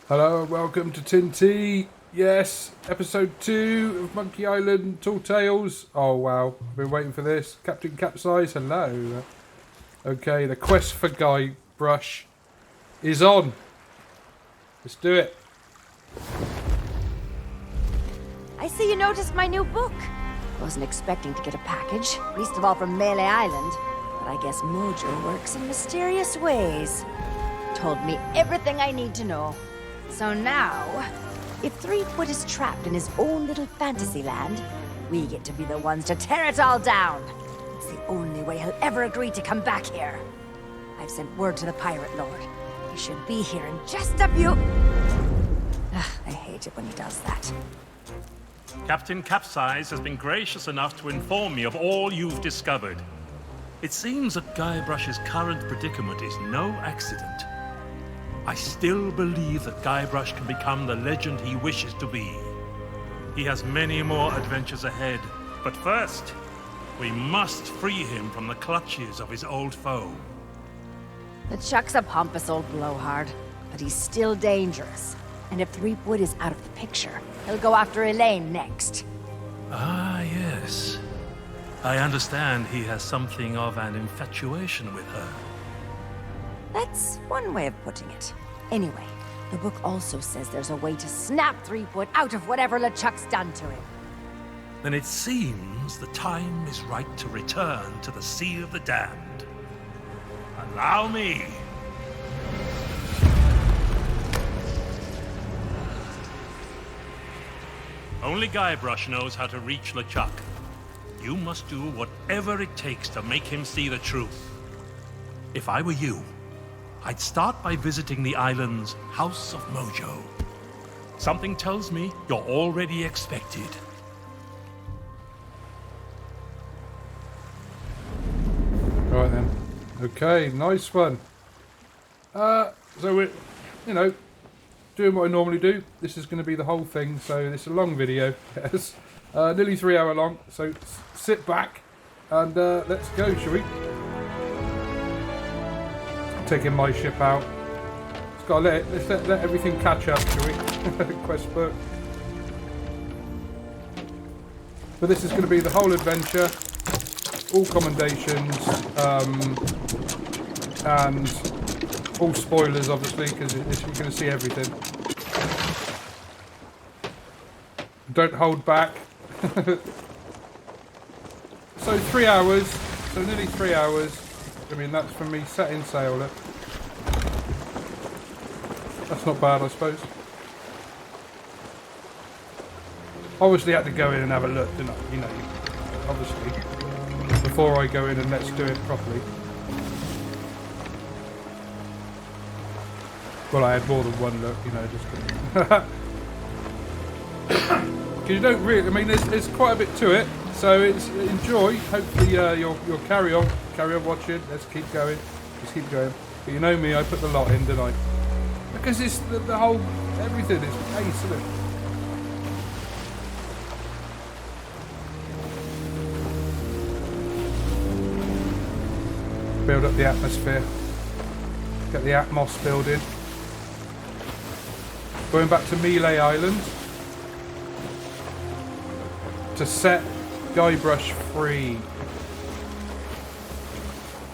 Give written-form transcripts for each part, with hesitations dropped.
Hello and welcome to Tin Tea. Yes, episode 2 of Monkey Island Tall Tales. Oh wow, I've been waiting for this. Captain Capsize, hello. Okay, the quest for Guybrush is on. Let's do it. I see you noticed my new book. Wasn't expecting to get a package, least of all from Melee Island. But I guess Mojo works in mysterious ways. Told me everything I need to know. So now, if Threepwood is trapped in his own little fantasy land, we get to be the ones to tear it all down. It's the only way he'll ever agree to come back here. I've sent word to the Pirate Lord. He should be here in just a few... I hate it when he does that. Captain Capsize has been gracious enough to inform me of all you've discovered. It seems that Guybrush's current predicament is no accident. I still believe that Guybrush can become the legend he wishes to be. He has many more adventures ahead, but first, we must free him from the clutches of his old foe. LeChuck's a pompous old blowhard, but he's still dangerous. And if Threepwood is out of the picture, he'll go after Elaine next. Ah, yes. I understand he has something of an infatuation with her. That's one way of putting it. Anyway, the book also says there's a way to snap Threepwood out of whatever LeChuck's done to him. Then it seems the time is right to return to the Sea of the Damned. Allow me. Only Guybrush knows how to reach LeChuck. You must do whatever it takes to make him see the truth. If I were you, I'd start by visiting the island's House of Mojo. Something tells me you're already expected. Right then. Okay, nice one. So we're, doing what I normally do. This is going to be the whole thing, so it's a long video. Yes, nearly 3 hour long. So sit back and let's go, shall we? Taking my ship out. It's got to let's let everything catch up, shall we? Quest book. But this is going to be the whole adventure, all commendations, and all spoilers, obviously, because you're going to see everything. Don't hold back. So 3 hours, so nearly 3 hours. I mean, that's from me setting sail. Look. That's not bad, I suppose. Obviously, I had to go in and have a look, didn't I? Obviously, before I go in and let's do it properly. Well, I had more than one look, just because you don't really. I mean, there's quite a bit to it, so it's enjoy. Hopefully, you'll carry on watching. Let's keep going. Just keep going. But you know me, I put the lot in, don't I? Because it's the whole everything is pace, isn't it? Build up the atmosphere. Get the atmos building. Going back to Melee Island to set Guybrush free.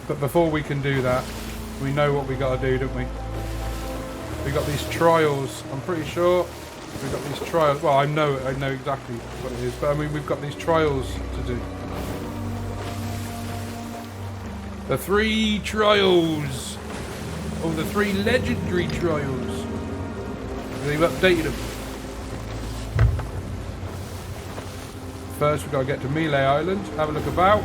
But before we can do that, we know what we got to do, don't we? We got these trials. I'm pretty sure we got these trials. Well, I know exactly what it is, but I mean we've got these trials to do. The 3 trials, or the 3 legendary trials. They've updated them. First, we've got to get to Melee Island, have a look about,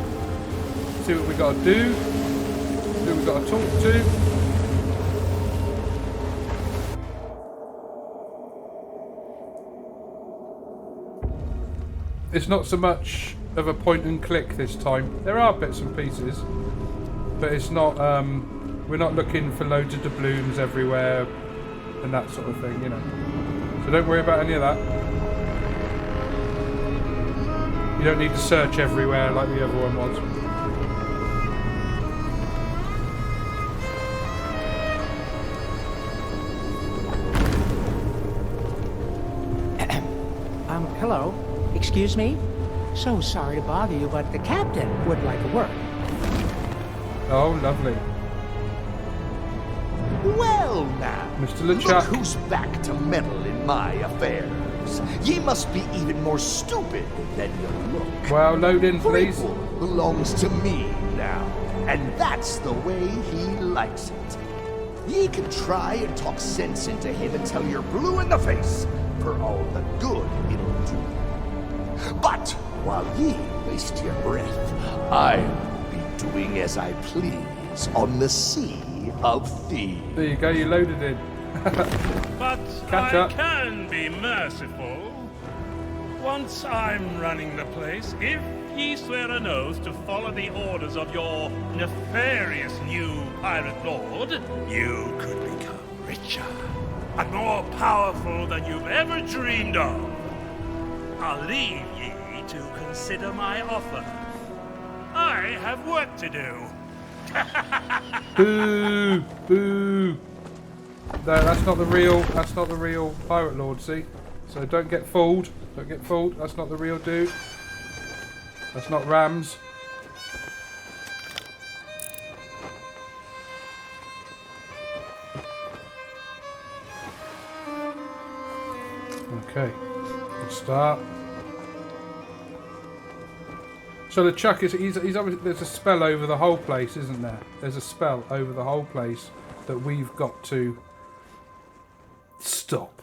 see what we got to do, who we've got to talk to. It's not so much of a point and click this time. There are bits and pieces, but it's not. We're not looking for loads of doubloons everywhere and that sort of thing, So don't worry about any of that. You don't need to search everywhere like the other one was. hello. Excuse me? So sorry to bother you, but the captain would like a word. Oh, lovely. Well now, Mr. look LeChuck. who's back to meddle in my affairs. Ye must be even more stupid than you look. Well, load in, please. Formidable belongs to me now, and that's the way he likes it. Ye can try and talk sense into him until you're blue in the face for all the good it'll do. But while ye waste your breath, I'll be doing as I please on the Sea of Thieves. There you go, you loaded in. But Catch I up. can be merciful. Once I'm running the place, if ye swear an oath to follow the orders of your nefarious new pirate lord, you could become richer and more powerful than you've ever dreamed of. I'll leave ye to consider my offer. I have work to do. Boo! Boo! No, that's not the real pirate lord, see? So don't get fooled. Don't get fooled. That's not the real dude. That's not Rams. Okay. Good start. So the Chuck is he's obviously, there's a spell over the whole place, isn't there? There's a spell over the whole place that we've got to stop.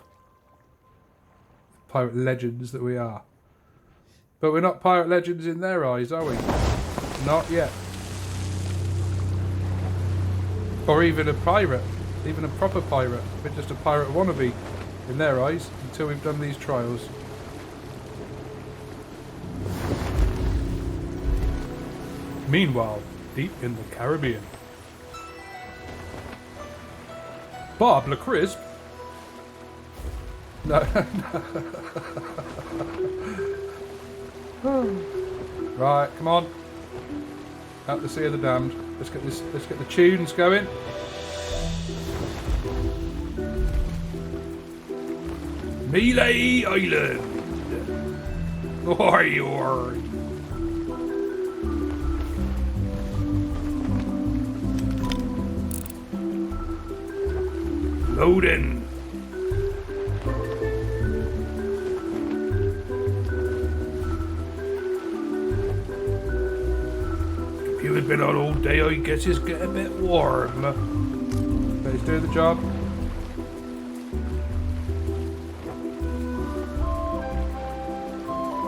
Pirate legends that we are. But we're not pirate legends in their eyes, are we? Not yet. Or even a pirate. Even a proper pirate. We're just a pirate wannabe in their eyes until we've done these trials. Meanwhile, deep in the Caribbean. Bob LaCrisp? No. Right, come on. Out the Sea of the Damned. Let's get the tunes going. Melee Island. Warrior. Loading. Computer's been on all day, I guess it's getting a bit warm. But he's doing the job.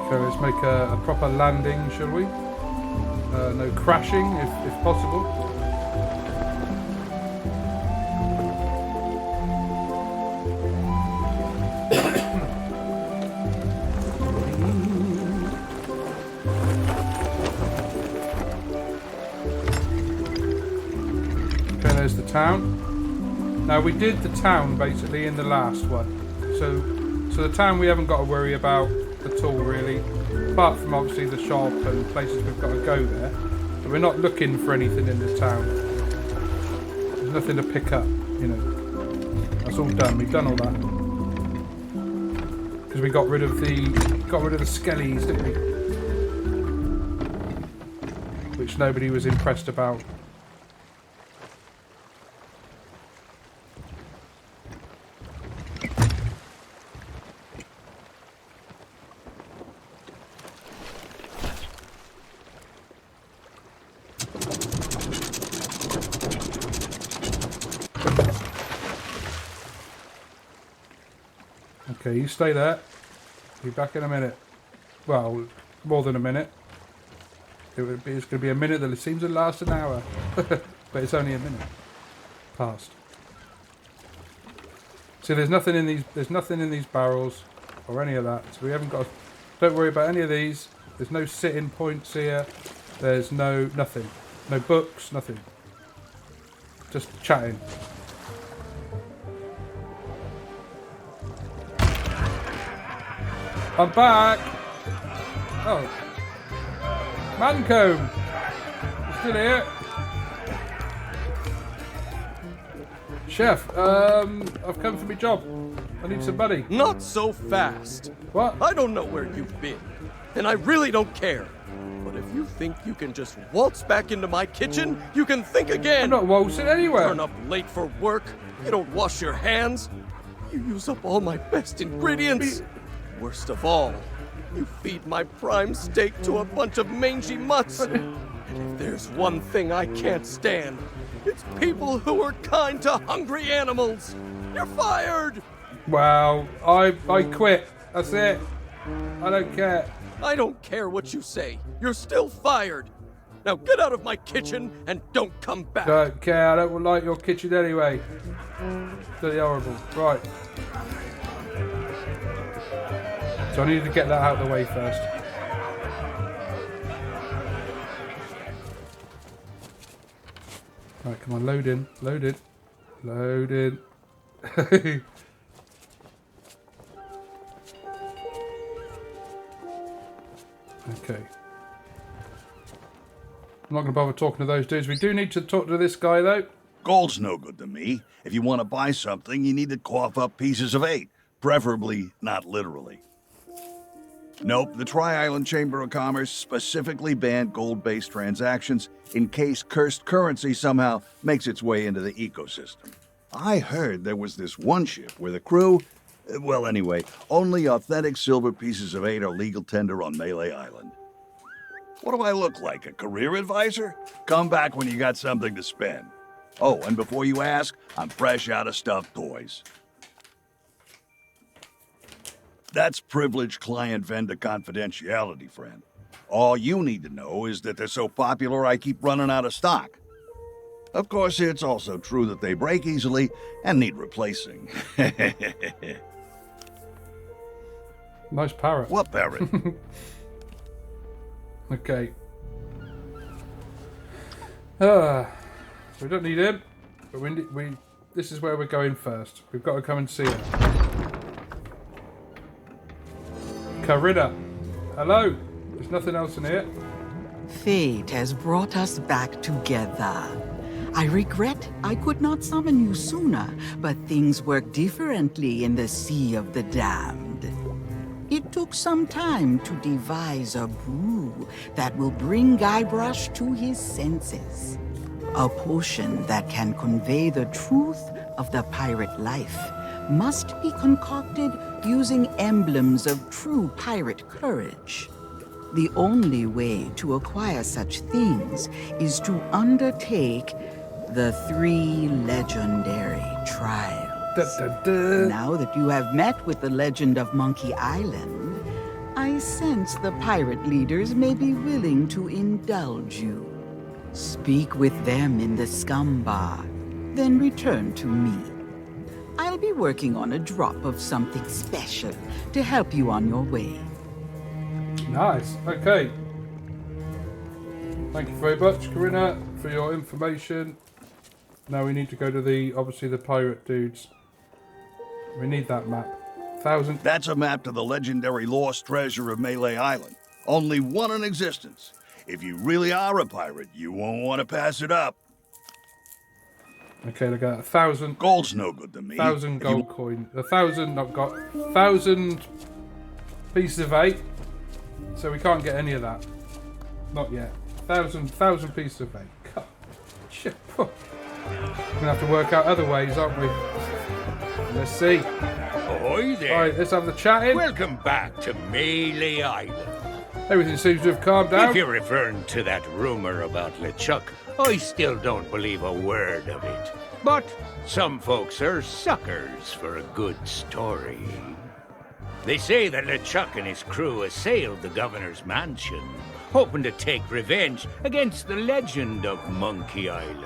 Okay, let's make a proper landing, shall we? No crashing, if possible. Okay, there's the town. Now we did the town basically in the last one, so the town we haven't got to worry about at all really, apart from obviously the shop and places we've got to go there. But we're not looking for anything in the town. There's nothing to pick up, you know. That's all done. We've done all that because we got rid of the skellies, didn't we? Which nobody was impressed about. Okay, you stay there. Be back in a minute. Well, more than a minute. It's going to be a minute that it seems to last an hour. But it's only a minute. Past. See, there's nothing in these barrels or any of that. So we haven't got to, don't worry about any of these. There's no sitting points here. There's nothing. No books, nothing. Just chatting. I'm back! Oh. Mancomb! You still here? Chef, I've come for my job. I need some money. Not so fast. What? I don't know where you've been, and I really don't care. But if you think you can just waltz back into my kitchen, you can think again. I'm not waltzing anywhere. Turn up late for work. You don't wash your hands. You use up all my best ingredients. Worst of all, you feed my prime steak to a bunch of mangy mutts. And if there's one thing I can't stand, it's people who are kind to hungry animals. You're fired. Wow, I quit. That's it. I don't care. I don't care what you say. You're still fired. Now get out of my kitchen and don't come back. Don't care. I don't like your kitchen anyway. Bloody horrible. Right. So I need to get that out of the way first. Right, come on, load in. Load in. Load in. Okay. I'm not going to bother talking to those dudes. We do need to talk to this guy, though. Gold's no good to me. If you want to buy something, you need to cough up pieces of 8. Preferably not literally. Nope, the Tri-Island Chamber of Commerce specifically banned gold-based transactions in case cursed currency somehow makes its way into the ecosystem. I heard there was this one ship where the crew... Well, anyway, only authentic silver pieces of 8 are legal tender on Melee Island. What do I look like, a career advisor? Come back when you got something to spend. Oh, and before you ask, I'm fresh out of stuffed toys. That's privileged client vendor confidentiality, friend. All you need to know is that they're so popular I keep running out of stock. Of course, it's also true that they break easily and need replacing. Nice parrot. What parrot? Okay. We don't need him, but we this is where we're going first. We've got to come and see him. Corinna. Hello. There's nothing else in here. Fate has brought us back together. I regret I could not summon you sooner, but things work differently in the Sea of the Damned. It took some time to devise a brew that will bring Guybrush to his senses. A potion that can convey the truth of the pirate life must be concocted using emblems of true pirate courage. The only way to acquire such things is to undertake the 3 legendary trials. Now that you have met with the legend of Monkey Island, I sense the pirate leaders may be willing to indulge you. Speak with them in the scum bar, then return to me. I'll be working on a drop of something special to help you on your way. Nice. Okay. Thank you very much, Corinna, for your information. Now we need to go to obviously the pirate dudes. We need that map. 1,000. That's a map to the legendary lost treasure of Melee Island. Only one in existence. If you really are a pirate, you won't want to pass it up. Okay, look at that. 1,000. Gold's no good to me. 1,000 gold coin. 1,000, not got. 1,000 pieces of 8. So we can't get any of that. Not yet. 1,000 pieces of 8. God, shit. We're gonna have to work out other ways, aren't we? Let's see. Ahoy there. Alright, let's have the chatting. Welcome back to Melee Island. Everything seems to have calmed down. If you're referring to that rumor about LeChuck, I still don't believe a word of it. But some folks are suckers for a good story. They say that LeChuck and his crew assailed the governor's mansion, hoping to take revenge against the legend of Monkey Island.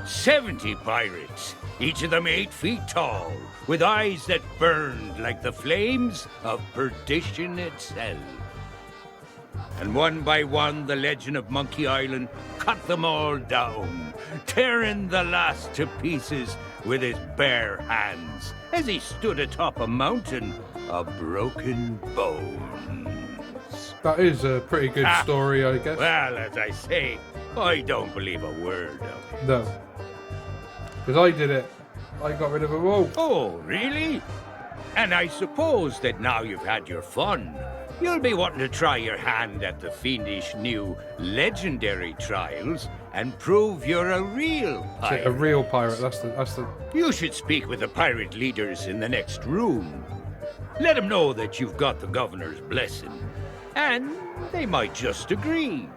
70 pirates, each of them 8 feet tall, with eyes that burned like the flames of perdition itself. And one by one, the legend of Monkey Island cut them all down, tearing the last to pieces with his bare hands as he stood atop a mountain of broken bones. That is a pretty good story, I guess. Well, as I say, I don't believe a word of it. No. Because I did it. I got rid of them all. Oh, really? And I suppose that now you've had your fun, you'll be wanting to try your hand at the fiendish new legendary trials and prove you're a real pirate. A real pirate, that's the... You should speak with the pirate leaders in the next room. Let them know that you've got the governor's blessing, and they might just agree.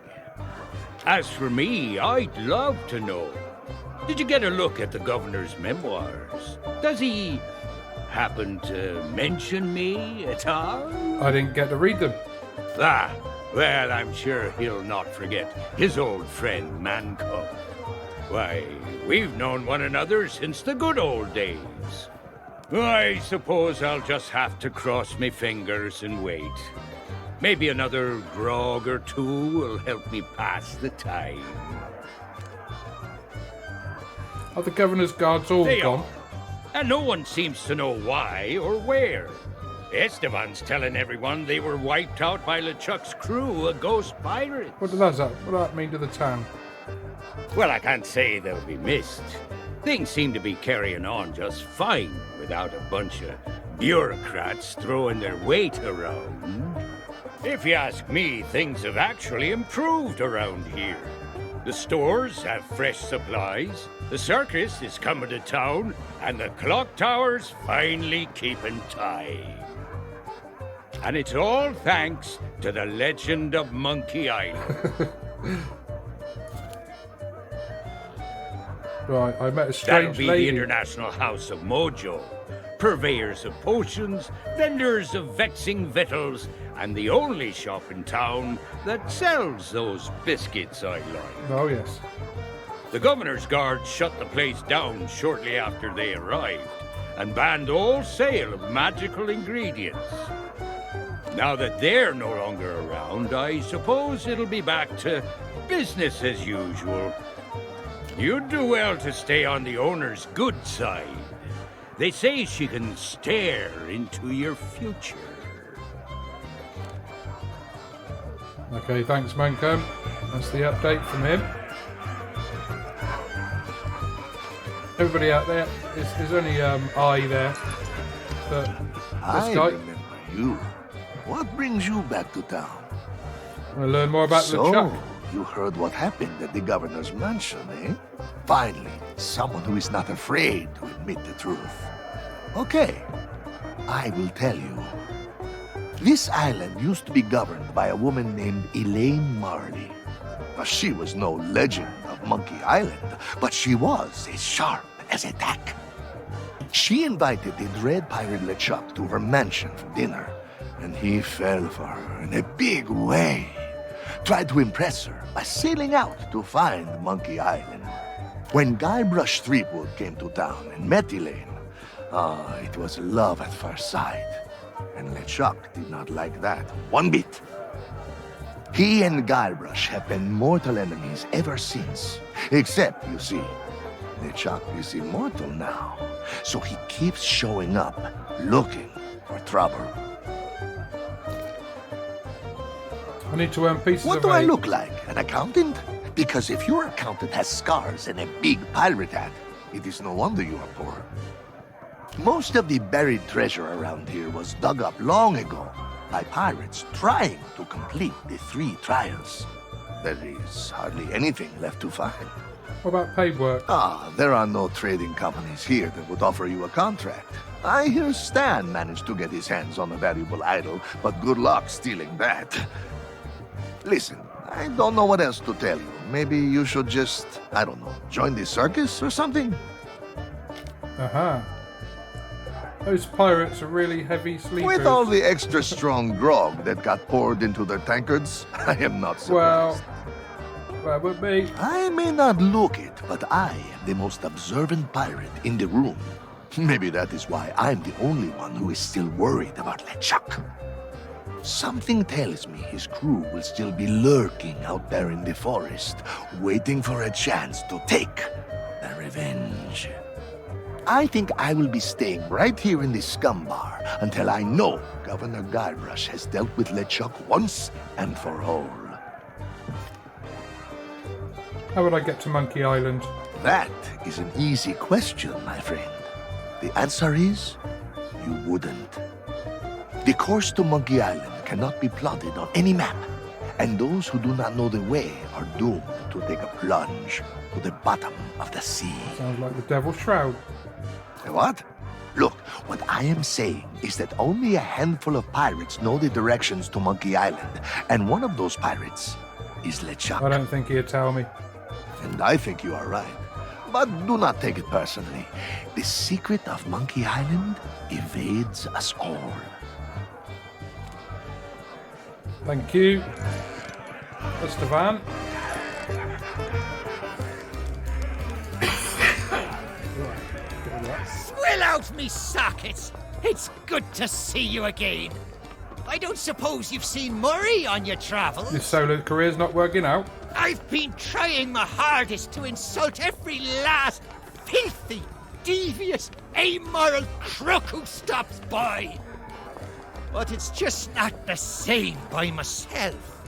As for me, I'd love to know. Did you get a look at the governor's memoirs? Does he happen to mention me at all? I didn't get to read them. Ah, well, I'm sure he'll not forget his old friend Manco. Why, we've known one another since the good old days. I suppose I'll just have to cross my fingers and wait. Maybe another grog or two will help me pass the time. Are the governor's guards all They gone? are. And no one seems to know why or where. Esteban's telling everyone they were wiped out by LeChuck's crew of ghost pirates. What does that mean to the town? Well, I can't say they'll be missed. Things seem to be carrying on just fine without a bunch of bureaucrats throwing their weight around. If you ask me, things have actually improved around here. The stores have fresh supplies, the circus is coming to town, and the clock tower's finally keeping time. And it's all thanks to the legend of Monkey Island. Right, I met a That'll strange be lady. the International House of Mojo. Purveyors of potions, vendors of vexing victuals, and the only shop in town that sells those biscuits I like. Oh, yes. The governor's guards shut the place down shortly after they arrived and banned all sale of magical ingredients. Now that they're no longer around, I suppose it'll be back to business as usual. You'd do well to stay on the owner's good side. They say she can stare into your future. Okay, thanks, Manco. That's the update from him. Everybody out there, there's only I there. But this guy, remember you. What brings you back to town? I want to learn more about So, LeChuck. you heard what happened at the governor's mansion, eh? Finally, someone who is not afraid to admit the truth. Okay, I will tell you. This island used to be governed by a woman named Elaine Marley. Now, she was no legend of Monkey Island, but she was as sharp as a tack. She invited the dread pirate LeChuck to her mansion for dinner, and he fell for her in a big way. Tried to impress her by sailing out to find Monkey Island. When Guybrush Threepwood came to town and met Elaine, it was love at first sight. And LeChuck did not like that one bit. He and Guybrush have been mortal enemies ever since. Except, you see, LeChuck is immortal now. So he keeps showing up, looking for trouble. I need to earn pieces What of do I eight. look like? An accountant? Because if your accountant has scars and a big pirate hat, it is no wonder you are poor. Most of the buried treasure around here was dug up long ago by pirates trying to complete the 3 trials. There is hardly anything left to find. What about paid work? There are no trading companies here that would offer you a contract. I hear Stan managed to get his hands on a valuable idol, but good luck stealing that. Listen, I don't know what else to tell you. Maybe you should just, I don't know, join the circus or something? Uh-huh. Those pirates are really heavy sleepers. With all the extra strong grog that got poured into their tankards, I am not surprised. Well, with me. I may not look it, but I am the most observant pirate in the room. Maybe that is why I'm the only one who is still worried about LeChuck. Something tells me his crew will still be lurking out there in the forest, waiting for a chance to take their revenge. I think I will be staying right here in the scum bar until I know Governor Guybrush has dealt with LeChuck once and for all. How would I get to Monkey Island? That is an easy question, my friend. The answer is, you wouldn't. The course to Monkey Island cannot be plotted on any map, and those who do not know the way are doomed to take a plunge to the bottom of the sea. Sounds like the Devil's Shroud. What? Look, what I am saying is that only a handful of pirates know the directions to Monkey Island, and one of those pirates is LeChuck. I don't think he'd tell me. And I think you are right. But do not take it personally. The secret of Monkey Island evades us all. Thank you. Mr. Van. Swill out me sockets! It's good to see you again. I don't suppose you've seen Murray on your travels? Your solo career's not working out. I've been trying my hardest to insult every last filthy, devious, amoral crook who stops by. But it's just not the same by myself.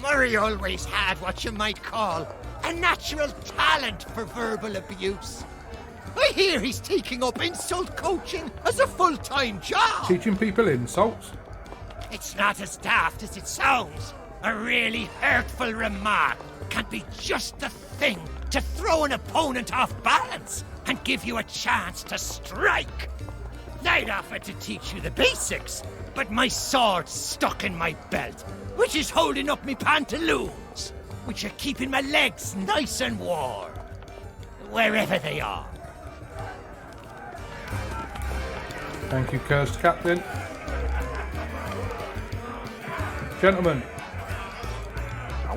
Murray always had what you might call a natural talent for verbal abuse. I hear he's taking up insult coaching as a full-time job. Teaching people insults. It's not as daft as it sounds. A really hurtful remark can be just the thing to throw an opponent off balance and give you a chance to strike. I'd offer to teach you the basics, but my sword's stuck in my belt, which is holding up me pantaloons, which are keeping my legs nice and warm, wherever they are. Thank you, cursed captain. Gentlemen,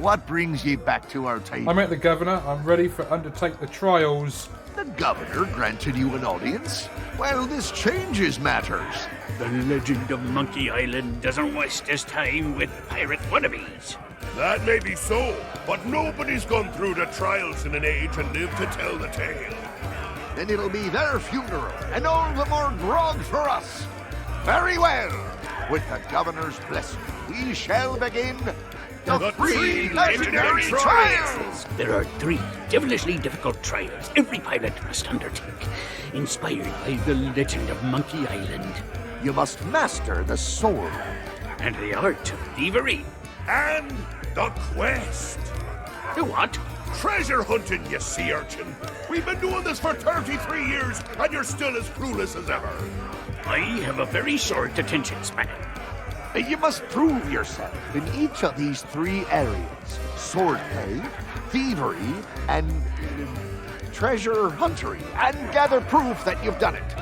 What brings ye back to our table? I met the governor. I'm ready for undertake the trials. The governor granted you an audience? Well, this changes matters. The legend of Monkey Island doesn't waste his time with pirate wannabes. That may be so, but nobody's gone through the trials in an age and lived to tell the tale. Then it'll be their funeral, and all the more grog for us. Very well. With the governor's blessing, we shall begin the three legendary trials. There are 3 devilishly difficult trials every pirate must undertake, inspired by the legend of Monkey Island. You must master the sword. And the art of thievery. And the quest. The what? Treasure hunting, you sea urchin. We've been doing this for 33 years, and you're still as clueless as ever. I have a very short attention span. You must prove yourself in each of these 3 areas. Swordplay, thievery, and treasure huntery, and gather proof that you've done it.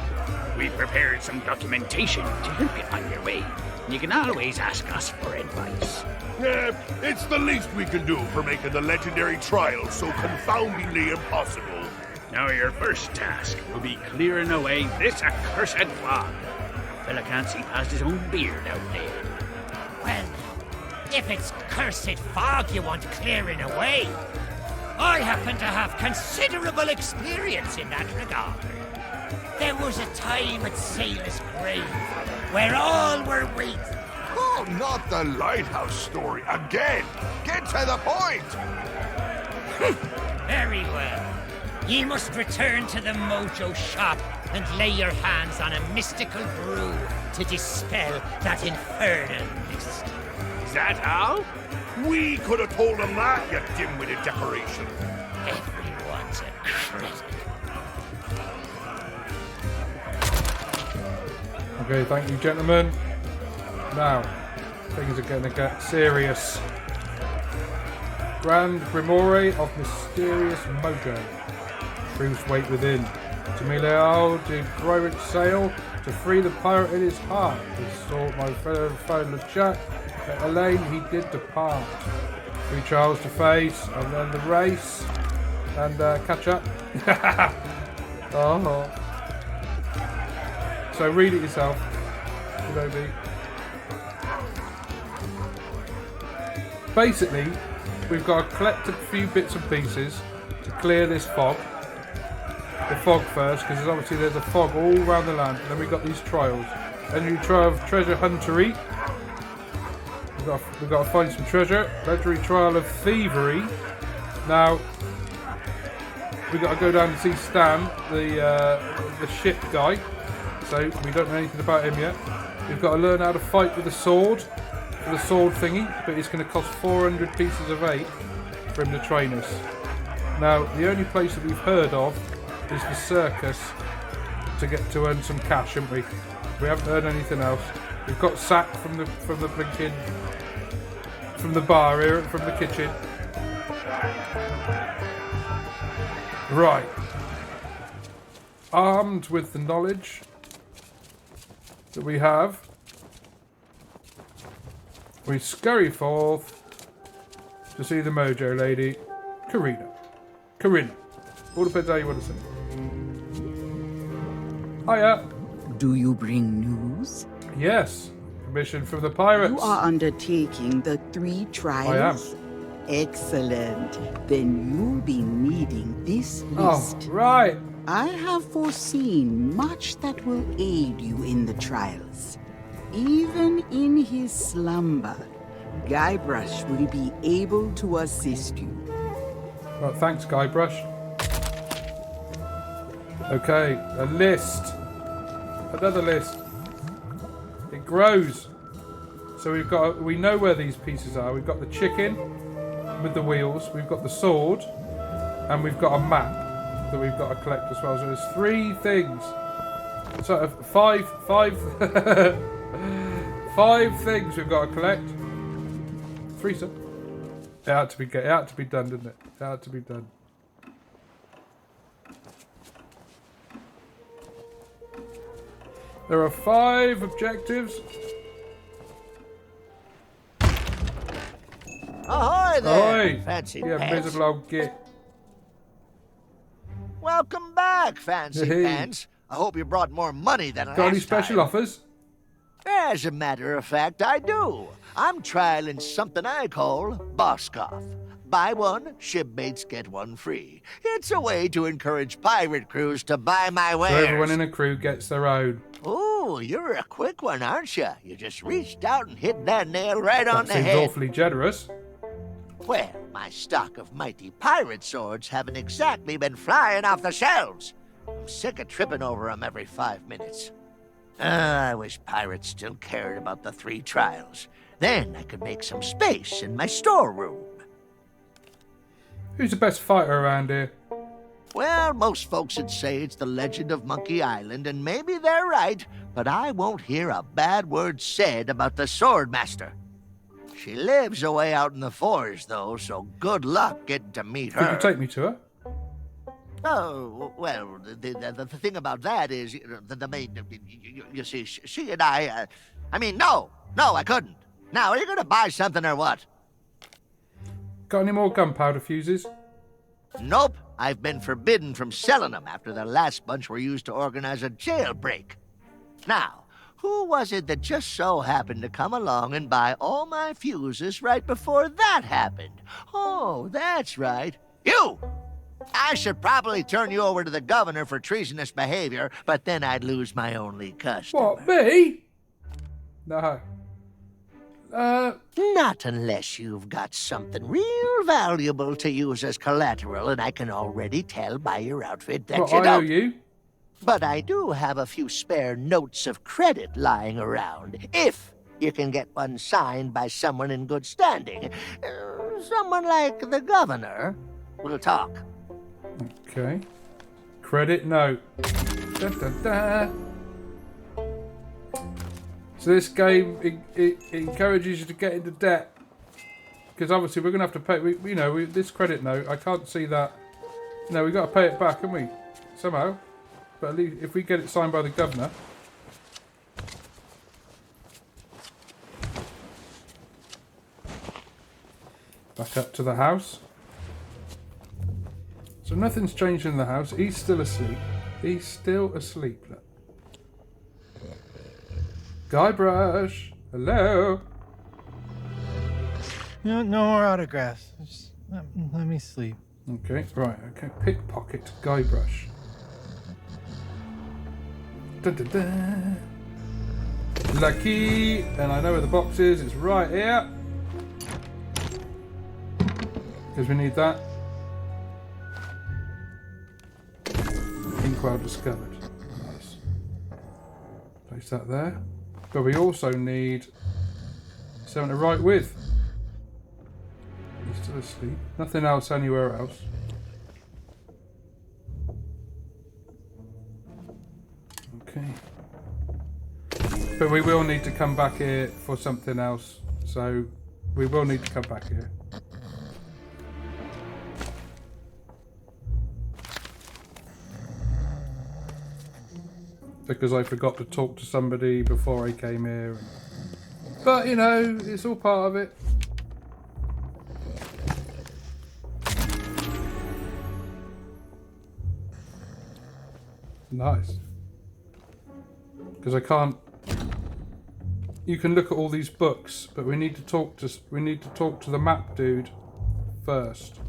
We've prepared some documentation to help you on your way. You can always ask us for advice. Yeah, it's the least we can do for making the legendary trials so confoundingly impossible. Now your first task will be clearing away this accursed fog. Fella can't see past his own beard out there. Well, if it's cursed fog you want clearing away, I happen to have considerable experience in that regard. There was a time at Sailor's Grave where all were waiting. Oh, not the lighthouse story again. Get to the point. Very well. Ye must return to the Mojo shop and lay your hands on a mystical brew to dispel that infernal mist. Is that all? We could have told them that, you dim-witted decoration. Everyone's a critic. Okay, thank you, gentlemen. Now, things are going to get serious. Grand Grimoire of Mysterious Mojo. Truths wait within. To Miliao did pirate sail to free the pirate in his heart. He sought my fellow LeChuck. At Elaine he did depart. 3 trials to face, and then the race. And catch up. Oh. So read it yourself. Basically, we've got to collect a few bits and pieces to clear this fog. The fog first, because obviously there's a fog all around the land. And then we've got these trials. And you try of treasure huntery. We've got to find some treasure. Legendary trial of thievery. Now, we've got to go down to see Stan, the ship guy. So we don't know anything about him yet. We've got to learn how to fight with a sword, with a sword thingy, but it's going to cost 400 pieces of 8 for him to train us. Now, the only place that we've heard of is the circus to earn some cash, haven't we? We haven't heard anything else. We've got sacked from the blinking from the bar here, from the kitchen. Right. Armed with the knowledge that we have, we scurry forth to see the mojo lady, Corinna. All depends how you want to say it. Hiya. Do you bring news? Yes. Commission from the pirates. You are undertaking the 3 trials? I am. Excellent. Then you'll be needing this list. Oh, right. I have foreseen much that will aid you in the trials. Even in his slumber, Guybrush will be able to assist you. Well, thanks, Guybrush. Okay, a list. Another list. It grows. So we know where these pieces are. We've got the chicken with the wheels. We've got the sword, and we've got a map that we've got to collect as well. So there's 3 things. So 5 things we've got to collect. 3 stuff. It had to be done, didn't it? It had to be done. There are 5 objectives. Ahoy there, Ahoy! Fancy Yeah, Pants. miserable old git. Welcome back, Fancy Hey. Pants. I hope you brought more money than Got any last special time. offers? As a matter of fact, I do. I'm trialing something I call Boscoff. Buy one, shipmates get one free. It's a way to encourage pirate crews to buy my So wares. everyone in a crew gets their own. Ooh, you're a quick one, aren't you? You just reached out and hit that nail right on That the seems head. awfully generous. Well, my stock of mighty pirate swords haven't exactly been flying off the shelves. I'm sick of tripping over 'em every 5 minutes. I wish pirates still cared about the 3 trials. Then I could make some space in my storeroom. Who's the best fighter around here? Well, most folks would say it's the legend of Monkey Island, and maybe they're right, but I won't hear a bad word said about the Swordmaster. She lives away out in the forest, though, so good luck getting to meet her. Could you take me to her? Oh, well, the thing about that is, the main, you see, she and I mean, no, I couldn't. Now, are you going to buy something or what? Got any more gunpowder fuses? Nope, I've been forbidden from selling them after the last bunch were used to organize a jailbreak. Now, who was it that just so happened to come along and buy all my fuses right before that happened? Oh, that's right. You! I should probably turn you over to the governor for treasonous behavior, but then I'd lose my only customer. What, me? No. Not unless you've got something real valuable to use as collateral, and I can already tell by your outfit that What, you I owe don't. you? But I do have a few spare notes of credit lying around, if you can get one signed by someone in good standing. Someone like the governor. We'll talk. Okay. Credit note. Da, da, da. So this game it encourages you to get into debt, because obviously we're gonna have to pay. This credit note, I can't see that. No, we got to pay it back, haven't we? Somehow. But at least if we get it signed by the governor. Back up to the house. So nothing's changed in the house. He's still asleep. He's still asleep. Look. Guybrush, hello. No more autographs. Just let me sleep. Okay, right. Okay, pickpocket Guybrush. Dun, dun, dun. Lucky, and I know where the box is. It's right here. Because we need that. think well discovered. Nice. Place that there. But we also need something to write with. He's still asleep. Nothing else anywhere else. Okay. But we will need to come back here for something else. So we will need to come back here. Because I forgot to talk to somebody before I came here. But, you know, it's all part of it. Nice. Because I can't... You can look at all these books, but we need to talk to the map dude first.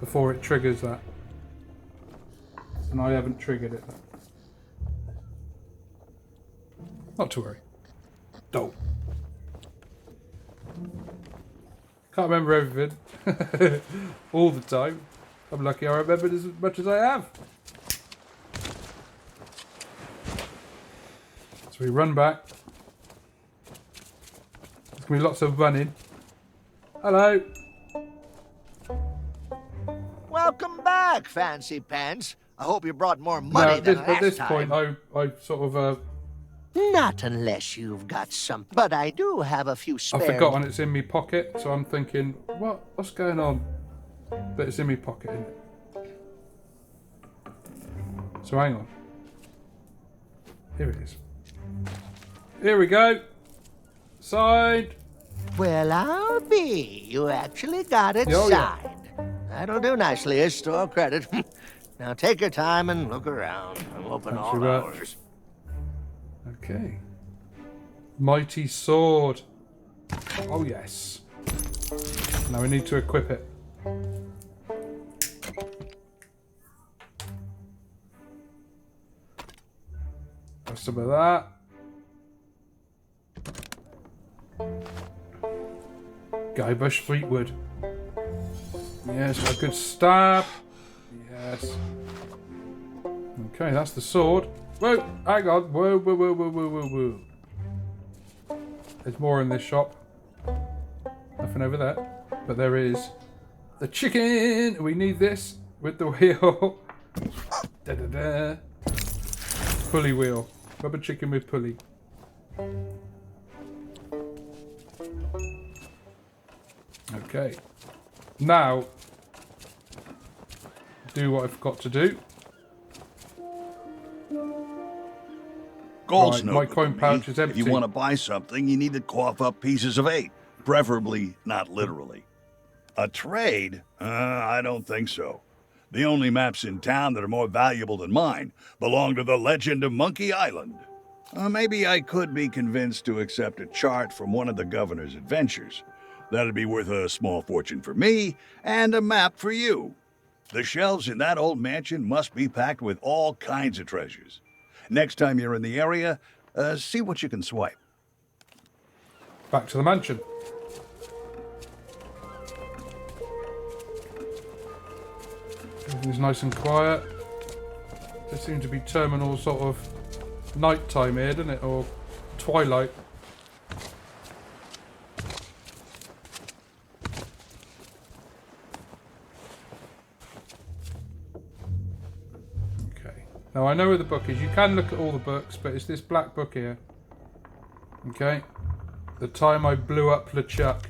Before it triggers that. And I haven't triggered it. Not to worry. Don't. Can't remember everything. All the time. I'm lucky I remembered as much as I have. So we run back. There's going to be lots of running. Hello. Welcome back, Fancy Pants. I hope you brought more money than last time. At this point, I sort of... Not unless you've got some. But I do have a few spares. I've forgotten it's in my pocket, so I'm thinking, what's going on? But it's in my pocket, isn't it? So hang on. Here it is. Here we go. Signed. Well, I'll be. You actually got it signed. Yeah. That'll do nicely as store credit. Now take your time and look around. I'm open all hours. Okay. Mighty sword. Oh, yes. Now we need to equip it. Have some of that. Guybrush Fleetwood. Yes, a good stab. Yes. Okay, that's the sword. Whoa, hang on. Whoa, whoa, whoa, whoa, whoa, whoa, whoa. There's more in this shop. Nothing over there. But there is the chicken. We need this with the wheel. Da, da, da. Pulley wheel. Rubber chicken with pulley. Okay. Now, do what I've got to do. Gold's right, my coin pouch is empty. If you want to buy something, you need to cough up pieces of 8, preferably not literally. A trade? I don't think so. The only maps in town that are more valuable than mine belong to the legend of Monkey Island. Maybe I could be convinced to accept a chart from one of the governor's adventures. That'd be worth a small fortune for me, and a map for you. The shelves in that old mansion must be packed with all kinds of treasures. Next time you're in the area, see what you can swipe. Back to the mansion. Everything's nice and quiet. There seems to be terminal sort of night time here, doesn't it? Or twilight. Now I know where the book is. You can look at all the books, but it's this black book here. Okay. The time I blew up LeChuck.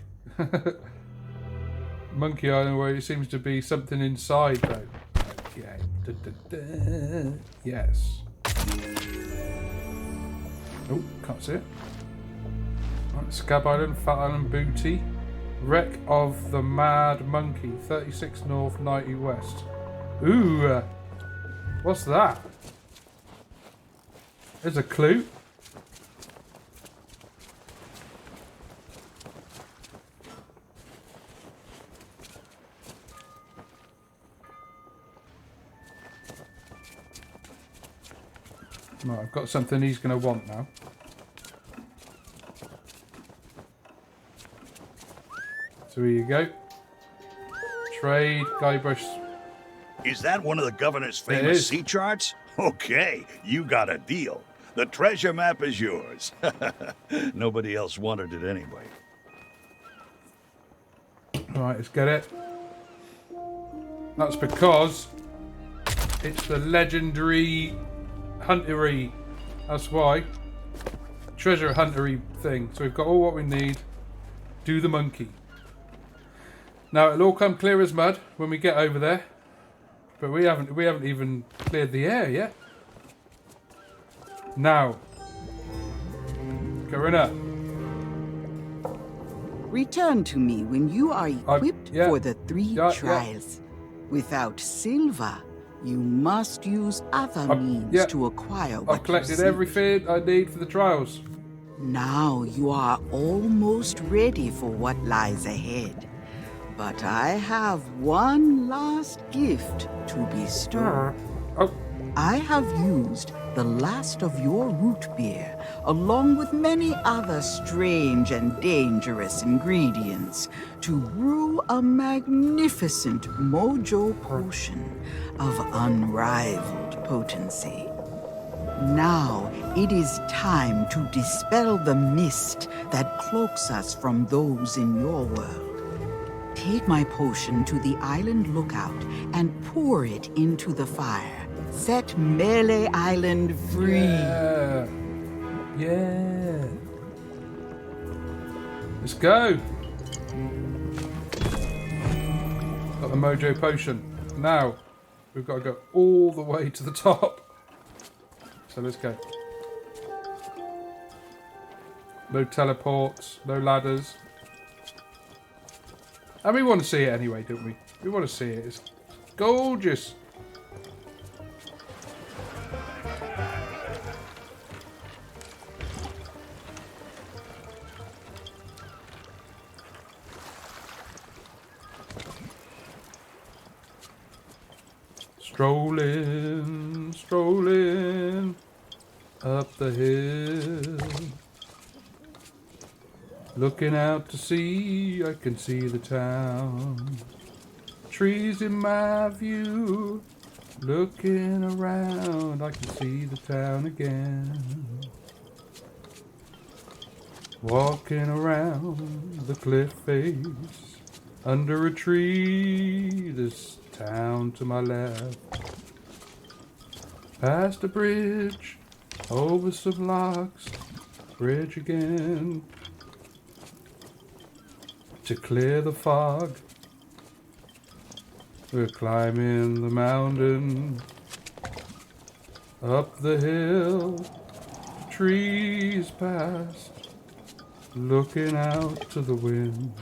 Monkey Island, where it seems to be something inside though. Okay. Da, da, da. Yes. Oh, can't see it. Right, Scab Island, Fat Island Booty. Wreck of the Mad Monkey. 36 North, 90 West. Ooh. What's that? There's a clue. Right, I've got something he's going to want now. So here you go. Trade, Guybrush Is that one of the governor's famous sea charts? Okay, you got a deal. The treasure map is yours. Nobody else wanted it anyway. Right, let's get it. That's because it's the legendary huntery. That's why. Treasure huntery thing. So we've got all what we need. Do the monkey. Now it'll all come clear as mud when we get over there. But we haven't even cleared the air yet. Now. Going up. Return to me when you are equipped for the 3 trials. Without silver, you must use other means to acquire what I've collected everything I need for the trials. Now you are almost ready for what lies ahead. But I have one last gift to bestow. I have used the last of your root beer, along with many other strange and dangerous ingredients, to brew a magnificent mojo potion of unrivaled potency. Now it is time to dispel the mist that cloaks us from those in your world. Take my potion to the island lookout and pour it into the fire. Set Melee Island free. Yeah. Let's go. Got the mojo potion. Now, we've got to go all the way to the top. So let's go. No teleports, no ladders. And we want to see it anyway, don't we? We want to see it. It's gorgeous. Strolling, strolling up the hill. Looking out to sea, I can see the town. Trees in my view. Looking around, I can see the town again. Walking around the cliff face. Under a tree, this town to my left. Past a bridge, over some locks, bridge again. To clear the fog, we're climbing the mountain, up the hill, trees past, looking out to the wind,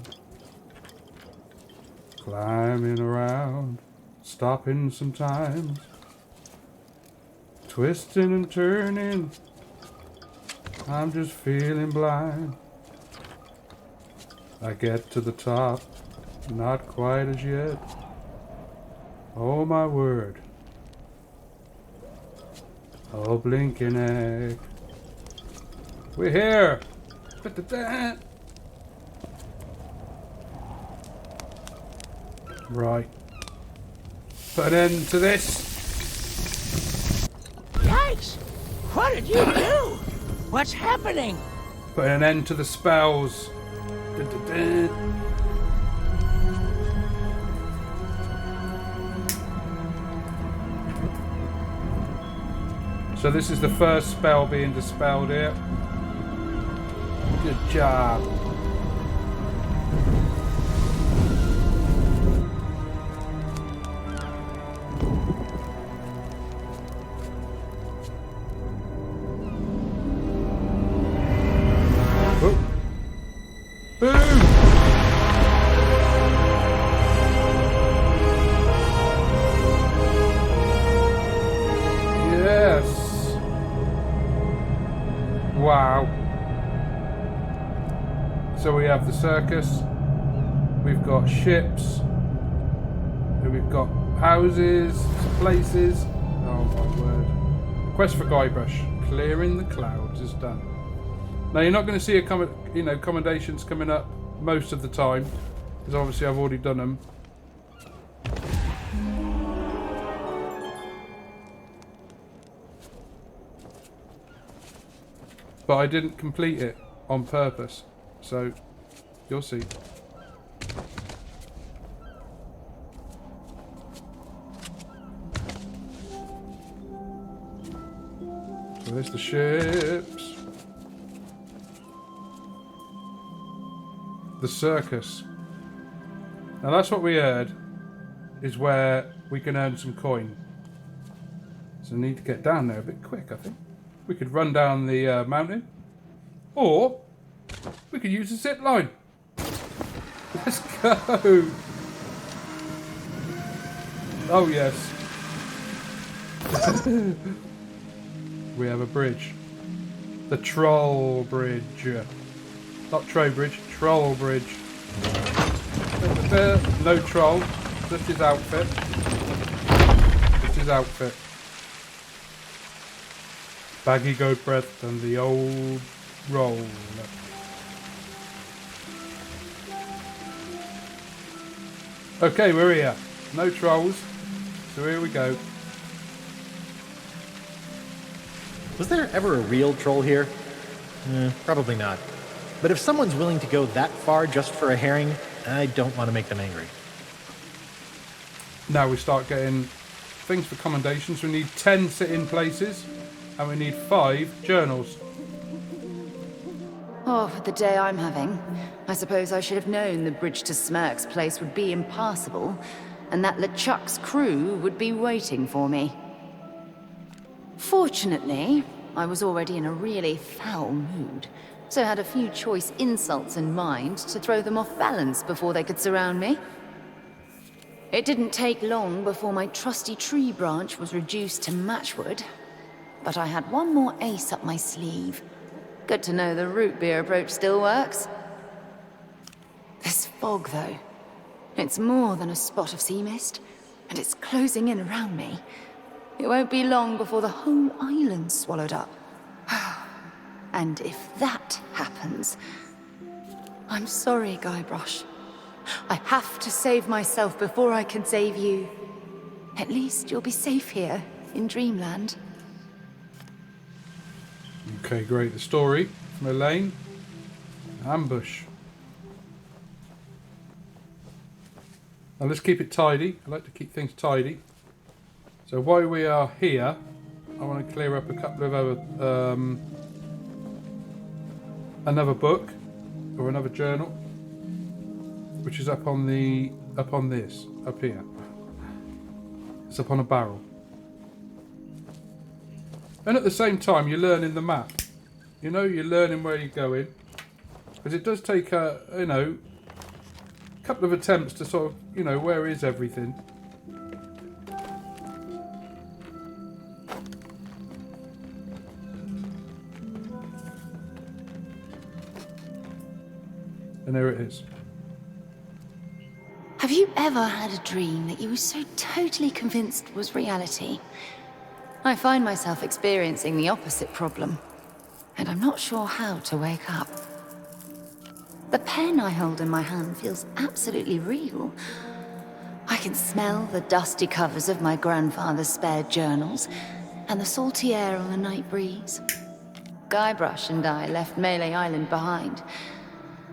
climbing around, stopping sometimes, twisting and turning, I'm just feeling blind. I get to the top, not quite as yet. Oh my word. Oh blinking egg. We're here. Right. Put an end to this. Yikes! What did you do? What's happening? Put an end to the spells. So this is the first spell being dispelled here. Good job. Boom! Yes! Wow. So we have the circus, we've got ships, we've got houses, places. Oh my word. Quest for Guybrush. Clearing the clouds is done. Now you're not going to see a commendations coming up most of the time, because obviously I've already done them. But I didn't complete it on purpose. So, you'll see. So there's the ships. The circus. Now that's what we heard, is where we can earn some coin. So we need to get down there a bit quick, I think. We could run down the mountain, or we could use a zip line. Let's go. Oh yes. We have a bridge. The Troll Bridge. Not Trowbridge, Troll Bridge. No troll, just his outfit. Just his outfit. Baggy goat breath and the old roll. Okay, we're here. No trolls. So here we go. Was there ever a real troll here? Probably not. But if someone's willing to go that far just for a herring, I don't want to make them angry. Now we start getting things for commendations. We need 10 sit-in places and we need 5 journals. Oh, for the day I'm having. I suppose I should have known the bridge to Smirk's place would be impassable and that LeChuck's crew would be waiting for me. Fortunately, I was already in a really foul mood, so had a few choice insults in mind to throw them off balance before they could surround me. It didn't take long before my trusty tree branch was reduced to matchwood, but I had one more ace up my sleeve. Good to know the root beer approach still works. This fog, though, it's more than a spot of sea mist, and it's closing in around me. It won't be long before the whole island's swallowed up. And if that happens... I'm sorry, Guybrush. I have to save myself before I can save you. At least you'll be safe here, in Dreamland. Okay, great. The story from Elaine. Ambush. Now let's keep it tidy. I like to keep things tidy. So while we are here, I want to clear up a couple of other... another book, or another journal, which is up on the... up here. It's up on a barrel. And at the same time, you're learning the map. You know, you're learning where you're going. Because it does take a, you know, couple of attempts to sort of, you know, where is everything? And there it is. Have you ever had a dream that you were so totally convinced was reality? I find myself experiencing the opposite problem, and I'm not sure how to wake up. The pen I hold in my hand feels absolutely real. I can smell the dusty covers of my grandfather's spare journals, and the salty air on the night breeze. Guybrush and I left Melee Island behind.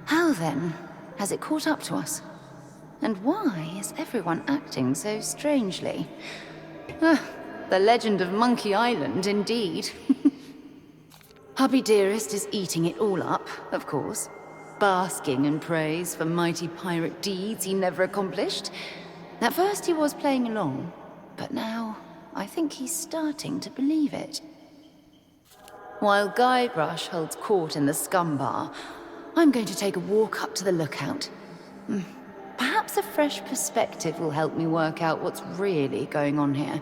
How then has it caught up to us? And why is everyone acting so strangely? The legend of Monkey Island, indeed. Hubby Dearest is eating it all up, of course. Basking in praise for mighty pirate deeds he never accomplished. At first he was playing along, but now I think he's starting to believe it. While Guybrush holds court in the scum bar, I'm going to take a walk up to the lookout. Perhaps a fresh perspective will help me work out what's really going on here.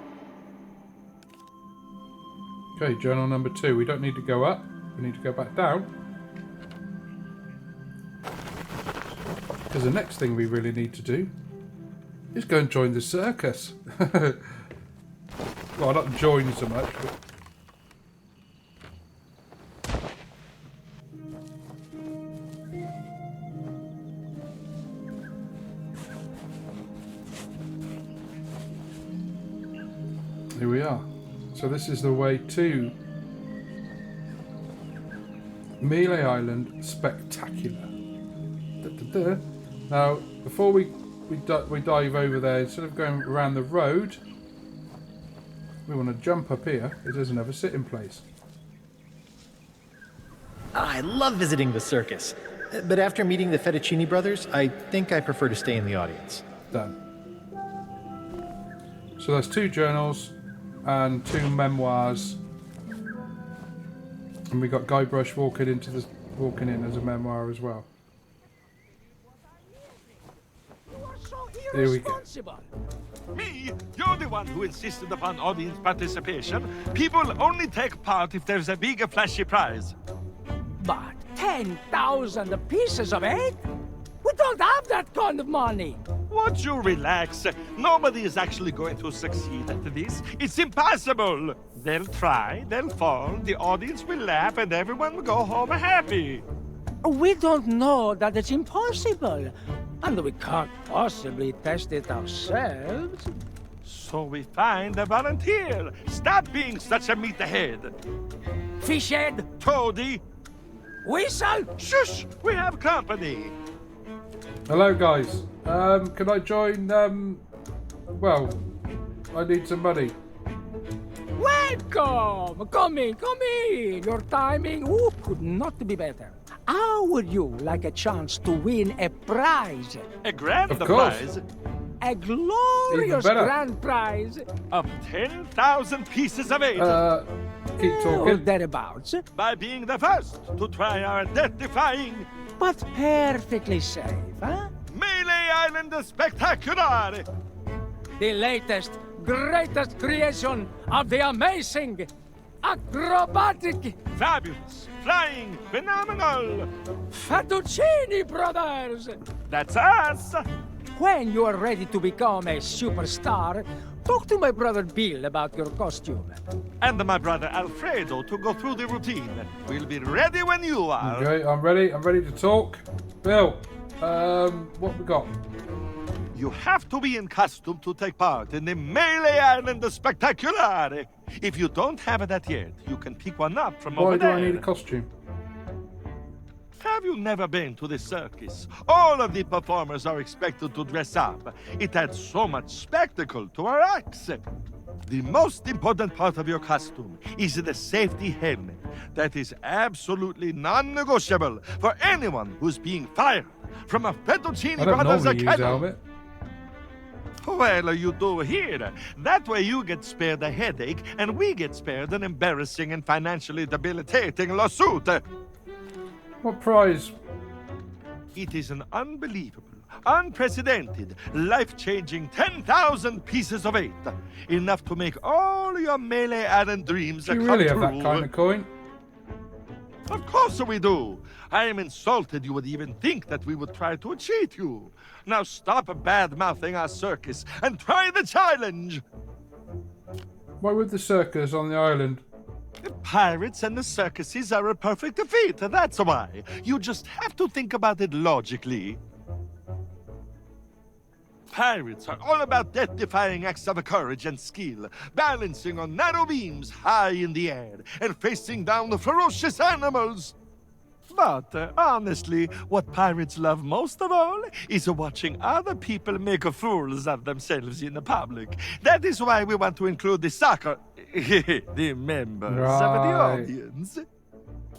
Okay, journal number 2. We don't need to go up. We need to go back down. Because the next thing we really need to do is go and join the circus. Well, not join so much, but... Here we are. So this is the way to Melee Island Spectacular. Now, before we dive over there, instead of going around the road, we want to jump up here. There's another sitting place. I love visiting the circus, but after meeting the Fettuccine brothers, I think I prefer to stay in the audience. Done. So there's 2 journals and 2 memoirs, and we got Guybrush walking in as a memoir as well. Here we go. Me? You're the one who insisted upon audience participation. People only take part if there's a big flashy prize. But 10,000 pieces of 8? We don't have that kind of money. Won't you relax? Nobody is actually going to succeed at this. It's impossible. They'll try, they'll fall, the audience will laugh, and everyone will go home happy. We don't know that it's impossible. And we can't possibly test it ourselves. So we find a volunteer. Stop being such a meathead. Fishhead. Toady. Whistle. Shush! We have company. Hello, guys. Can I join? Well, I need some money. Welcome. Come in. Your timing could not be better. How would you like a chance to win a prize? A grand Of course. prize? A glorious better. grand prize Of 10,000 pieces of 8. Keep or talking. thereabouts, By being the first to try our death-defying but perfectly safe, huh? Melee Island Spectacular! The latest, greatest creation of the amazing, acrobatic, Fabulous, flying, phenomenal! Fettuccine brothers! That's us! When you are ready to become a superstar, talk to my brother Bill about your costume. And my brother Alfredo to go through the routine. We'll be ready when you are. Okay, I'm ready. I'm ready to talk. Bill, what we got? You have to be in costume to take part in the Melee Island Spectacular. If you don't have that yet, you can pick one up from Why over do there. I need a costume? Have you never been to the circus? All of the performers are expected to dress up. It adds so much spectacle to our acts. The most important part of your costume is the safety helmet. That is absolutely non-negotiable for anyone who's being fired from a Fettuccine I don't Brothers normally use Academy. helmet. Well, you do here. That way you get spared a headache, and we get spared an embarrassing and financially debilitating lawsuit. What prize? It is an unbelievable, unprecedented, life-changing 10,000 pieces of 8. Enough to make all your Melee Island dreams Do you come really have true. that kind of coin? Of course we do. I am insulted you would even think that we would try to cheat you. Now stop bad-mouthing our circus and try the challenge. Why would the circus on the island? The pirates and the circuses are a perfect fit, that's why. You just have to think about it logically. Pirates are all about death-defying acts of courage and skill, balancing on narrow beams high in the air, and facing down the ferocious animals. But honestly, what pirates love most of all is watching other people make fools of themselves in the public. That is why we want to include the the members of the Right. audience.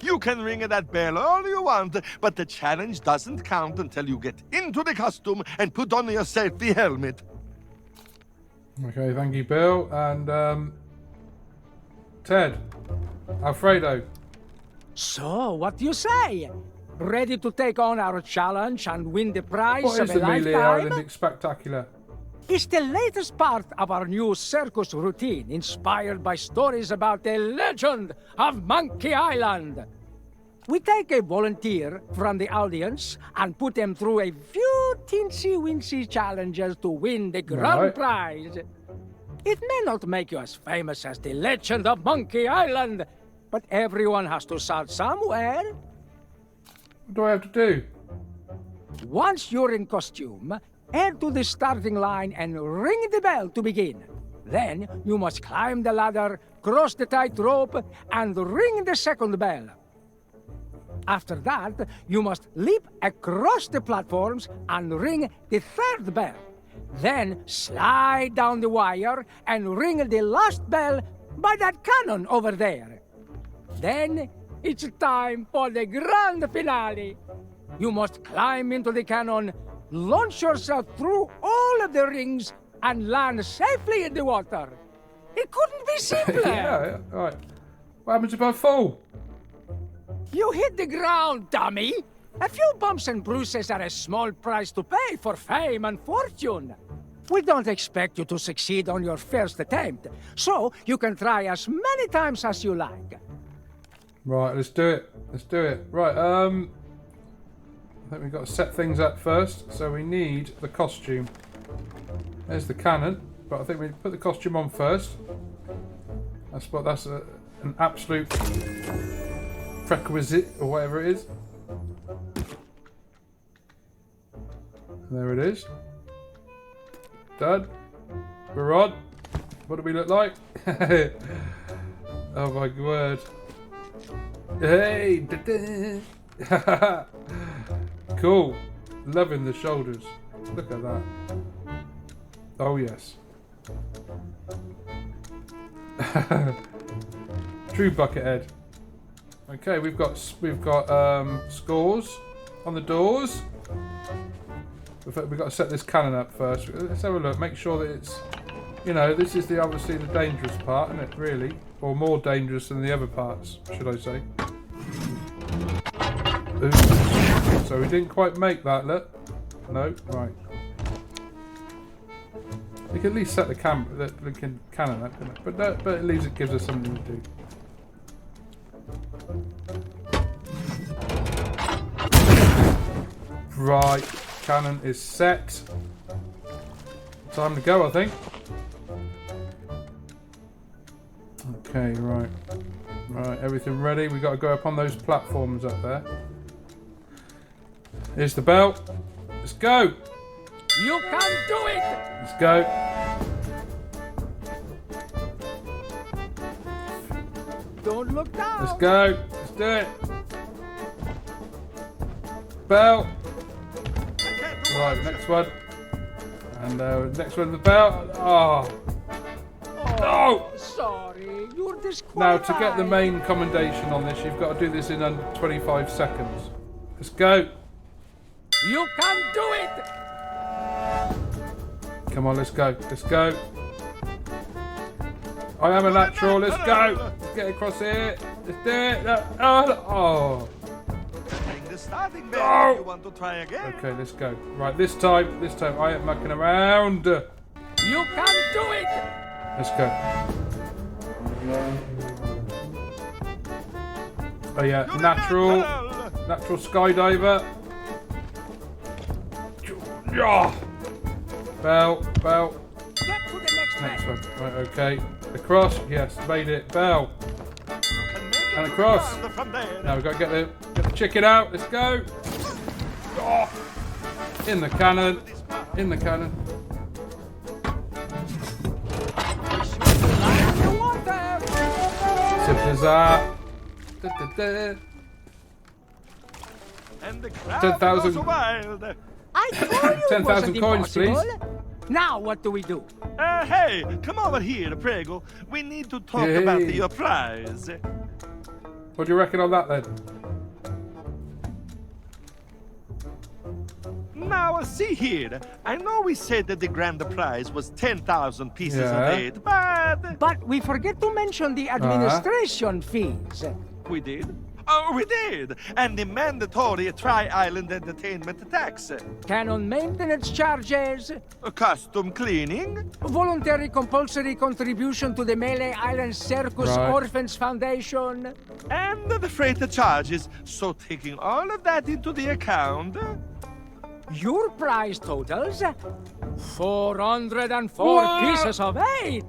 You can ring that bell all you want, but the challenge doesn't count until you get into the costume and put on your safety helmet. Okay, thank you, Bill. And, Ted. Alfredo. So, what do you say? Ready to take on our challenge and win the prize What of is a the Melee lifetime? Island Spectacular? It's the latest part of our new circus routine, inspired by stories about the legend of Monkey Island. We take a volunteer from the audience and put them through a few teensy-weensy challenges to win the grand Right. prize. It may not make you as famous as the legend of Monkey Island, but everyone has to start somewhere. What do I have to do? Once you're in costume, head to the starting line and ring the bell to begin. Then you must climb the ladder, cross the tightrope, and ring the second bell. After that, you must leap across the platforms and ring the third bell. Then slide down the wire and ring the last bell by that cannon over there. Then it's time for the grand finale. You must climb into the cannon, launch yourself through all of the rings, and land safely in the water. It couldn't be simpler. Yeah, right. What happens if I fall? You hit the ground, dummy. A few bumps and bruises are a small price to pay for fame and fortune. We don't expect you to succeed on your first attempt, so you can try as many times as you like. Right, let's do it. Let's do it. Right, I think we've got to set things up first. So we need the costume. There's the cannon, but I think we put the costume on first. That's an absolute prerequisite, or whatever it is. There it is. Done. We're on. What do we look like? Oh my word. Hey! Cool. Loving the shoulders. Look at that. Oh yes. True Buckethead. Okay, we've got scores on the doors. We've got to set this cannon up first. Let's have a look. Make sure that it's, you know, this is obviously the dangerous part, isn't it? Really, or more dangerous than the other parts, should I say? Ooh. So we didn't quite make that. Look. No. Right. We can at least set the cannon up, but at least it gives us something to do. Right, cannon is set. Time to go, I think. Okay, right. Right, everything ready. We got to go up on those platforms up there. Here's the bell. Let's go. You can do it. Let's go. Don't look down. Let's go. Let's do it. Bell. Right, next one. And next one, the bell. Oh. No! Sorry, you're disqualified. Now, to get the main commendation on this, you've got to do this in under 25 seconds. Let's go. You can do it. Come on, let's go. Let's go. I am a natural. Let's go. Let's get across here. Let's do it. Oh. The starting bell if you want to try again. Okay, let's go. Right, this time I ain't mucking around. You can do it. Let's go. Oh yeah, natural skydiver. Yeah. Bell. Get to the Next one. Right, okay. Across. Yes, made it. Bell. And across. Now we've got to get the chicken out. Let's go. Oh. In the cannon. In the cannon. Simple as that. 10,000. I told you 10,000 coins, please. Now what do we do? Hey, come over here, Prego. We need to talk about your prize. What do you reckon on that then? Now, see here. I know we said that the grand prize was 10,000 pieces of 8, but... But we forget to mention the administration fees. We did? Oh, we did! And the mandatory Tri-Island entertainment tax. Cannon maintenance charges. Custom cleaning. Voluntary compulsory contribution to the Melee Island Circus Orphans Foundation. And the freight charges. So taking all of that into the account... Your prize totals 404 pieces of 8.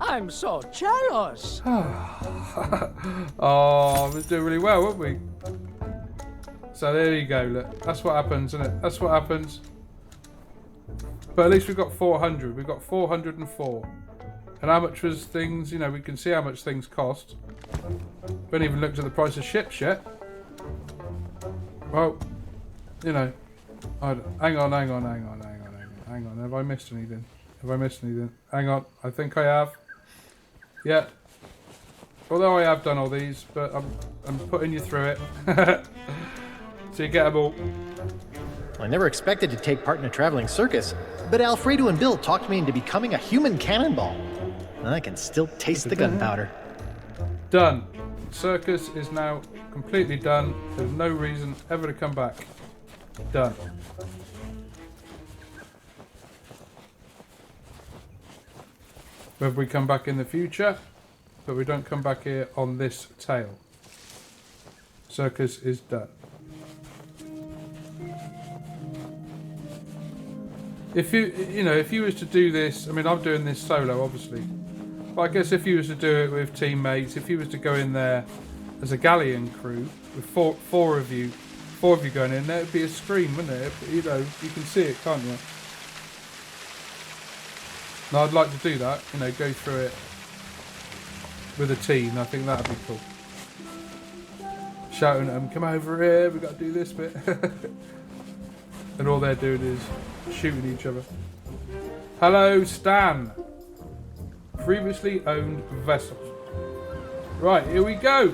I'm so jealous. Oh, we're doing really well, weren't we? So there you go. Look, that's what happens, isn't it? That's what happens. But at least we've got 400. We've got 404. And how much was things? You know, we can see how much things cost. We haven't even looked at the price of ships yet. Well, you know, hang on. Have I missed anything? Hang on, I think I have. Yeah. Although I have done all these, but I'm putting you through it. So you get them all. I never expected to take part in a traveling circus, but Alfredo and Bill talked me into becoming a human cannonball. And I can still taste the gunpowder. Done. Circus is now completely done. There's no reason ever to come back. Done. Whether we come back in the future, but we don't come back here on this tale. Circus is done. If you was to do this, I mean, I'm doing this solo, obviously. But I guess if you was to do it with teammates, if you was to go in there as a galleon crew with four of you going in there, it'd be a scream, wouldn't it? You know, you can see it, can't you? Now, I'd like to do that. You know, go through it with a team. I think that'd be cool. Shouting at them, "Come over here! We got to do this bit," and all they're doing is shooting each other. Hello, Stan. Previously owned vessels. Right, here we go.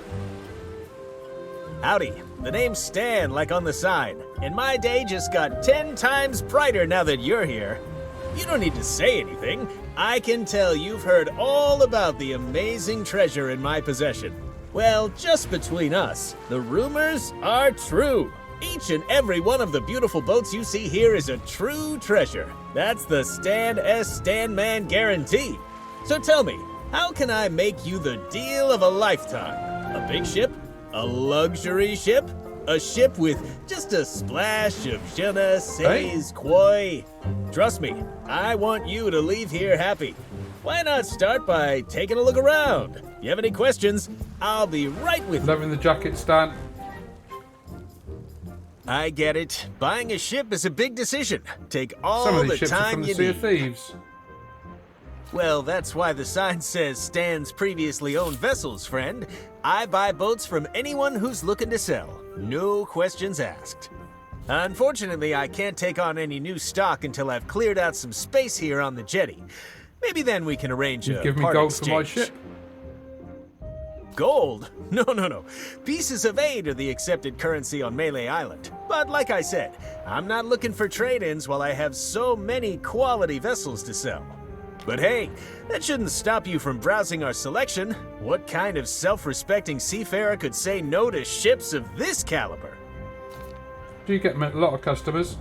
Howdy. The name's Stan, like on the sign. And my day just got 10 times brighter now that you're here. You don't need to say anything. I can tell you've heard all about the amazing treasure in my possession. Well, just between us, the rumors are true. Each and every one of the beautiful boats you see here is a true treasure. That's the Stan S. Stanman guarantee. So tell me, how can I make you the deal of a lifetime? A big ship? A luxury ship? A ship with just a splash of je ne sais quoi? Trust me, I want you to leave here happy. Why not start by taking a look around? You have any questions? I'll be right with you. Loving the jacket, Stan. I get it. Buying a ship is a big decision. Take all Some of these the ships are time from the you Sea need. of Thieves. Well, that's why the sign says Stan's previously owned vessels, friend. I buy boats from anyone who's looking to sell. No questions asked. Unfortunately, I can't take on any new stock until I've cleared out some space here on the jetty. Maybe then we can arrange a Give me part gold exchange. for my ship. Gold? No. Pieces of 8 are the accepted currency on Melee Island. But like I said, I'm not looking for trade-ins while I have so many quality vessels to sell. But hey, that shouldn't stop you from browsing our selection. What kind of self-respecting seafarer could say no to ships of this caliber? Do you get a lot of customers?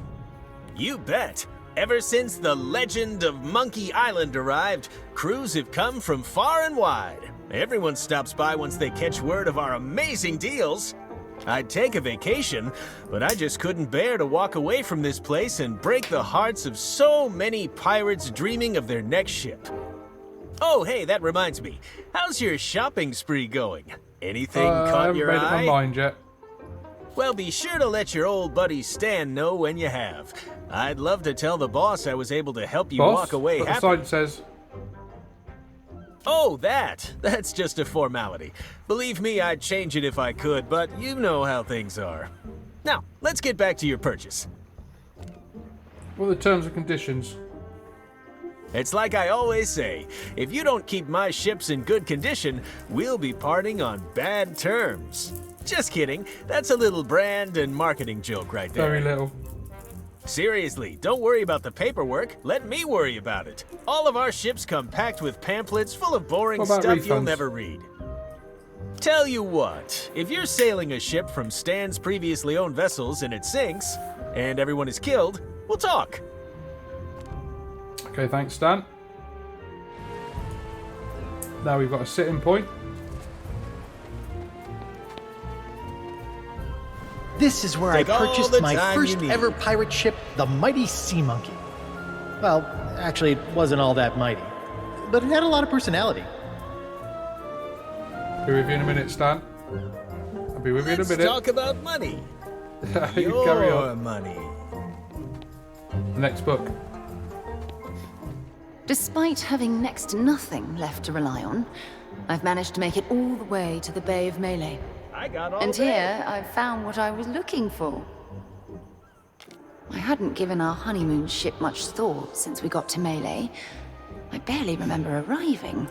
You bet. Ever since the legend of Monkey Island arrived, crews have come from far and wide. Everyone stops by once they catch word of our amazing deals. I'd take a vacation, but I just couldn't bear to walk away from this place and break the hearts of so many pirates dreaming of their next ship. Oh, hey, that reminds me. How's your shopping spree going? Anything caught your eye? I haven't made up my mind yet. Well, be sure to let your old buddy Stan know when you have. I'd love to tell the boss I was able to help you walk away What happy. the sign says. Oh, that's just a formality. Believe me, I'd change it if I could, but you know how things are. Now, let's get back to your purchase. What are the terms and conditions? It's like I always say, if you don't keep my ships in good condition, we'll be parting on bad terms. Just kidding, that's a little brand and marketing joke right there. Very little. Seriously, don't worry about the paperwork. Let me worry about it. All of our ships come packed with pamphlets full of boring What about stuff you'll refunds? never read. Tell you what, if you're sailing a ship from Stan's previously owned vessels and it sinks, and everyone is killed, we'll talk. Okay, thanks, Stan. Now we've got a sitting point. This is where Take I all purchased the my time first you need. ever pirate ship, the mighty Sea Monkey. Well, actually, it wasn't all that mighty, but it had a lot of personality. Be with you in a minute, Stan. I'll be with you in a Let's minute. talk about money. You carry Your on. money. Next book. Despite having next to nothing left to rely on, I've managed to make it all the way to the Bay of Melee. I got all And day. here, I've found what I was looking for. I hadn't given our honeymoon ship much thought since we got to Melee. I barely remember arriving.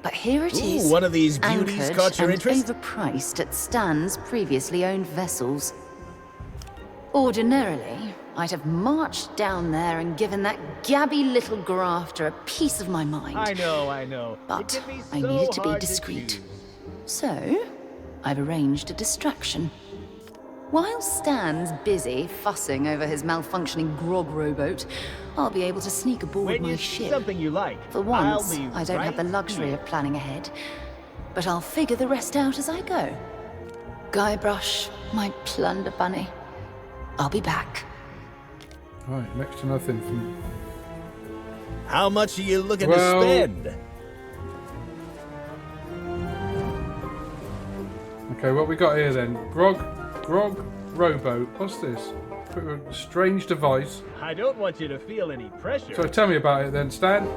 But here it is. Ooh, one of these beauties anchored caught your and interest? overpriced at Stan's previously owned vessels. Ordinarily, I'd have marched down there and given that gabby little grafter a piece of my mind. I know. But It can be I so needed to be hard discreet. choose. So, I've arranged a distraction. While Stan's busy fussing over his malfunctioning grog rowboat, I'll be able to sneak aboard When my you see ship. something you like, For once, I'll be I don't have the right luxury here. of planning ahead. But I'll figure the rest out as I go. Guybrush, my plunder bunny. I'll be back. Right, next to nothing from... How much are you looking Well- to spend? Okay, what we got here then? Grog rowboat. What's this? A strange device. I don't want you to feel any pressure. So tell me about it then, Stan.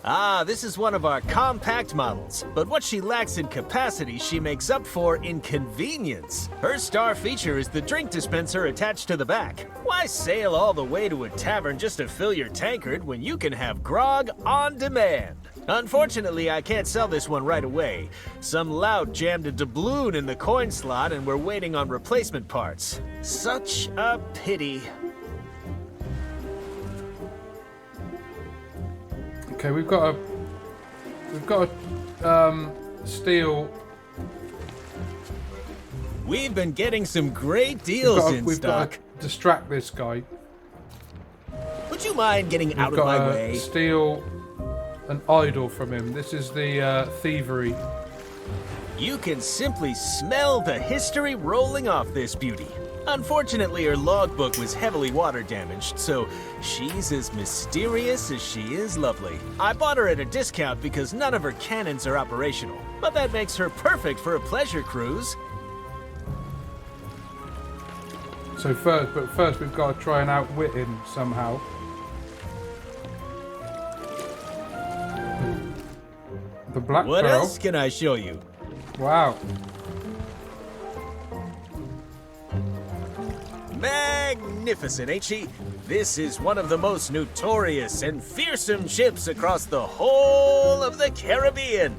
Ah, this is one of our compact models, but what she lacks in capacity, she makes up for in convenience. Her star feature is the drink dispenser attached to the back. Why sail all the way to a tavern just to fill your tankard when you can have grog on demand? Unfortunately, I can't sell this one right away. Some lout jammed a doubloon in the coin slot and we're waiting on replacement parts. Such a pity. Okay, we've got a steal. We've been getting some great deals in We've stock. got to distract this guy. Would you mind getting out We've of my got to way? steal an idol from him. This is the thievery. You can simply smell the history rolling off this beauty. Unfortunately, her logbook was heavily water damaged, so she's as mysterious as she is lovely. I bought her at a discount because none of her cannons are operational, but that makes her perfect for a pleasure cruise. So first we've got to try and outwit him somehow. The Black What Pearl. else can I show you? Wow. Magnificent, ain't she? This is one of the most notorious and fearsome ships across the whole of the Caribbean.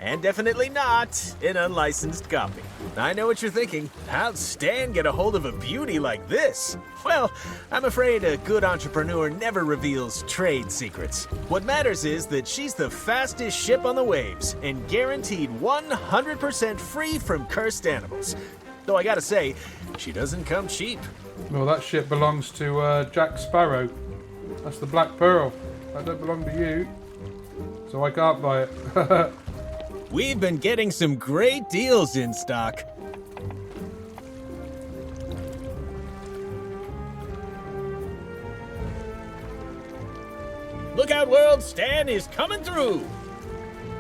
And definitely not an unlicensed copy. I know what you're thinking. How'd Stan get a hold of a beauty like this? Well, I'm afraid a good entrepreneur never reveals trade secrets. What matters is that she's the fastest ship on the waves and guaranteed 100% free from cursed animals. Though I gotta say, she doesn't come cheap. Well, that ship belongs to Jack Sparrow. That's the Black Pearl. That don't belong to you. So I can't buy it. We've been getting some great deals in stock. Look out, world! Stan is coming through!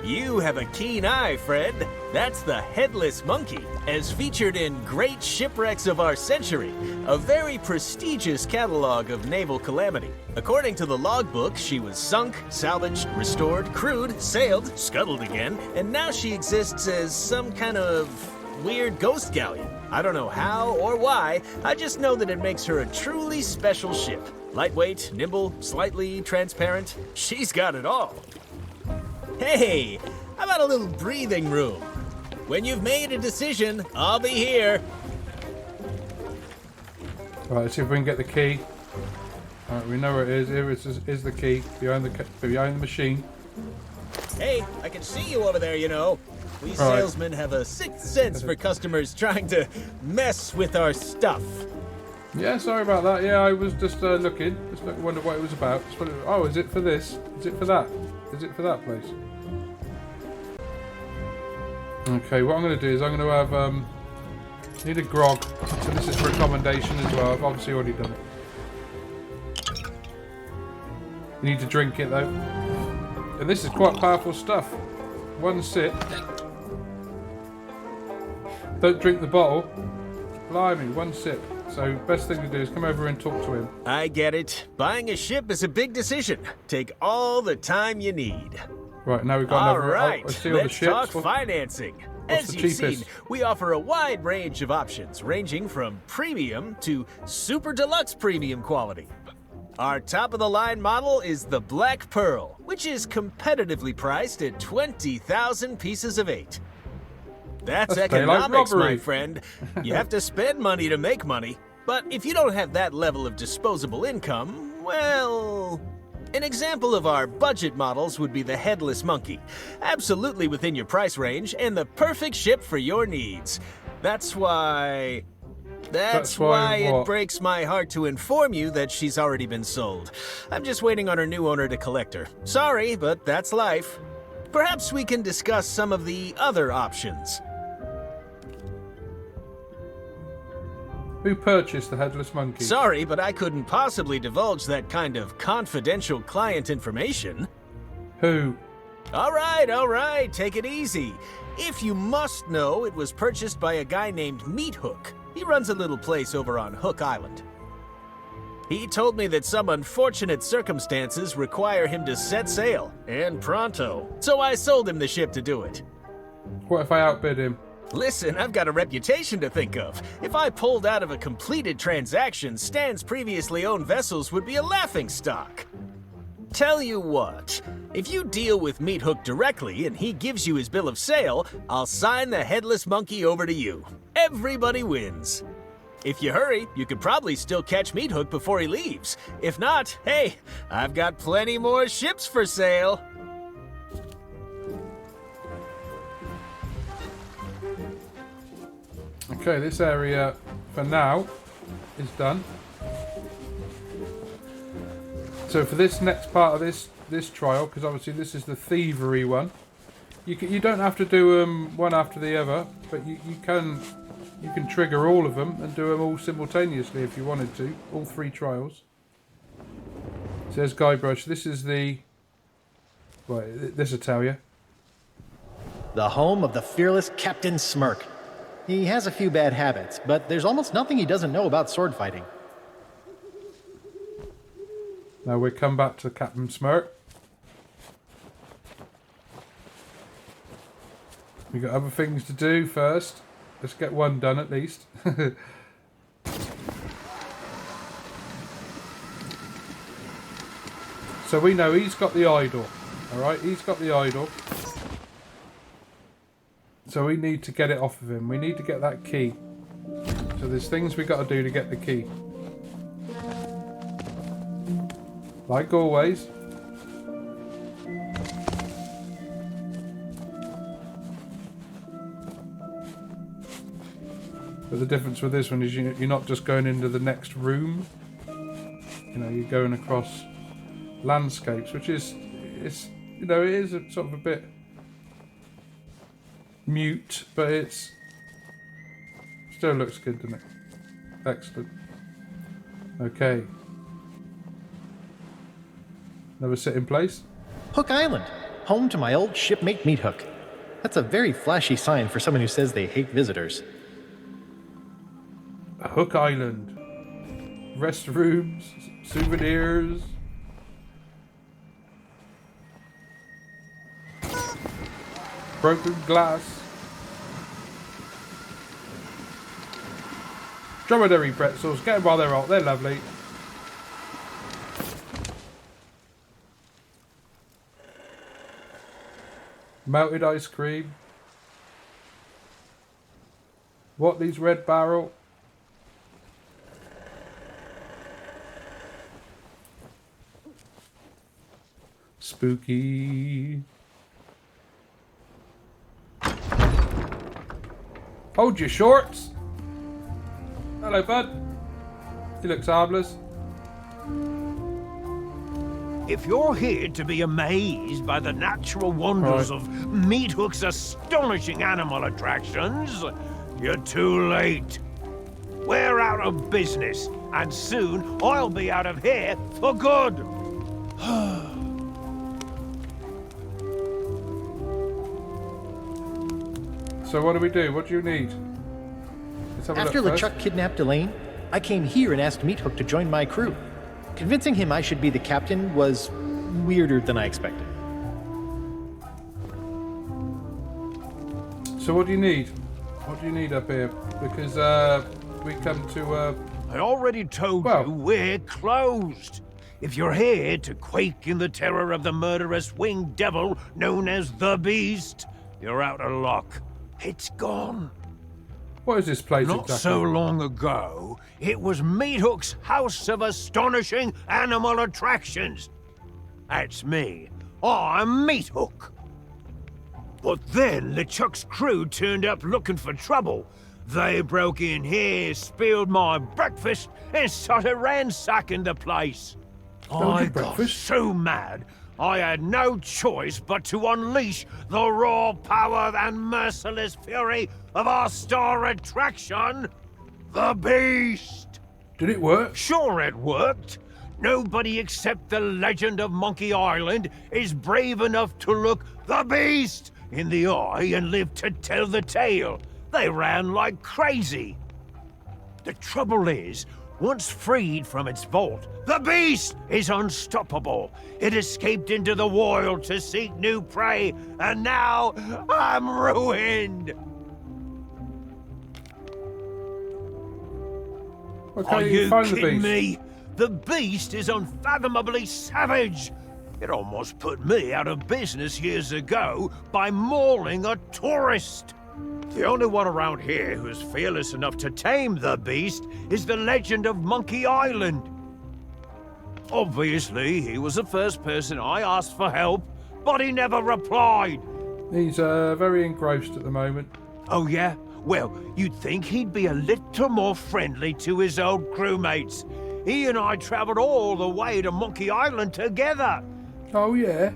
You have a keen eye, Fred. That's the Headless Monkey, as featured in Great Shipwrecks of Our Century, a very prestigious catalog of naval calamity. According to the logbook, she was sunk, salvaged, restored, crewed, sailed, scuttled again, and now she exists as some kind of weird ghost galleon. I don't know how or why, I just know that it makes her a truly special ship. Lightweight, nimble, slightly transparent. She's got it all. Hey, how about a little breathing room? When you've made a decision, I'll be here. Right, let's see if we can get the key. Alright, we know where it is. Here is the key behind the machine. Hey, I can see you over there, you know. We Right. salesmen have a sixth sense for customers trying to mess with our stuff. Yeah, sorry about that. Yeah, I was just looking. Just wondered what it was about. Oh, is it for this? Is it for that? Is it for that place? Okay, what I'm going to do is I'm going to have need a grog. So this is for a commendation as well. I've obviously already done it. You need to drink it though. And this is quite powerful stuff. One sip. Don't drink the bottle. Blimey, one sip. So best thing to do is come over and talk to him. I get it. Buying a ship is a big decision. Take all the time you need. Right, now we've got All another... right, I see all the let's ships. talk What- financing. what's As the you've cheapest? seen, we offer a wide range of options, ranging from premium to super deluxe premium quality. Our top-of-the-line model is the Black Pearl, which is competitively priced at 20,000 pieces of 8. That's That's daylight economics, my robbery. friend. You have to spend money to make money. But if you don't have that level of disposable income, well... An example of our budget models would be the Headless Monkey. Absolutely within your price range and the perfect ship for your needs. That's why it what? breaks my heart to inform you that she's already been sold. I'm just waiting on her new owner to collect her. Sorry, but that's life. Perhaps we can discuss some of the other options. Who purchased the Headless Monkey? Sorry, but I couldn't possibly divulge that kind of confidential client information. Who? All right, take it easy. If you must know, it was purchased by a guy named Meat Hook. He runs a little place over on Hook Island. He told me that some unfortunate circumstances require him to set sail, and pronto. So I sold him the ship to do it. What if I outbid him? Listen, I've got a reputation to think of. If I pulled out of a completed transaction, Stan's previously owned vessels would be a laughingstock. Tell you what, if you deal with Meat Hook directly and he gives you his bill of sale, I'll sign the Headless Monkey over to you. Everybody wins. If you hurry, you could probably still catch Meat Hook before he leaves. If not, hey, I've got plenty more ships for sale. Okay, this area, for now, is done. So for this next part of this trial, because obviously this is the thievery one, you don't have to do them one after the other, but you can trigger all of them and do them all simultaneously if you wanted to, all 3 trials. Says Guybrush, this is the... Right, this will tell you. The home of the fearless Captain Smirk. He has a few bad habits, but there's almost nothing he doesn't know about sword fighting. Now we come back to Captain Smirk. We got other things to do first. Let's get one done at least. So we know he's got the idol. Alright, he's got the idol. So we need to get it off of him. We need to get that key. So there's things we got to do to get the key. Like always. But the difference with this one is you're not just going into the next room. You know, you're going across landscapes, which is, it is a sort of a bit mute, but it's still looks good, doesn't it? Excellent. Okay. Another sit in place. Hook Island, home to my old shipmate Meat Hook. That's a very flashy sign for someone who says they hate visitors. Hook Island. Restrooms, souvenirs. Broken glass. Dromedary pretzels. Get them while they're hot. They're lovely. Melted ice cream. Watley's Red Barrel. Spooky. Hold your shorts. Hello, bud. He looks harmless. If you're here to be amazed by the natural wonders of Meat Hook's astonishing animal attractions, you're too late. We're out of business, and soon I'll be out of here for good. So what do we do? What do you need? Let's have a After look first. LeChuck kidnapped Elaine, I came here and asked Meat Hook to join my crew. Convincing him I should be the captain was weirder than I expected. So what do you need? What do you need up here? Because we come to I already told you we're closed. If you're here to quake in the terror of the murderous winged devil known as the Beast, you're out of luck. It's gone. What is this place Not exactly? so long ago, it was Meat Hook's House of Astonishing Animal Attractions. That's me. I'm Meat Hook. But then LeChuck's crew turned up looking for trouble. They broke in here, spilled my breakfast, and started ransacking the place. I got so mad, I had no choice but to unleash the raw power and merciless fury of our star attraction, the Beast. Did it work? Sure it worked. Nobody except the legend of Monkey Island is brave enough to look the Beast in the eye and live to tell the tale. They ran like crazy. The trouble is, once freed from its vault, the Beast is unstoppable. It escaped into the wild to seek new prey, and now I'm ruined. Okay, Are you find the kidding beast. me? The Beast is unfathomably savage. It almost put me out of business years ago by mauling a tourist. The only one around here who's fearless enough to tame the Beast is the legend of Monkey Island. Obviously, he was the first person I asked for help, but he never replied. He's very engrossed at the moment. Oh yeah? Well, you'd think he'd be a little more friendly to his old crewmates. He and I traveled all the way to Monkey Island together. Oh yeah?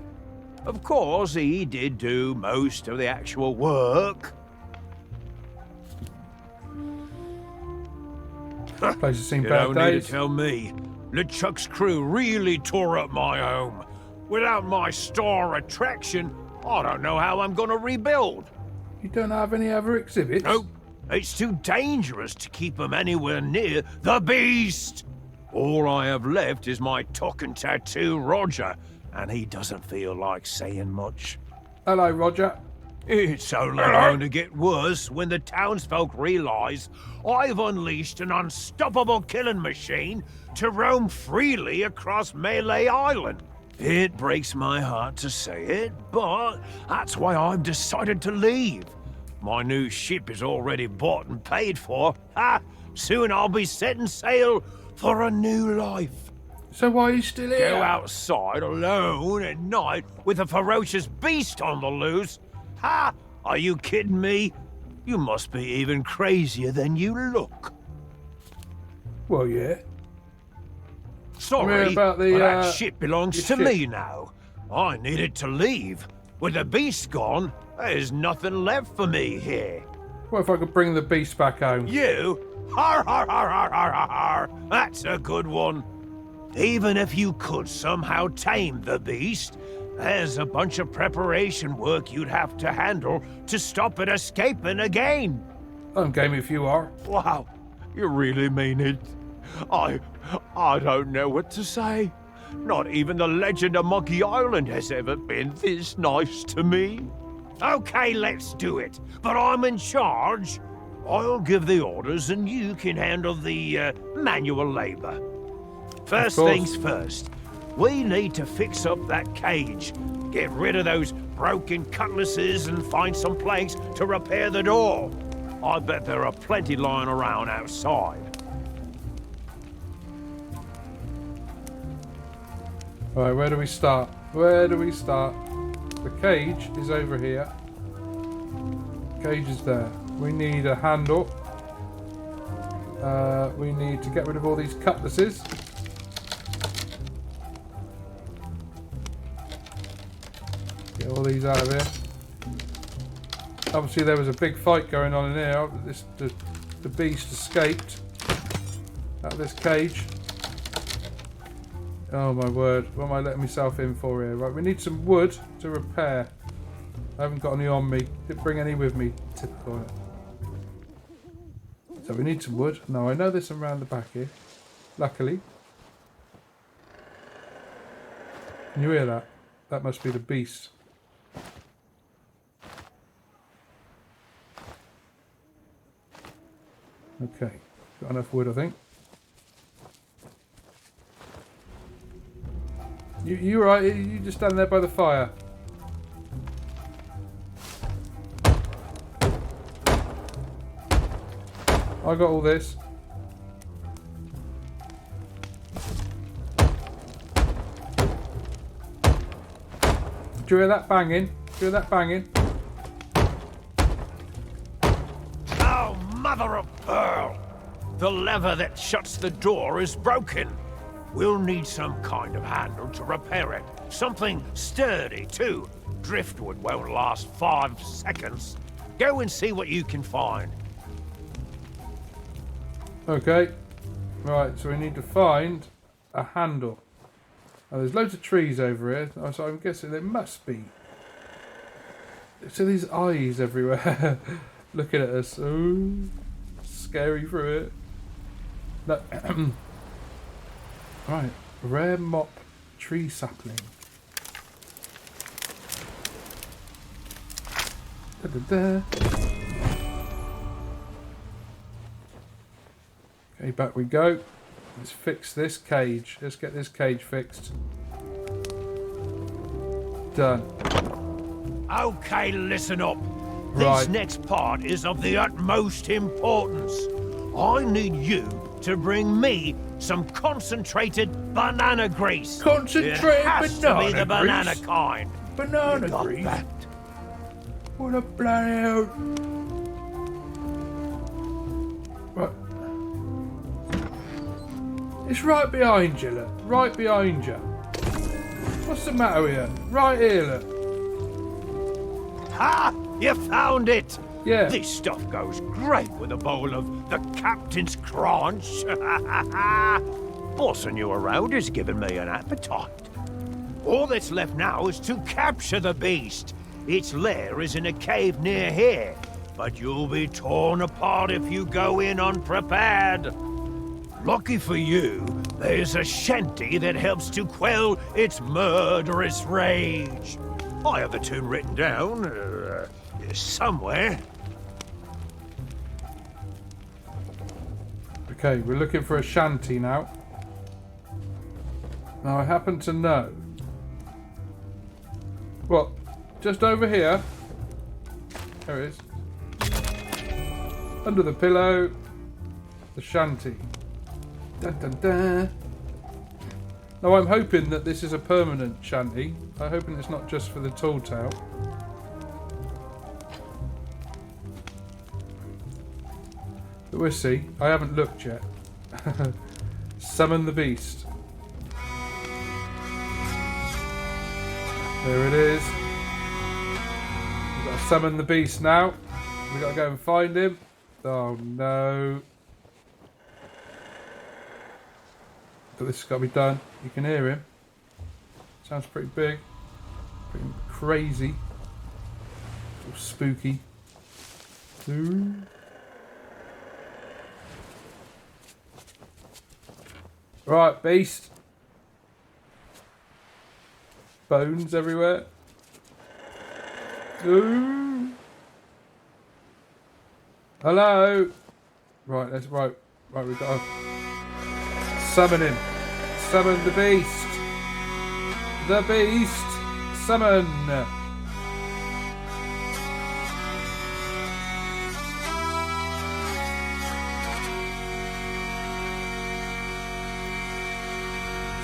Of course, he did do most of the actual work. Place has seen You bad don't need days. to tell me. LeChuck's crew really tore up my home. Without my star attraction, I don't know how I'm gonna rebuild. You don't have any other exhibits? Nope. It's too dangerous to keep them anywhere near the Beast. All I have left is my talking tattoo, Roger, and he doesn't feel like saying much. Hello, Roger. It's only going to get worse when the townsfolk realize I've unleashed an unstoppable killing machine to roam freely across Melee Island. It breaks my heart to say it, but that's why I've decided to leave. My new ship is already bought and paid for. Soon I'll be setting sail for a new life. So why are you still here? Go outside alone at night with a ferocious beast on the loose? Ha! Are you kidding me? You must be even crazier than you look. Well, yeah. Sorry, about the, but that ship belongs to ship. me now. I needed to leave. With the beast gone, there's nothing left for me here. What if I could bring the beast back home? You? Har har har har har har har! That's a good one. Even if you could somehow tame the beast, there's a bunch of preparation work you'd have to handle to stop it escaping again. I'm game if you are. Wow, you really mean it? I don't know what to say. Not even the legend of Monkey Island has ever been this nice to me. Okay, let's do it. But I'm in charge. I'll give the orders and you can handle the manual labor. First things first, we need to fix up that cage. Get rid of those broken cutlasses and find some planks to repair the door. I bet there are plenty lying around outside. Right, where do we start? Where do we start? The cage is over here. Cage is there. We need a handle. We need to get rid of all these cutlasses. Get all these out of here. Obviously there was a big fight going on in here. The beast escaped out of this cage. Oh my word, what am I letting myself in for here? Right, we need some wood to repair. I haven't got any on me. Didn't bring any with me. Typical. So we need some wood. No, I know there's some around the back here. Luckily. Can you hear that? That must be the beast. Okay, got enough wood, I think. You right? You just stand there by the fire. I got all this. Do you hear that banging? Do you hear that banging? Oh, mother of pearl! The lever that shuts the door is broken. We'll need some kind of handle to repair it. Something sturdy, too. Driftwood won't last 5 seconds. Go and see what you can find. Okay. Right, so we need to find a handle. Now, there's loads of trees over here, so I'm guessing there must be. So these eyes everywhere looking at us. Oh, scary through it. No. Right, rare mop tree sapling. Da-da-da. Okay, back we go. Let's fix this cage. Let's get this cage fixed. Done. Okay, listen up. Right. This next part is of the utmost importance. I need you to bring me some concentrated banana grease. Concentrated it has banana to be the banana grease? kind. Banana You got grease? that? What a bloody hell. Right. It's right behind you, look. Right behind you. What's the matter with you? Right here, look. Ha! You found it! Yeah. This stuff goes great with a bowl of the captain's crunch. Bossing you around is giving me an appetite. All that's left now is to capture the beast. Its lair is in a cave near here, but you'll be torn apart if you go in unprepared. Lucky for you, there's a shanty that helps to quell its murderous rage. I have the tune written down somewhere. Okay, we're looking for a shanty now. Now I happen to know. What? Just over here. There it is. Under the pillow. The shanty. Dun, dun, dun. Now I'm hoping that this is a permanent shanty. I'm hoping it's not just for the tall tale. But we'll see. I haven't looked yet. Summon the beast. There it is. We've got to summon the beast now. We've got to go and find him. Oh no. But this has got to be done. You can hear him. Sounds pretty big. Pretty crazy. Sort of spooky. Ooh. Right, beast. Bones everywhere. Ooh. Hello. Right, we've got to summon him. Summon the beast. The beast. Summon.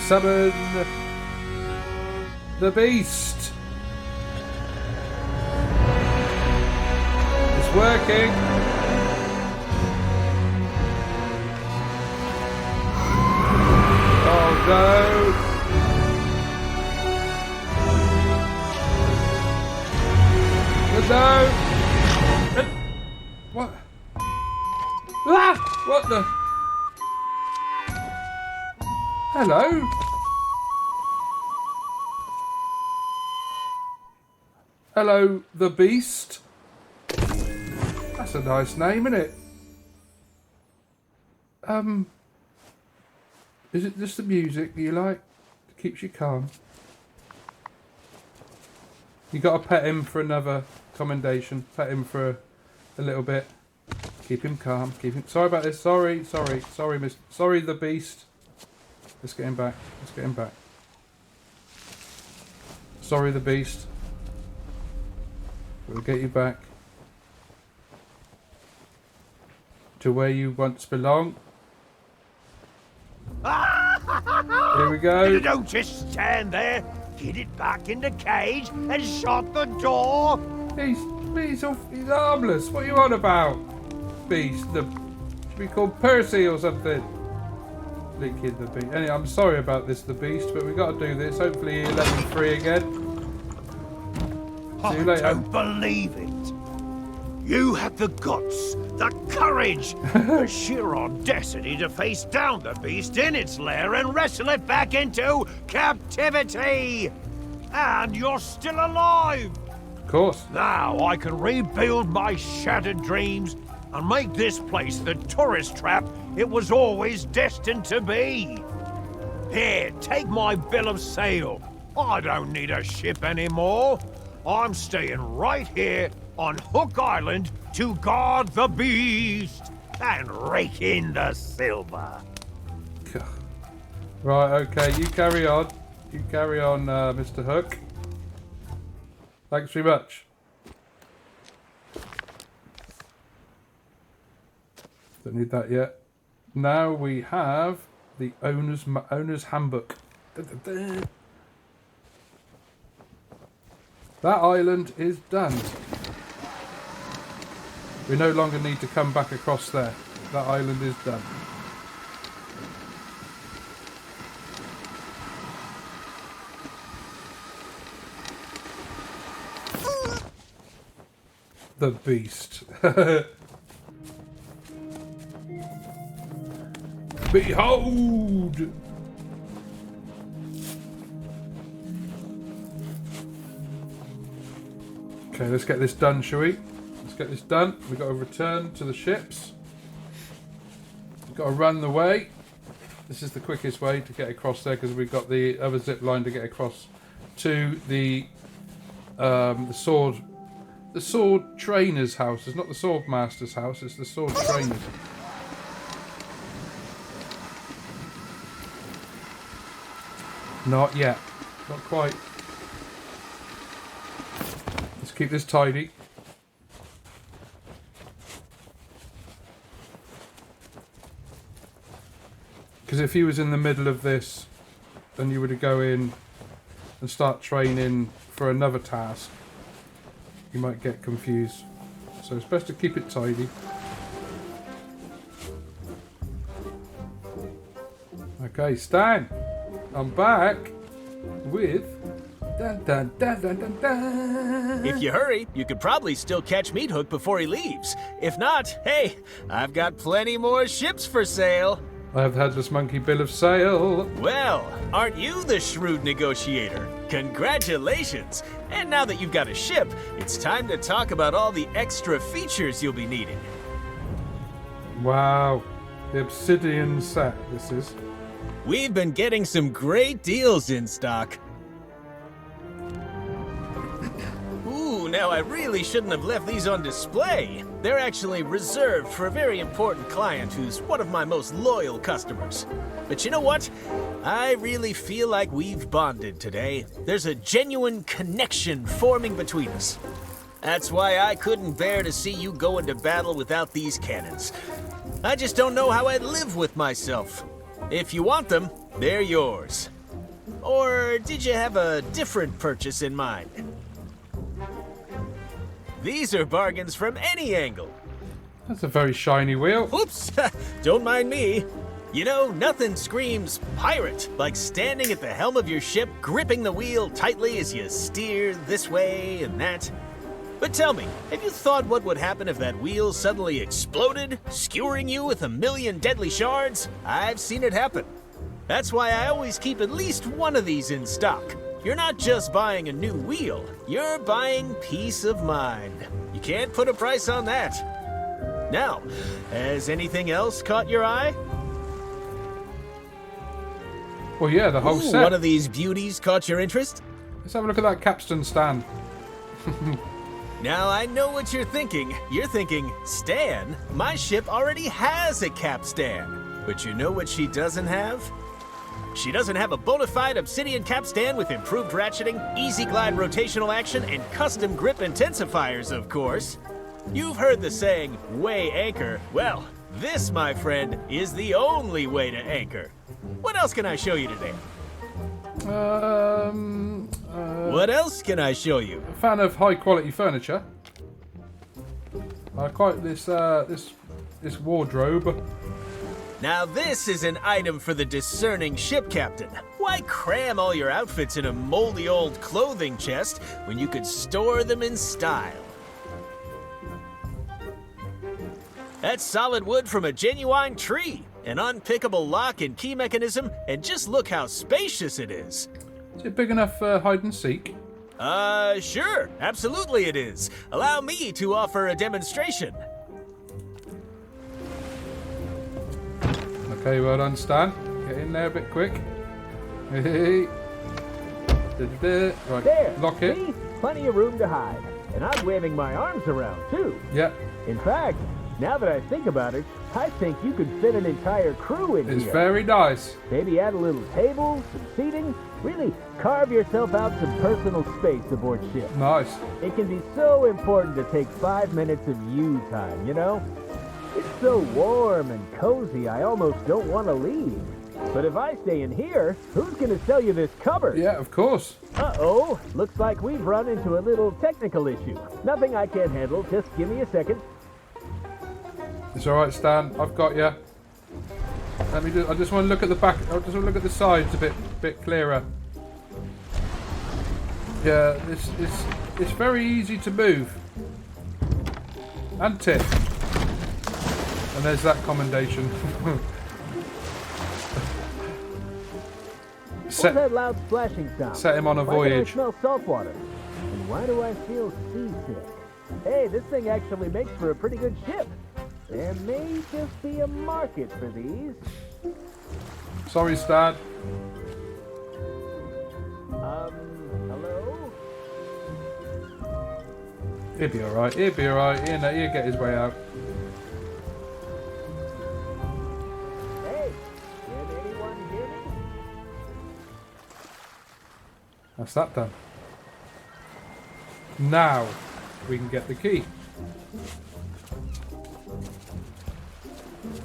Summon the beast. It's working. Oh no. No. What? Ah! What the? Hello? Hello, the beast? That's a nice name, isn't it? Is it just the music you like? That keeps you calm? You got to pet him for another commendation. Pet him for a little bit. Keep him calm. Keep him. Sorry about this. Sorry, miss. Sorry, the beast. Let's get him back. Let's get him back. Sorry, the beast. We'll get you back to where you once belong. Here we go. You don't just stand there. Get it back in the cage and shut the door. He's harmless. What are you on about? Beast. Should be called Percy or something. Leaking the beast. Anyway, I'm sorry about this, the beast, but we got to do this. Hopefully he'll let me free again. See you later. I don't believe it. You had the guts, the courage, the sheer audacity to face down the beast in its lair and wrestle it back into captivity. And you're still alive. Of course. Now I can rebuild my shattered dreams and make this place the tourist trap it was always destined to be. Here, take my bill of sale. I don't need a ship anymore. I'm staying right here on Hook Island to guard the beast and rake in the silver. Right, okay, you carry on. You carry on, Mr. Hook. Thanks very much. Don't need that yet. Now we have the owner's handbook. That island is done. We no longer need to come back across there. That island is done. The beast. Behold! Okay, let's get this done, shall we? Let's get this done. We've got to return to the ships. We've got to run the way. This is the quickest way to get across there because we've got the other zip line to get across to the sword trainer's house. It's not the sword master's house, it's the sword trainer's. Not yet. Not quite. Let's keep this tidy. Because if he was in the middle of this, then you were to go in and start training for another task, you might get confused. So it's best to keep it tidy. Okay, Stan, I'm back with... Dun, dun, dun, dun, dun, dun. If you hurry, you could probably still catch Meat Hook before he leaves. If not, hey, I've got plenty more ships for sale. I have had this monkey bill of sale. Well, aren't you the shrewd negotiator? Congratulations! And now that you've got a ship, it's time to talk about all the extra features you'll be needing. Wow, the obsidian set this is. We've been getting some great deals in stock. Ooh, now I really shouldn't have left these on display. They're actually reserved for a very important client who's one of my most loyal customers. But you know what? I really feel like we've bonded today. There's a genuine connection forming between us. That's why I couldn't bear to see you go into battle without these cannons. I just don't know how I'd live with myself. If you want them, they're yours. Or did you have a different purchase in mind? These are bargains from any angle. That's a very shiny wheel. Oops, don't mind me. You know, nothing screams pirate like standing at the helm of your ship, gripping the wheel tightly as you steer this way and that. But tell me, have you thought what would happen if that wheel suddenly exploded, skewering you with 1,000,000 deadly shards? I've seen it happen. That's why I always keep at least one of these in stock. You're not just buying a new wheel, you're buying peace of mind. You can't put a price on that. Now, has anything else caught your eye? Well, yeah, the whole set. One of these beauties caught your interest? Let's have a look at that capstan stand. Now I know what you're thinking. You're thinking, Stan, my ship already has a capstan. But you know what she doesn't have? She doesn't have a bona fide obsidian capstan with improved ratcheting, easy glide rotational action, and custom grip intensifiers, of course. You've heard the saying, weigh anchor. Well, this, my friend, is the only way to anchor. What else can I show you today? What else can I show you? A fan of high quality furniture. I quite this wardrobe. Now this is an item for the discerning ship captain. Why cram all your outfits in a moldy old clothing chest when you could store them in style? That's solid wood from a genuine tree, an unpickable lock and key mechanism, and just look how spacious it is. Is it big enough for hide and seek? Sure, absolutely it is. Allow me to offer a demonstration. Okay, well done, Stan. Get in there a bit quick. Hey. Right, There, lock it. see? Plenty of room to hide. And I'm waving my arms around, too. Yeah. In fact, now that I think about it, I think you could fit an entire crew in It's here. very nice. Maybe add a little table, some seating. Really carve yourself out some personal space aboard ship. Nice. It can be so important to take 5 minutes of you time, you know? It's so warm and cozy, I almost don't want to leave. But if I stay in here, who's going to sell you this cupboard? Yeah, of course. Uh-oh, looks like we've run into a little technical issue. Nothing I can't handle, just give me a second. It's all right, Stan. I've got you. Let me. I just want to look at the back. I just want to look at the sides a bit clearer. Yeah, it's very easy to move and tip. And there's that commendation. What's that loud splashing sound? Set him on a Why voyage. can I smell salt water? And why do I feel seasick? Hey, this thing actually makes for a pretty good ship. There may just be a market for these. Sorry, Stan. Hello? He'll be all right. He'll be all right. He'll get his way out. Hey, can anyone hear me? That's that done. Now we can get the key.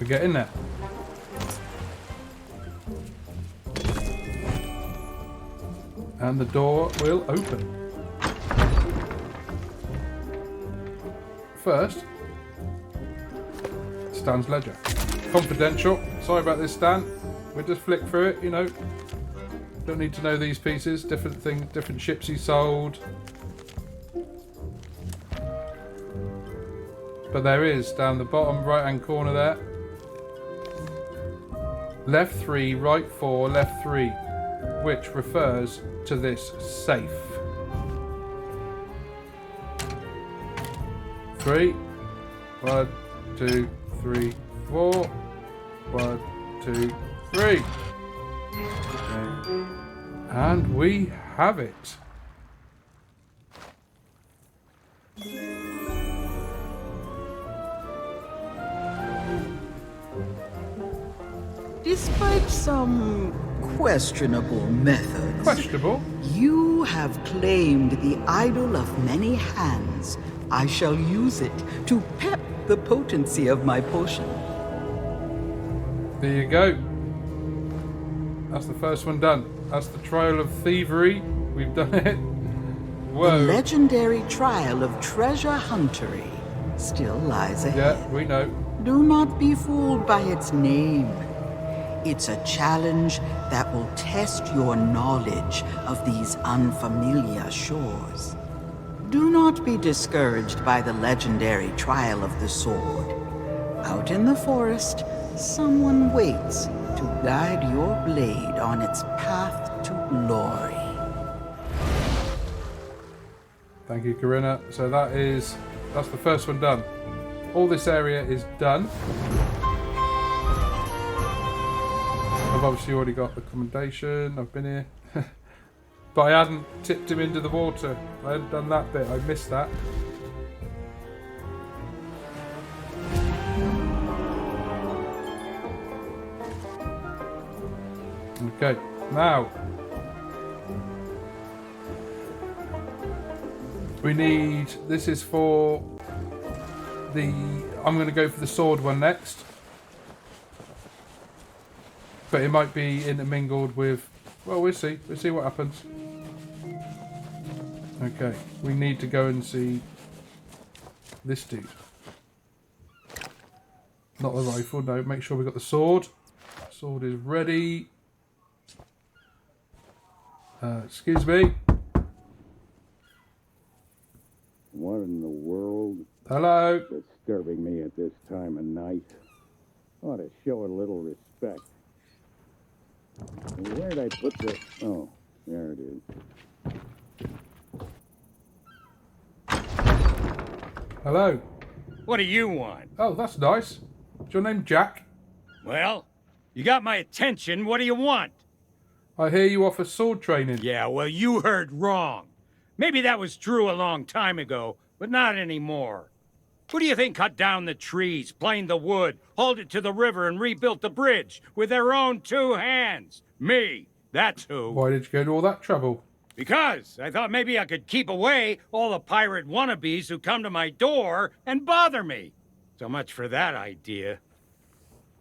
We get in there. And the door will open. First, Stan's ledger. Confidential. Sorry about this, Stan. We'll just flick through it, you know. Don't need to know these pieces. Different thing, different ships he sold. But there is, down the bottom right-hand corner there. Left 3, right 4, left 3. Which refers to this safe. 3. 1, 2, 3, 4. 1, 2, 3. And we have it. Despite some questionable methods, questionable, you have claimed the idol of many hands. I shall use it to pep the potency of my potion. There you go. That's the first one done. That's the trial of thievery. We've done it. Whoa. The legendary trial of treasure huntery still lies ahead. Yeah, we know. Do not be fooled by its name. It's a challenge that will test your knowledge of these unfamiliar shores. Do not be discouraged by the legendary trial of the sword. Out in the forest, someone waits to guide your blade on its path to glory. Thank you, Corinna. So that's the first one done. All this area is done. I've obviously already got the commendation. I've been here. But I hadn't tipped him into the water. I hadn't done that bit. I missed that. Okay, now we need, this is for the, I'm going to go for the sword one next, but it might be intermingled with, well, we'll see what happens. Okay, we need to go and see this dude. Not the rifle, no, make sure we got the sword. Sword is ready. Excuse me. What in the world? Hello. Disturbing me at this time of night. Ought to show a little respect. Where'd I put the... Oh, there it is. Hello. What do you want? Oh, that's nice. Is your name Jack? Well, you got my attention. What do you want? I hear you offer sword training. Yeah, well, you heard wrong. Maybe that was true a long time ago, but not anymore. Who do you think cut down the trees, planed the wood, hauled it to the river, and rebuilt the bridge with their own 2 hands? Me. That's who. Why did you go to all that trouble? Because I thought maybe I could keep away all the pirate wannabes who come to my door and bother me. So much for that idea.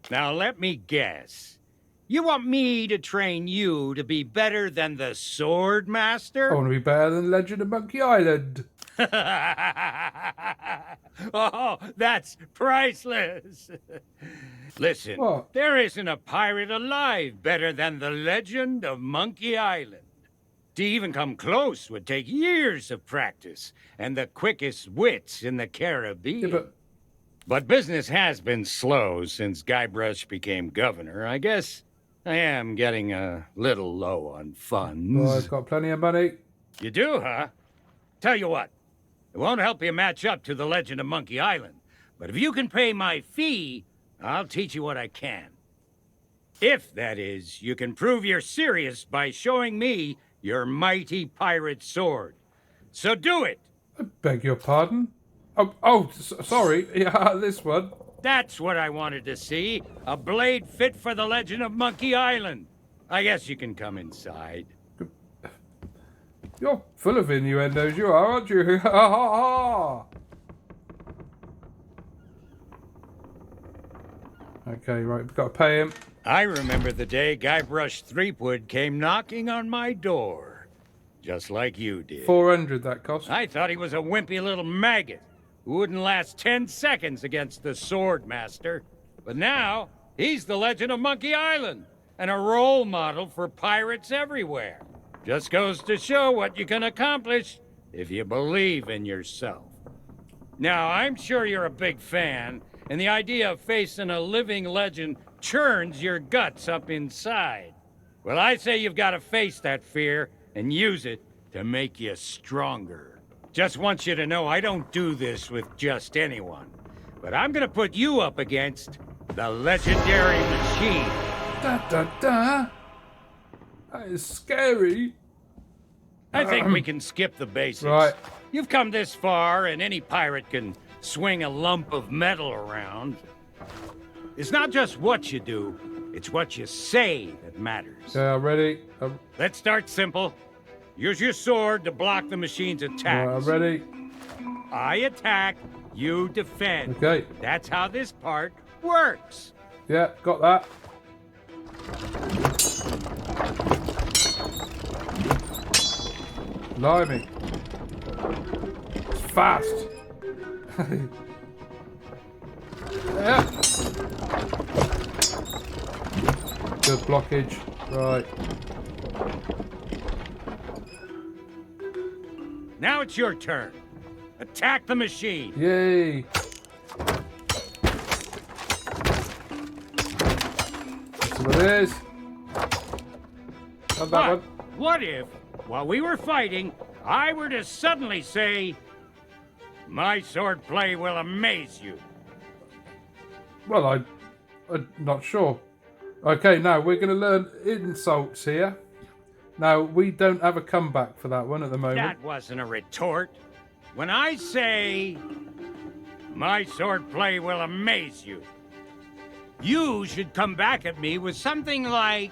Now let me guess. You want me to train you to be better than the Sword Master? I want to be better than Legend of Monkey Island. Oh, that's priceless. Listen, What? there isn't a pirate alive better than the Legend of Monkey Island. To even come close would take years of practice and the quickest wits in the Caribbean. Yeah, but business has been slow since Guybrush became governor. I guess I am getting a little low on funds. Well, I've got plenty of money. You do, huh? Tell you what, it won't help you match up to the Legend of Monkey Island, but if you can pay my fee, I'll teach you what I can. If, that is, you can prove you're serious by showing me your mighty pirate sword. So do it! I beg your pardon? Sorry. Yeah, this one. That's what I wanted to see. A blade fit for the Legend of Monkey Island. I guess you can come inside. You're full of innuendos, you are, aren't you? Ha ha ha! Okay, right, we've got to pay him. I remember the day Guybrush Threepwood came knocking on my door. Just like you did. 400 that cost. I thought he was a wimpy little maggot who wouldn't last 10 seconds against the Sword Master. But now, he's the Legend of Monkey Island and a role model for pirates everywhere. Just goes to show what you can accomplish if you believe in yourself. Now, I'm sure you're a big fan, and the idea of facing a living legend churns your guts up inside. Well, I say you've got to face that fear and use it to make you stronger. Just want you to know I don't do this with just anyone, but I'm gonna put you up against the legendary machine. Da da da! That is scary. I think we can skip the basics. Right. You've come this far, and any pirate can swing a lump of metal around. It's not just what you do, it's what you say that matters. Yeah, ready? Let's start simple. Use your sword to block the machine's attacks. I'm ready. I attack, you defend. Okay. That's how this part works. Yeah, got that. Blimey. It's fast. Yeah. Good blockage. Right. Now it's your turn. Attack the machine. Yay. That's what it is. Not that But one. what if, while we were fighting, I were to suddenly say, my swordplay will amaze you? Well, I'm not sure. Okay, now we're going to learn insults here. Now, we don't have a comeback for that one at the moment. That wasn't a retort. When I say, my swordplay will amaze you, you should come back at me with something like,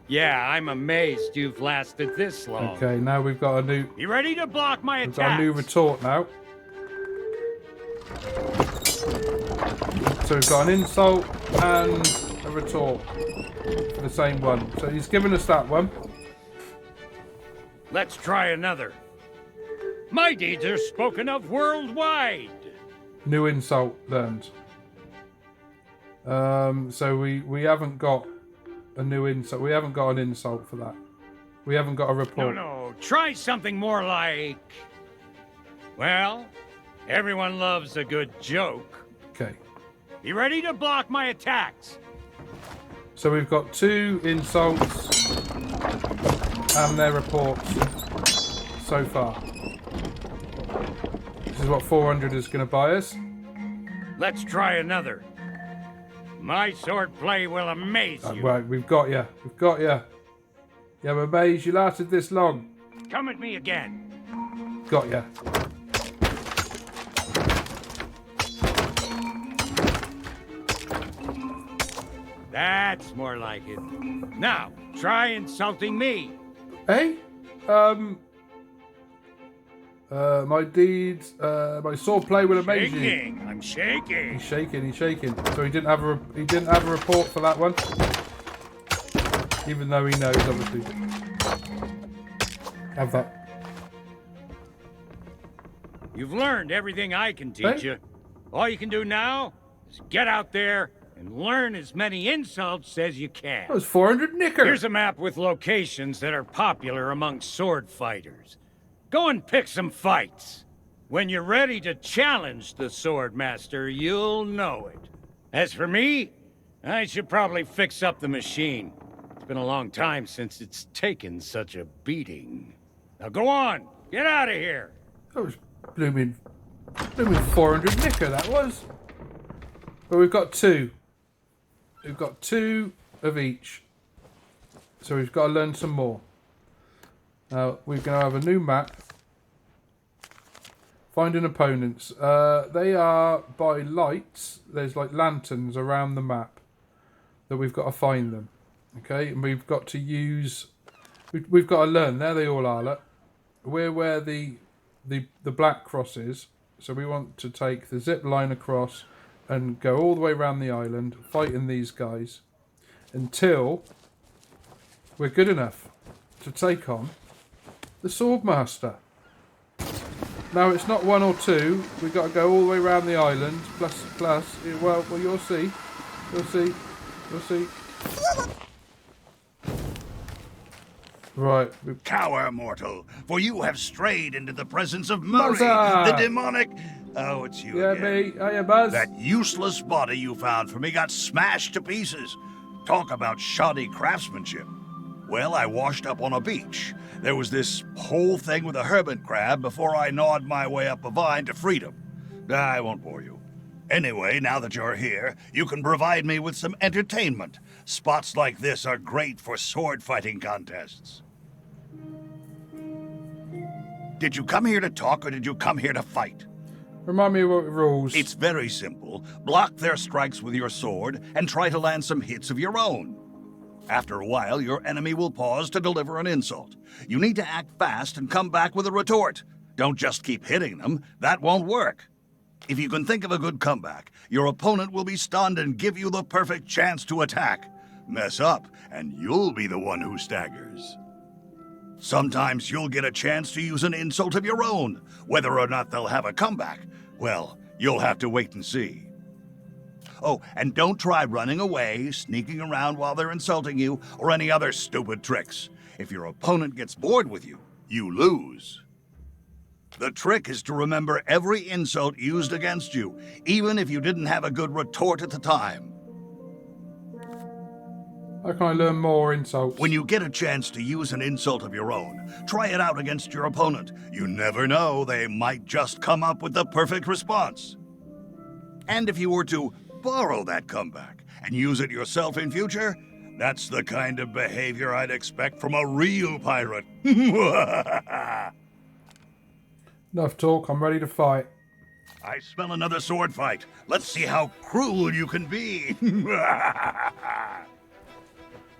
Yeah, I'm amazed you've lasted this long. Okay, now we've got a new... You ready to block my We've got a new attack? retort now. So we've got an insult and a retort for the same one. So he's given us that one. Let's try another. My deeds are spoken of worldwide. New insult learned. So we haven't got a new insult. We haven't got an insult for that. We haven't got a report. No, try something more like... Well, everyone loves a good joke. Okay. You ready to block my attacks? So we've got 2 insults and their reports so far. This is what 400 is going to buy us. Let's try another. My sword play will amaze you. Right, we've got you. We've got you. Yeah, I'm amazed you lasted this long. Come at me again. Got you. That's more like it. Now, try insulting me. Hey? My deeds, my sword play will amaze you. Shaking. I'm shaking. He's shaking, he's shaking. So he didn't have a report for that one. Even though he knows, obviously. Have that. You've learned everything I can teach you. All you can do now is get out there and learn as many insults as you can. That was 400 knicker. Here's a map with locations that are popular among sword fighters. Go and pick some fights. When you're ready to challenge the sword master, you'll know it. As for me, I should probably fix up the machine. It's been a long time since it's taken such a beating. Now go on, get out of here. That was blooming 400 knicker, that was. But we've got 2. We've got 2 of each. So we've got to learn some more. Now we're going to have a new map. Finding opponents. They are by lights. There's like lanterns around the map that we've got to find them. Okay, and we've got to use. We've got to learn. There they all are. Look, we're where the black cross is. So we want to take the zip line across and go all the way around the island, fighting these guys until we're good enough to take on the Swordmaster. Now it's not 1 or 2. We've got to go all the way around the island. Plus. Well, you'll see. You'll see. You'll see. Right. Cower, mortal, for you have strayed into the presence of Murray, Muzza! the demonic... Oh, it's you Yeah, again. me. Hiya, Buzz. That useless body you found for me got smashed to pieces. Talk about shoddy craftsmanship. Well, I washed up on a beach. There was this whole thing with a hermit crab before I gnawed my way up a vine to freedom. I won't bore you. Anyway, now that you're here, you can provide me with some entertainment. Spots like this are great for sword fighting contests. Did you come here to talk or did you come here to fight? Remind me what the rules. It's very simple. Block their strikes with your sword and try to land some hits of your own. After a while, your enemy will pause to deliver an insult. You need to act fast and come back with a retort. Don't just keep hitting them. That won't work. If you can think of a good comeback, your opponent will be stunned and give you the perfect chance to attack. Mess up, and you'll be the one who staggers. Sometimes you'll get a chance to use an insult of your own. Whether or not they'll have a comeback, well, you'll have to wait and see. Oh, and don't try running away, sneaking around while they're insulting you, or any other stupid tricks. If your opponent gets bored with you, you lose. The trick is to remember every insult used against you, even if you didn't have a good retort at the time. How can I learn more insults? When you get a chance to use an insult of your own, try it out against your opponent. You never know, they might just come up with the perfect response. And if you were to borrow that comeback and use it yourself in future, that's the kind of behavior I'd expect from a real pirate. Enough talk, I'm ready to fight. I smell another sword fight. Let's see how cruel you can be.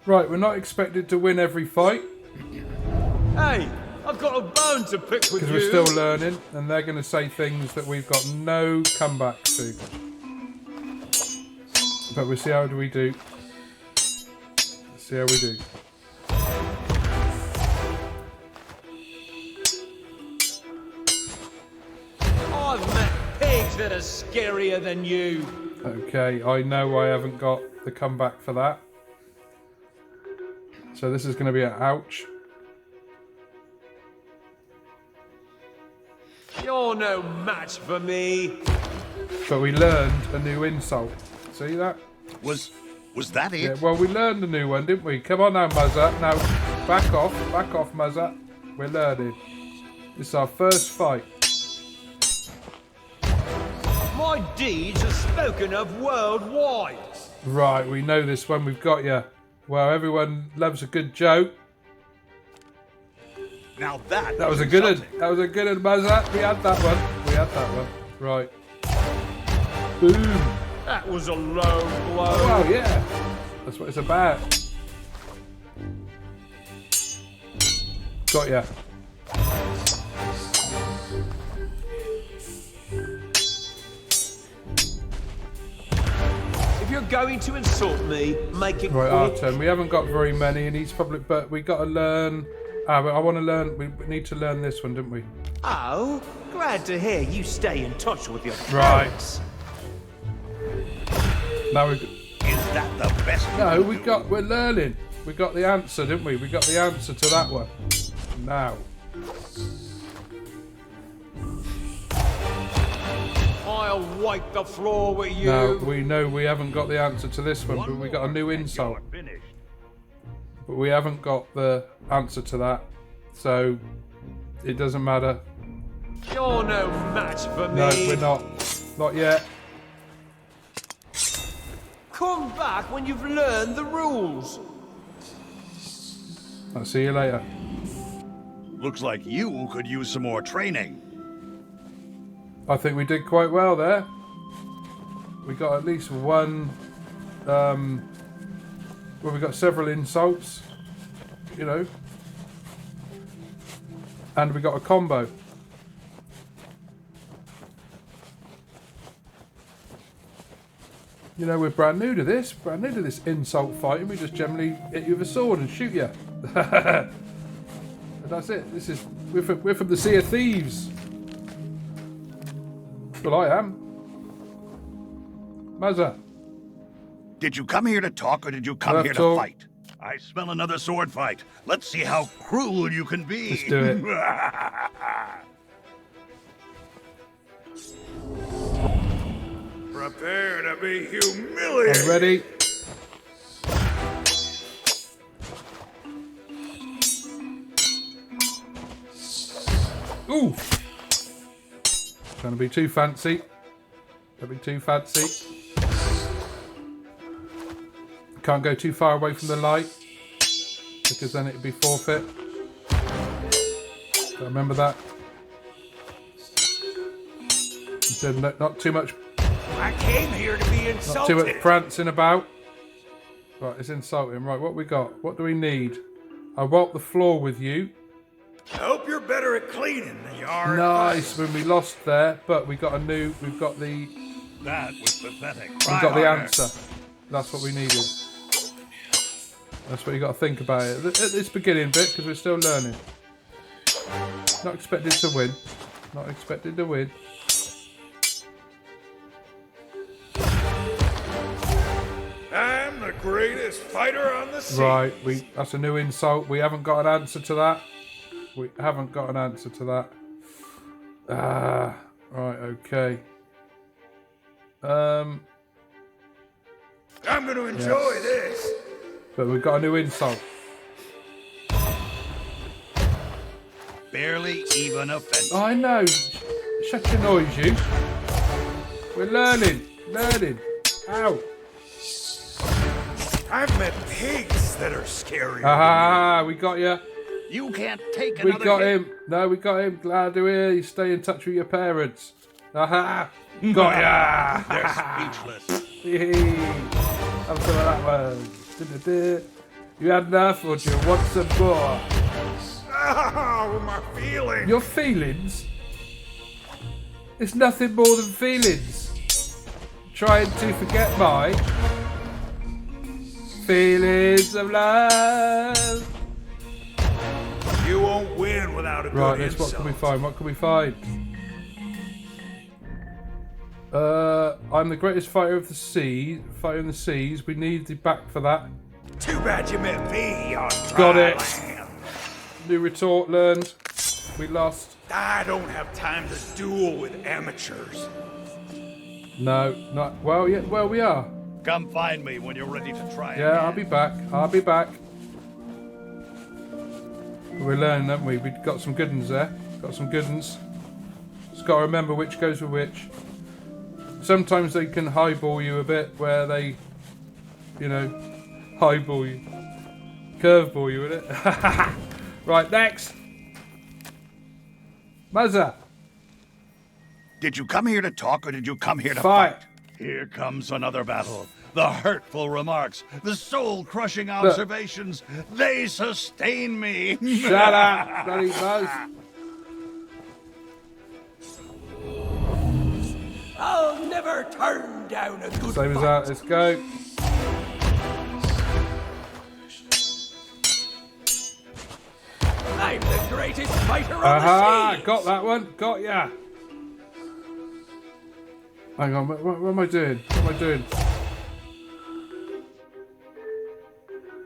Right, we're not expected to win every fight Hey, I've got a bone to pick with because you. we're still learning, and they're going to say things that we've got no comeback to. But we'll see how do we do. Let's see how we do. I've met pigs that are scarier than you. Okay, I know I haven't got the comeback for that. So this is going to be an ouch. You're no match for me. But we learned a new insult. See that? Was that it? Yeah, well, we learned a new one, didn't we? Come on now, Muzza. Now, back off, Muzza. We're learning. This is our first fight. My deeds are spoken of worldwide. Right, we know this one. We've got you. Well, everyone loves a good joke. Now that was a good one. That was a good one, Muzza. We had that one. Right. Boom. That was a low blow. Oh, yeah. That's what it's about. Got ya. If you're going to insult me, make it Right, our quick. turn. We haven't got very many, and he's probably. But we got to learn. But I want to learn. We need to learn this one, didn't we? Oh, glad to hear you stay in touch with your Right. parents. Now we. Is that the best? No, we're learning. We got the answer, didn't we? We got the answer to that one. Now. I'll wipe the floor with you. Now we know we haven't got the answer to this one, but we got a new insult. But we haven't got the answer to that, so it doesn't matter. You're no match for me. No, we're not. Not yet. Come back when you've learned the rules. I'll see you later. Looks like you could use some more training. I think we did quite well there. We got at least one. Well, we got several insults, you know, and we got a combo. You know, we're brand new to this insult fighting. We just generally hit you with a sword and shoot you. And that's it. We're from the Sea of Thieves. Well, I am. Mazza. Did you come here to talk or did you come here to fight? I smell another sword fight. Let's see how cruel you can be. Let's do it. Prepare to be humiliated. I'm ready. Ooh. Trying to be too fancy. Don't be too fancy. Can't go too far away from the light because then it'd be forfeit. Gotta remember that. So not too much. I came here to be Not insulted. too much prancing about. Right, it's insulting. Right, what we got? What do we need? I wipe the floor with you. I hope you're better at cleaning than you are. Nice. When we lost there, but we got a new. We've got the. That was pathetic. We've got the answer. That's what we needed. That's what you got to think about it at this beginning bit because we're still learning. Not expected to win. Not expected to win. I'm the greatest fighter on the sea. Right, that's a new insult. We haven't got an answer to that. We haven't got an answer to that. Right, okay. I'm going to enjoy this. But we've got a new insult. Barely even offensive. I know. Shut your noise, you. We're learning. Ow. I've met pigs that are scary. Aha, we got you. You can't take We another got hit. him. No, we got him. Glad to hear you stay in touch with your parents. Aha. Got ya. They're speechless. Have some of that one. You had enough, or do you want some more? Oh, my feelings! Your feelings? It's nothing more than feelings. Trying to forget my feelings of love. You won't win without a good Right, insult. what can we find? What can we find? I'm the greatest fighter of the sea. Fighter in the seas. We need you back for that. Too bad you met me on Got it. Thailand. New retort learned. We lost. I don't have time to duel with amateurs. No, not well. Yeah, well we are. Come find me when you're ready to try it. Yeah, I'll be back. I'll be back. We're learning, haven't we? We've got some good ones there. Got some good ones. Just got to remember which goes with which. Sometimes they can highball you a bit, where they, you know, highball you, curveball you with it. Right, next. Mazza. Did you come here to talk or did you come here to Fight. fight? Here comes another battle. The hurtful remarks, the soul-crushing observations, they sustain me. Shut up, bloody buzz. I'll never turn down a good Same as fight. that. Let's go. I'm the greatest fighter on Aha! the sea. Got that one. Got ya. Hang on. What am I doing? What am I doing?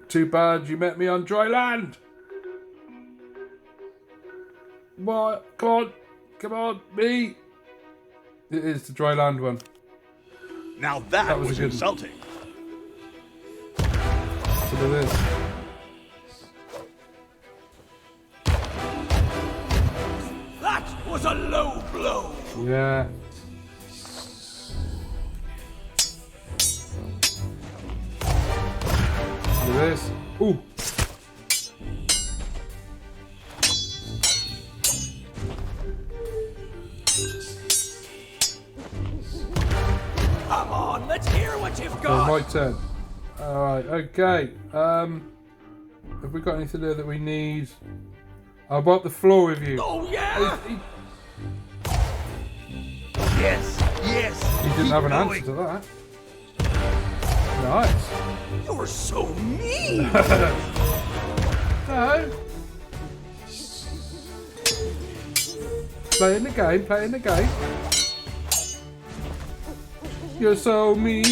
Too bad you met me on dry land. What? Come on. Come on. Me. It is the dry land one. Now that was was a good one. insulting. So it is. That was a low blow. Yeah. Look at this. Ooh. Come on, let's hear what you've So got. my turn. Alright, okay. Have we got anything there that we need? How about the floor review? Oh yeah. Yes, yes. He didn't have an answer to that. Nice. You're so mean. No. Playing the game, playing the game. You're so mean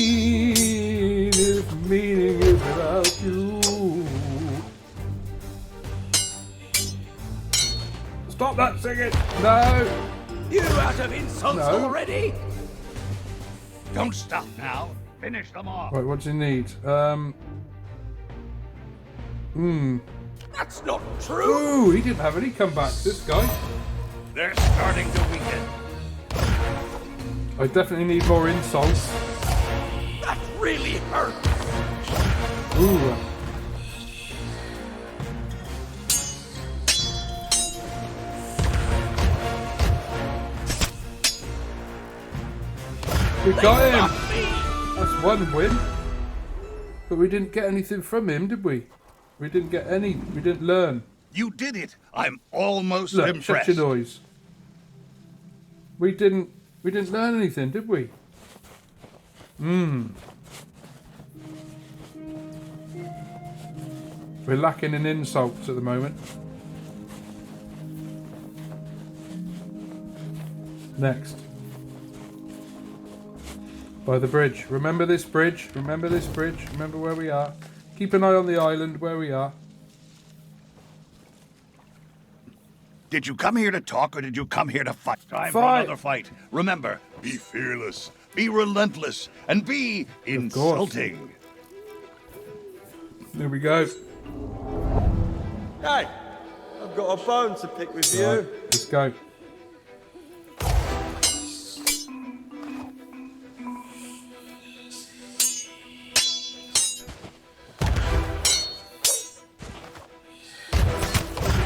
if meaning is without you. Stop that singing! No! You out of insults No. already? Don't stop now. Finish them off. Right, what do you need? That's not true. Ooh, he didn't have any comebacks, this guy. They're starting to weaken. I definitely need more insults. That really hurt. Ooh. We got him! That's one win. But we didn't get anything from him, did we? We didn't get any. We didn't learn. You did it. I'm almost Look, shut impressed. your noise. We didn't learn anything, did we? We're lacking in insults at the moment. Next. By the bridge. Remember this bridge? Remember this bridge? Remember where we are? Keep an eye on the island where we are. Did you come here to talk or did you come here to fight? Time for Fight. another fight. Remember, be fearless, be relentless, and be insulting. There we go. Hey, I've got a bone to pick with you. Right, let's go.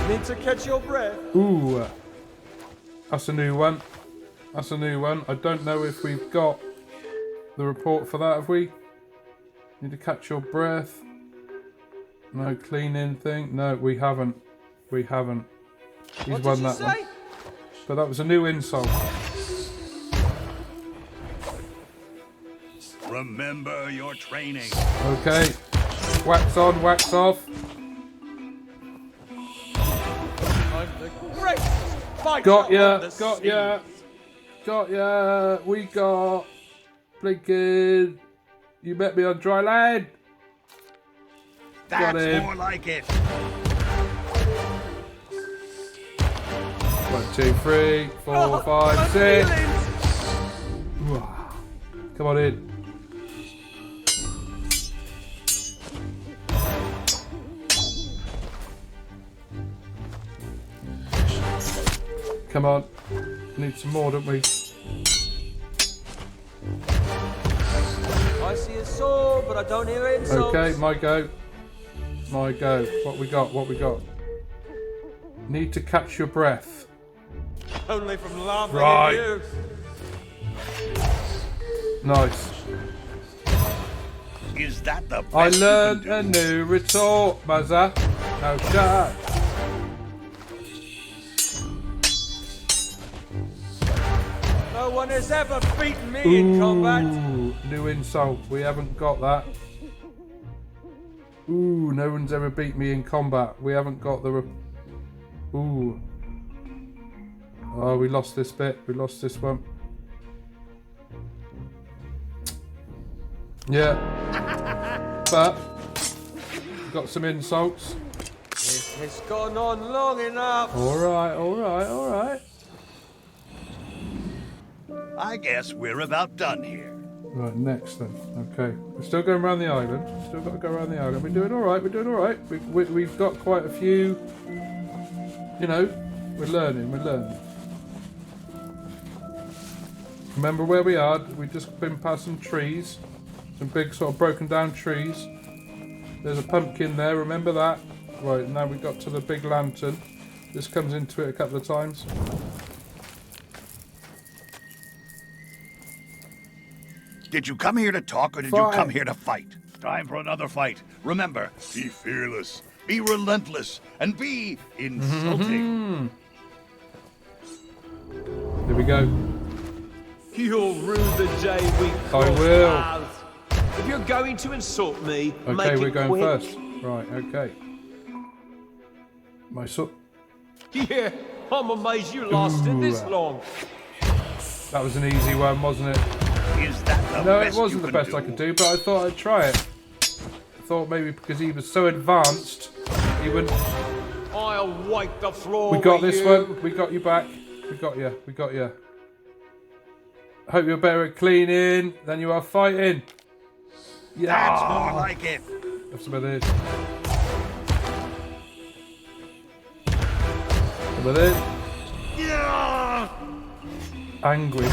Need to catch your breath. Ooh. That's a new one. That's a new one. I don't know if we've got the report for that, have we? Need to catch your breath. No cleaning thing. No, we haven't. We haven't. He's What won did you that one. say? But that was a new insult. Remember your training. Okay. Wax on, wax off. I'm the greatest fighter Got ya, on the got sea. ya. Got ya. We got blinking. You met me on dry land. Got That's him. more like it. 1, 2, 3, 4, 5, 6. Come on in. Come on. Need some more, don't we? I see a sword, but I don't hear insults. Okay, my go. My go. What we got? What we got? Need to catch your breath. Only from laughing Right. at you. Nice. Is that the best I you can learned do? a new retort, Muzza. Now shut up. No one has ever beaten me in combat. Ooh, new insult. We haven't got that. Ooh, no one's ever beat me in combat. We haven't got the... Ooh. Oh, we lost this bit. We lost this one. Yeah. But, got some insults. This has gone on long enough. Alright, alright, alright. I guess we're about done here. Right, next then. Okay. We're still going around the island. Still got to go around the island. We're doing alright, we're doing alright. We've got quite a few... You know, we're learning, we're learning. Remember where we are? We've just been past some trees. Some big sort of broken down trees. There's a pumpkin there, remember that? Right, now we got to the big lantern. This comes into it a couple of times. Did you come here to talk or did you come here to fight? Time for another fight. Remember, be fearless, be relentless, and be insulting. Here we go. You'll rue the day we cross will. paths. If you're going to insult me, Okay, make we're it going quick. first. Right, okay. My son. Yeah, I'm amazed you lasted this long. That was an easy one, wasn't it? Is that the No, it best wasn't you the can best do? I could do, but I thought I'd try it. I thought maybe because he was so advanced, he would... I'll wipe the floor We got with this you. one. We got you back. We got you. We got you. Hope you're better at cleaning than you are fighting. Yeah. That's more like it. Have some of this. Some of this. Yeah. Anguish.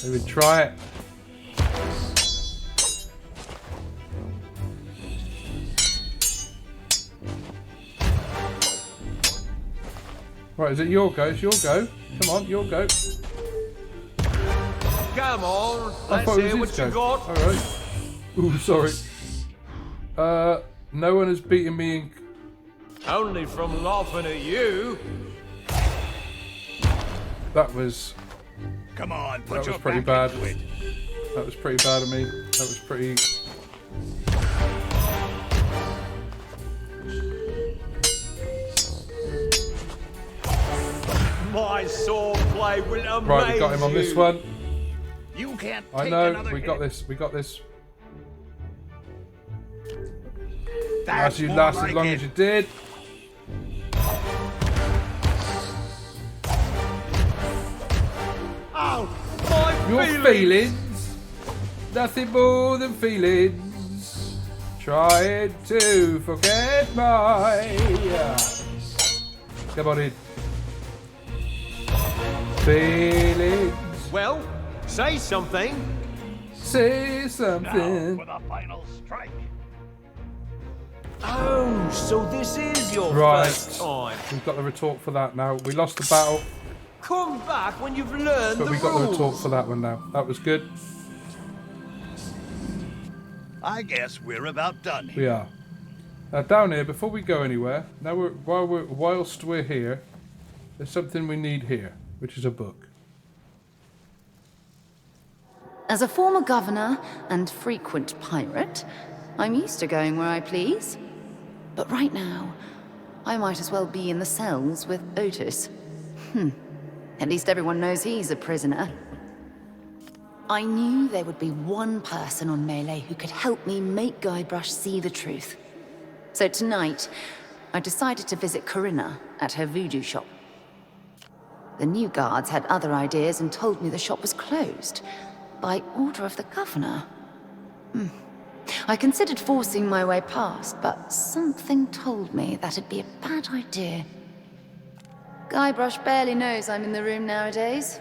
Maybe try it. Right, is it your go? It's your go. Come on, your go. Come on, I let's thought it hear was what his you go. got. Alright. Ooh, sorry. No one has beaten me in... Only from laughing at you. That was... Come on, put That your was pretty back bad. into it. That was pretty bad of me. That was pretty... My sword play will amaze Right, we got him on this you. one. You can't I take know, another we got hit. this, we got this. That's As you more last like as long it. as you did. Oh, my Your feelings, nothing more than feelings. Trying to forget my... Come on in. Feelings. Well, say something. Say Now something. for the final strike. Oh, so this is your Right. first time. We've got the retort for that now. We lost the battle, Come back when you've learned but the we got rules. the retort for that one now. That was good. I guess we're about done here. We are. Now down here, before we go anywhere, now whilst we're here, there's something we need here, which is a book. As a former governor and frequent pirate, I'm used to going where I please. But right now, I might as well be in the cells with Otis. At least everyone knows he's a prisoner. I knew there would be one person on Melee who could help me make Guybrush see the truth. So tonight, I decided to visit Corinna at her voodoo shop. The new guards had other ideas and told me the shop was closed, by order of the governor. I considered forcing my way past, but something told me that'd be a bad idea. Guybrush barely knows I'm in the room nowadays,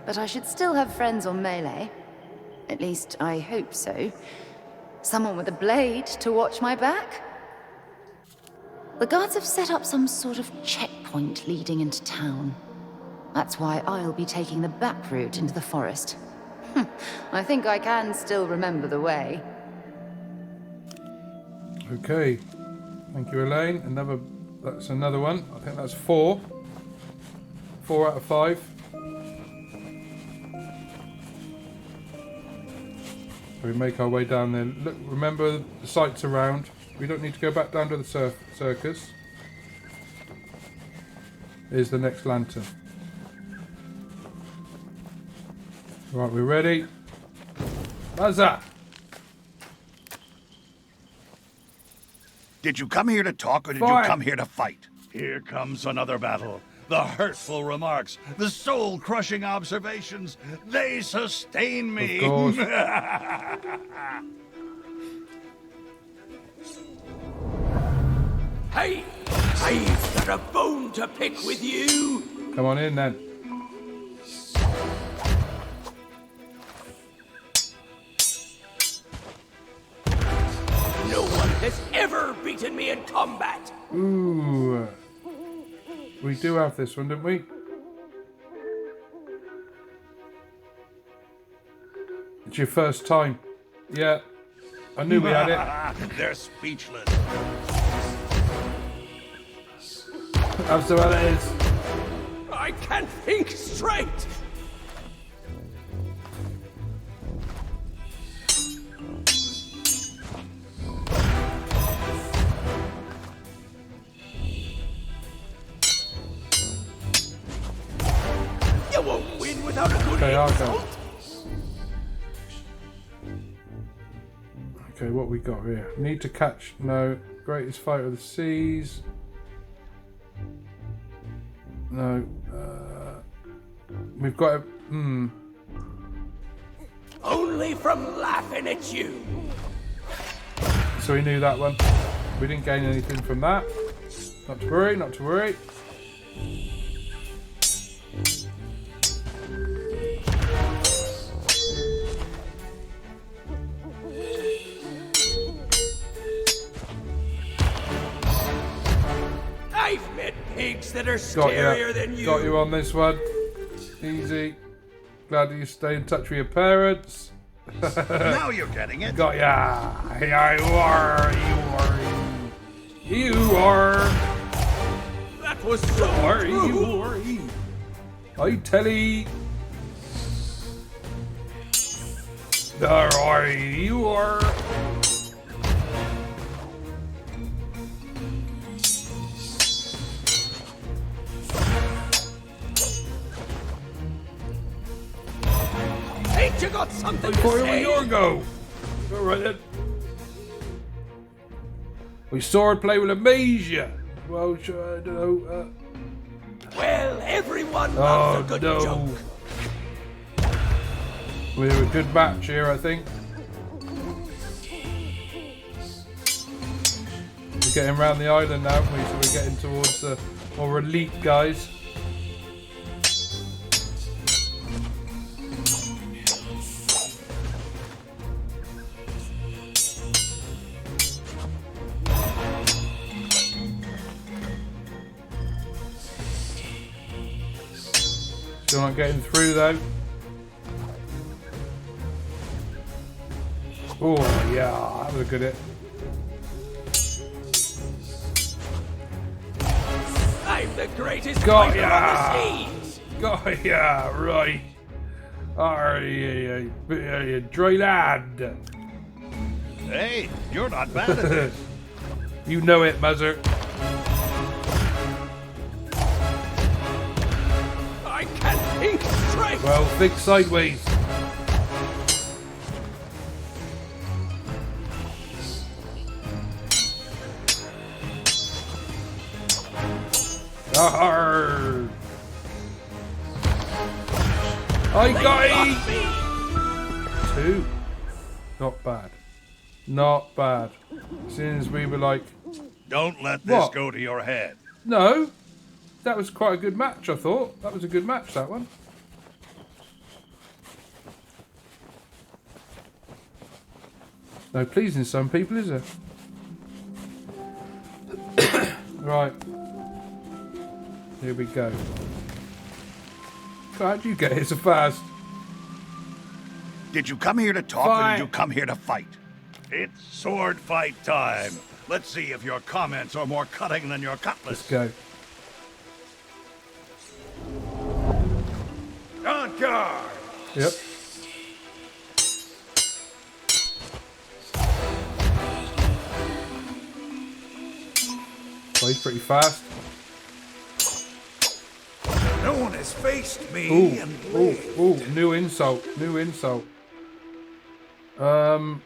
but I should still have friends on Melee. At least, I hope so. Someone with a blade to watch my back? The guards have set up some sort of checkpoint leading into town. That's why I'll be taking the back route into the forest. I think I can still remember the way. Okay. Thank you, Elaine. That's another one. I think that's 4. 4 out of 5. So we make our way down there. Look, remember the sights around. We don't need to go back down to the circus. Here's the next lantern. Right, we're ready. How's that? Did you come here to talk or did Fine. you come here to fight? Here comes another battle. The hurtful remarks, the soul-crushing observations, they sustain me. Of course. Hey, I've got a bone to pick with you. Come on in then. No one has ever beaten me in combat. Ooh. We do have this one, don't we? It's your first time. Yeah. I knew we had it. They're speechless. That's what it is. I can't think straight. You won't win without a good Okay, I'll go. insult. Okay, what we got here? Need to catch. No. Greatest fighter of the seas. No. We've got a... Only from laughing at you. So we knew that one. We didn't gain anything from that. Not to worry, not to worry. I've met pigs that are scarier than you. Got you on this one. Easy. Glad that you stay in touch with your parents. Now you're getting it. Got ya. Yeah, you are. That was so true. I tell you. There you are. Ain't you got something to Before say? your go. All right then. We sword play will amaze you. Well, sure, I don't know. Well, everyone loves a good joke. We have a good match here, I think. We're getting around the island now, so we're getting towards the more elite guys. Still not getting through though. Oh, yeah, that was a good hit. I'm the greatest Got fighter ya! on the seas! Got ya, right. Alright, dry lad. Hey, you're not bad at this. You know it, Muzzer. I can't think straight! Well, think sideways. Arr. I got it! 2. Not bad. Not bad. As soon as we were like... Don't let this What? go to your head. No. That was quite a good match, I thought. That was a good match, that one. No pleasing some people, is it? Right. Here we go. How'd you get here so fast? Did you come here to talk or did you come here to fight? It's sword fight time. Let's see if your comments are more cutting than your cutlass. Let's go. On guard! Yep. Plays pretty fast. No one has faced me Ooh, and ooh, ooh, new insult, new insult. No,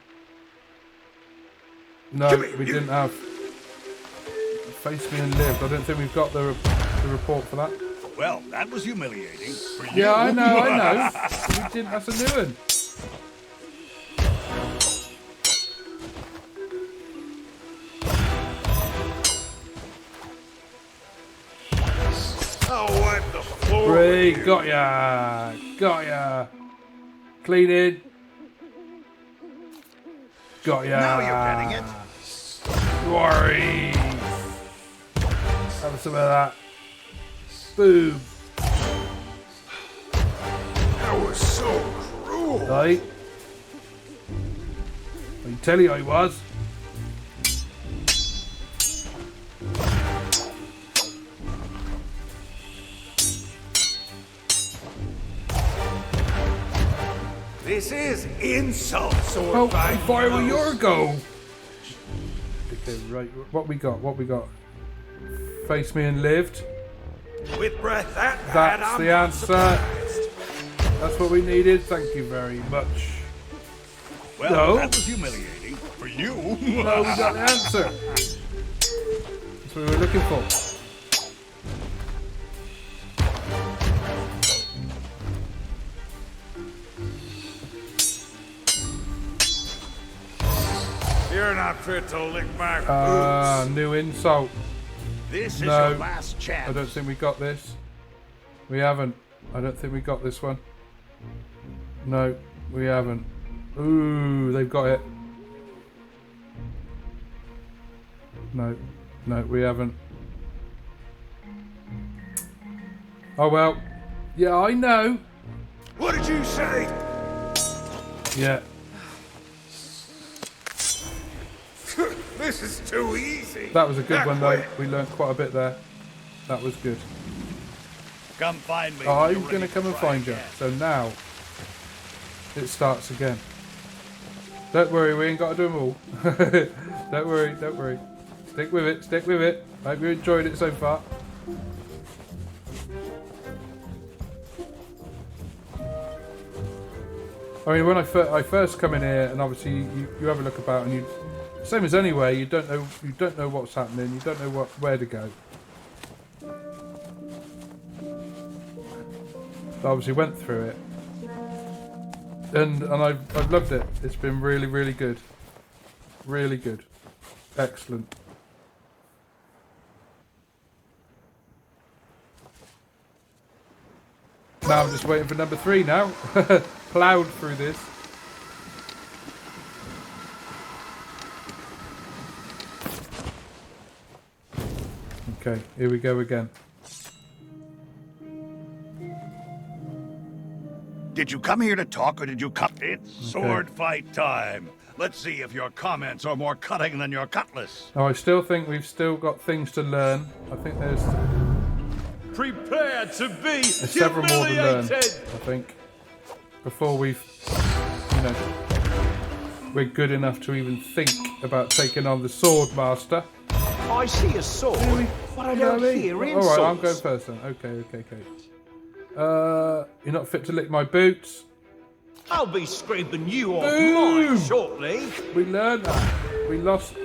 we didn't have. Face me and lived. I don't think we've got the report for that. Well, that was humiliating for you. Yeah, I know. We didn't. That's a new one. I'll wipe the floor. Great, got ya, got ya. Cleaning. Got ya. Now you're getting it. Worry. Have some of that. Boom. That was so cruel. Right. I can tell you I was. This is insult, sword Oh, fight. fire with your go. Okay, right. What we got? What we got? Face me and lived. With breath that bad, That's I'm the not answer. surprised. That's what we needed. Thank you very much. Well, No. that was humiliating for you. No, we got the answer. That's what we were looking for. You're not fit to lick my boots. New insult. This is No, your last chance. I don't think we got this. We haven't. I don't think we got this one. No, we haven't. Ooh, they've got it. No, no, we haven't. Oh well. Yeah, I know. What did you say? Yeah. This is too easy. That was a good Not one though. quick. We learned quite a bit there. That was good. Come find me. I'm when you're going to ready come and try find you. again. So now, it starts again. Don't worry, we ain't got to do them all. Don't worry, don't worry. Stick with it, stick with it. I hope you enjoyed it so far. I mean, when I first come in here, and obviously you have a look about, and you, same as anywhere, you don't know what's happening, you don't know where to go. I obviously went through it, and I've loved it. It's been really, really good, really good, excellent. Now I'm just waiting for number 3 now. Ploughed through this. Okay, here we go again. Did you come here to talk, or did you come... It's sword fight time. Let's see if your comments are more cutting than your cutlass. Oh, I still think we've still got things to learn. I think there's Prepare to be several more to learn, humiliated. I think, before we're good enough to even think about taking on the sword master. I see a sword, but I don't hear insults. Alright, I'm going first then. Okay. You're not fit to lick my boots. I'll be scraping you off Boom! mine shortly. We learned that. We lost.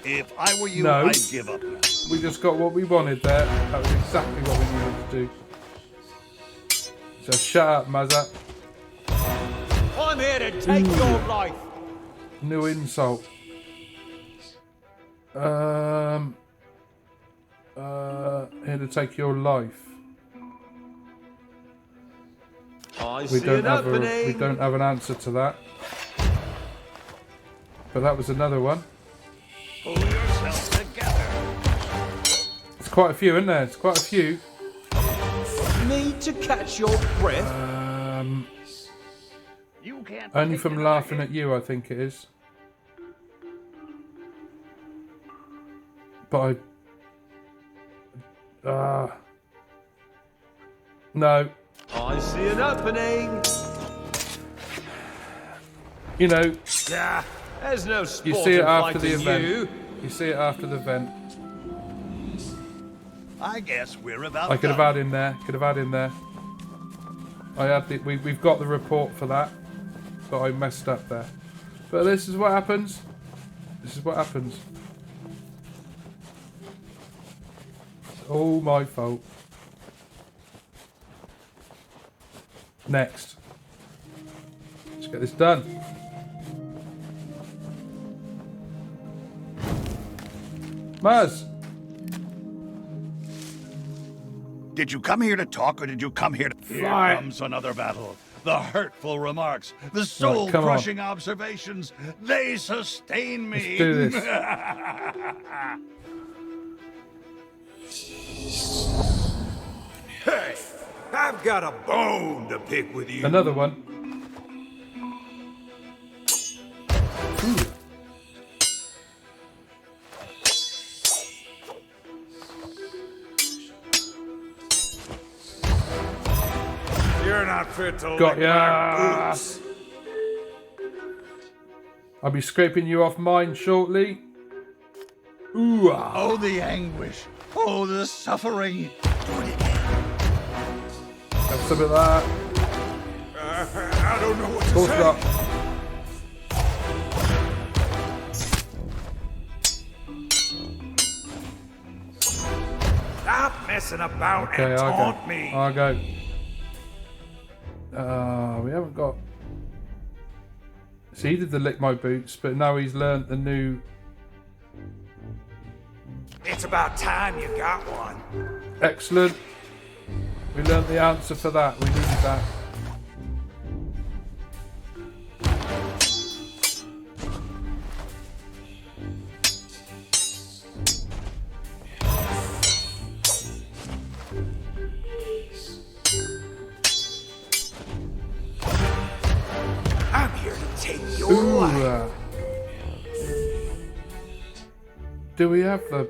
If I were you, No. I'd give up now. We just got what we wanted there. That was exactly what we needed to do. So shut up, Mazza. I'm here to take your life. New insult. Here to take your life. We don't have an answer to that. But that was another one. Pull yourself together. It's quite a few, isn't there? It's quite a few. Need to catch your breath. You can't Only from laughing at you, I think it is. But no. I see an opening. You know, Nah, there's no sport you see it in after the fighting event. You see it after the event. I guess we're about I could have done. had in there. I had the, we've got the report for that, but I messed up there. But this is what happens. This is what happens. It's all my fault. Next. Let's get this done. Maz! Did you come here to talk, or did you come here to... Here Fine. comes another battle. The hurtful remarks, the Right, soul-crushing observations, they sustain me. Let's do this. Hey, I've got a bone to pick with you. Another one. Ooh. You're not fit to Got lick ya. my boots. I'll be scraping you off mine shortly. Ooh. Oh, the anguish. Oh, the suffering. Have some of that. I don't know what to Course say. not. Stop messing about Okay, and I'll taunt go. me. I'll go. We haven't got... So he did the lick my boots, but now he's learnt the new... It's about time you got one. Excellent. We learnt the answer for that. We needed that. I'm here to take your Ooh. life. Do we have the...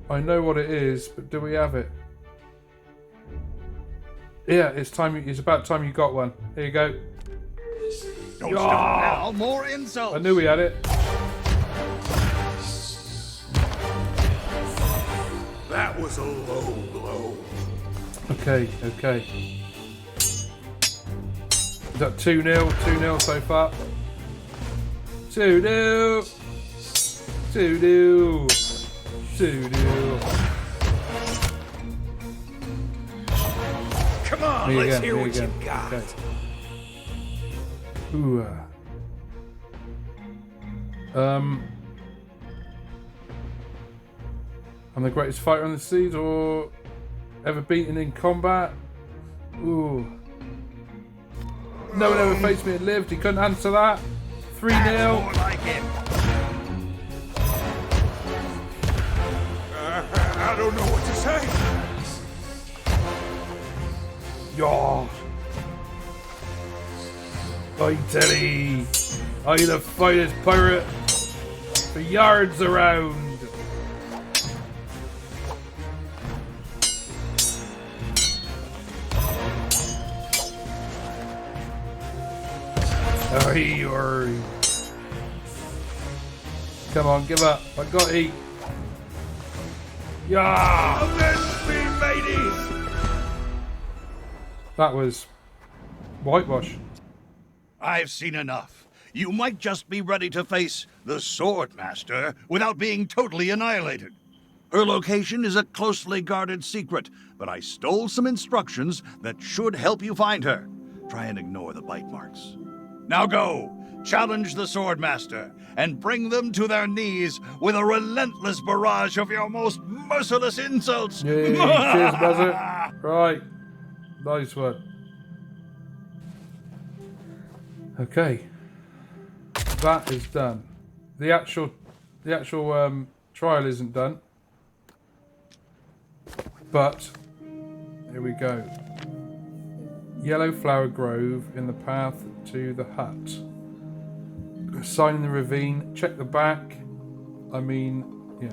I know what it is, but do we have it? Yeah, it's time. It's about time you got one. Here you go. Don't stop now. More insults. I knew we had it. That was a low blow. Okay. Is that 2-0? 2-0 so far. 2-0. 2-0. 2-0. Come on, Me let's again, hear me what again. you got. Okay. Ooh. I'm the greatest fighter on the seas, or ever beaten in combat. Ooh. No one ever faced me and lived. He couldn't answer that. 3-0. More like him. I don't know what to say. Yeah. I tell ye, I the finest pirate for yards around. Aye. Come on, give up. I got to eat. Yeah! Avenge me, mateys! That was whitewash. I've seen enough. You might just be ready to face the Swordmaster without being totally annihilated. Her location is a closely guarded secret, but I stole some instructions that should help you find her. Try and ignore the bite marks. Now go, challenge the Swordmaster, and bring them to their knees with a relentless barrage of your most merciless insults. Yay, cheers, Buzzard. Right, nice one. Okay, that is done. The actual trial isn't done, but here we go. Yellow Flower Grove in the path to the hut. Sign in the ravine. Check the back. I mean, yeah.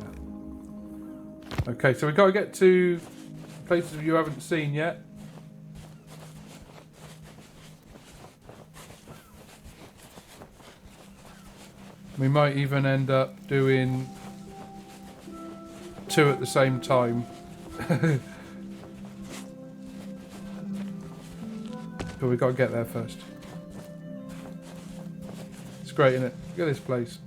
Okay, so we've got to get to places you haven't seen yet. We might even end up doing 2 at the same time. But we've got to get there first. It's great, isn't it? Look at this place.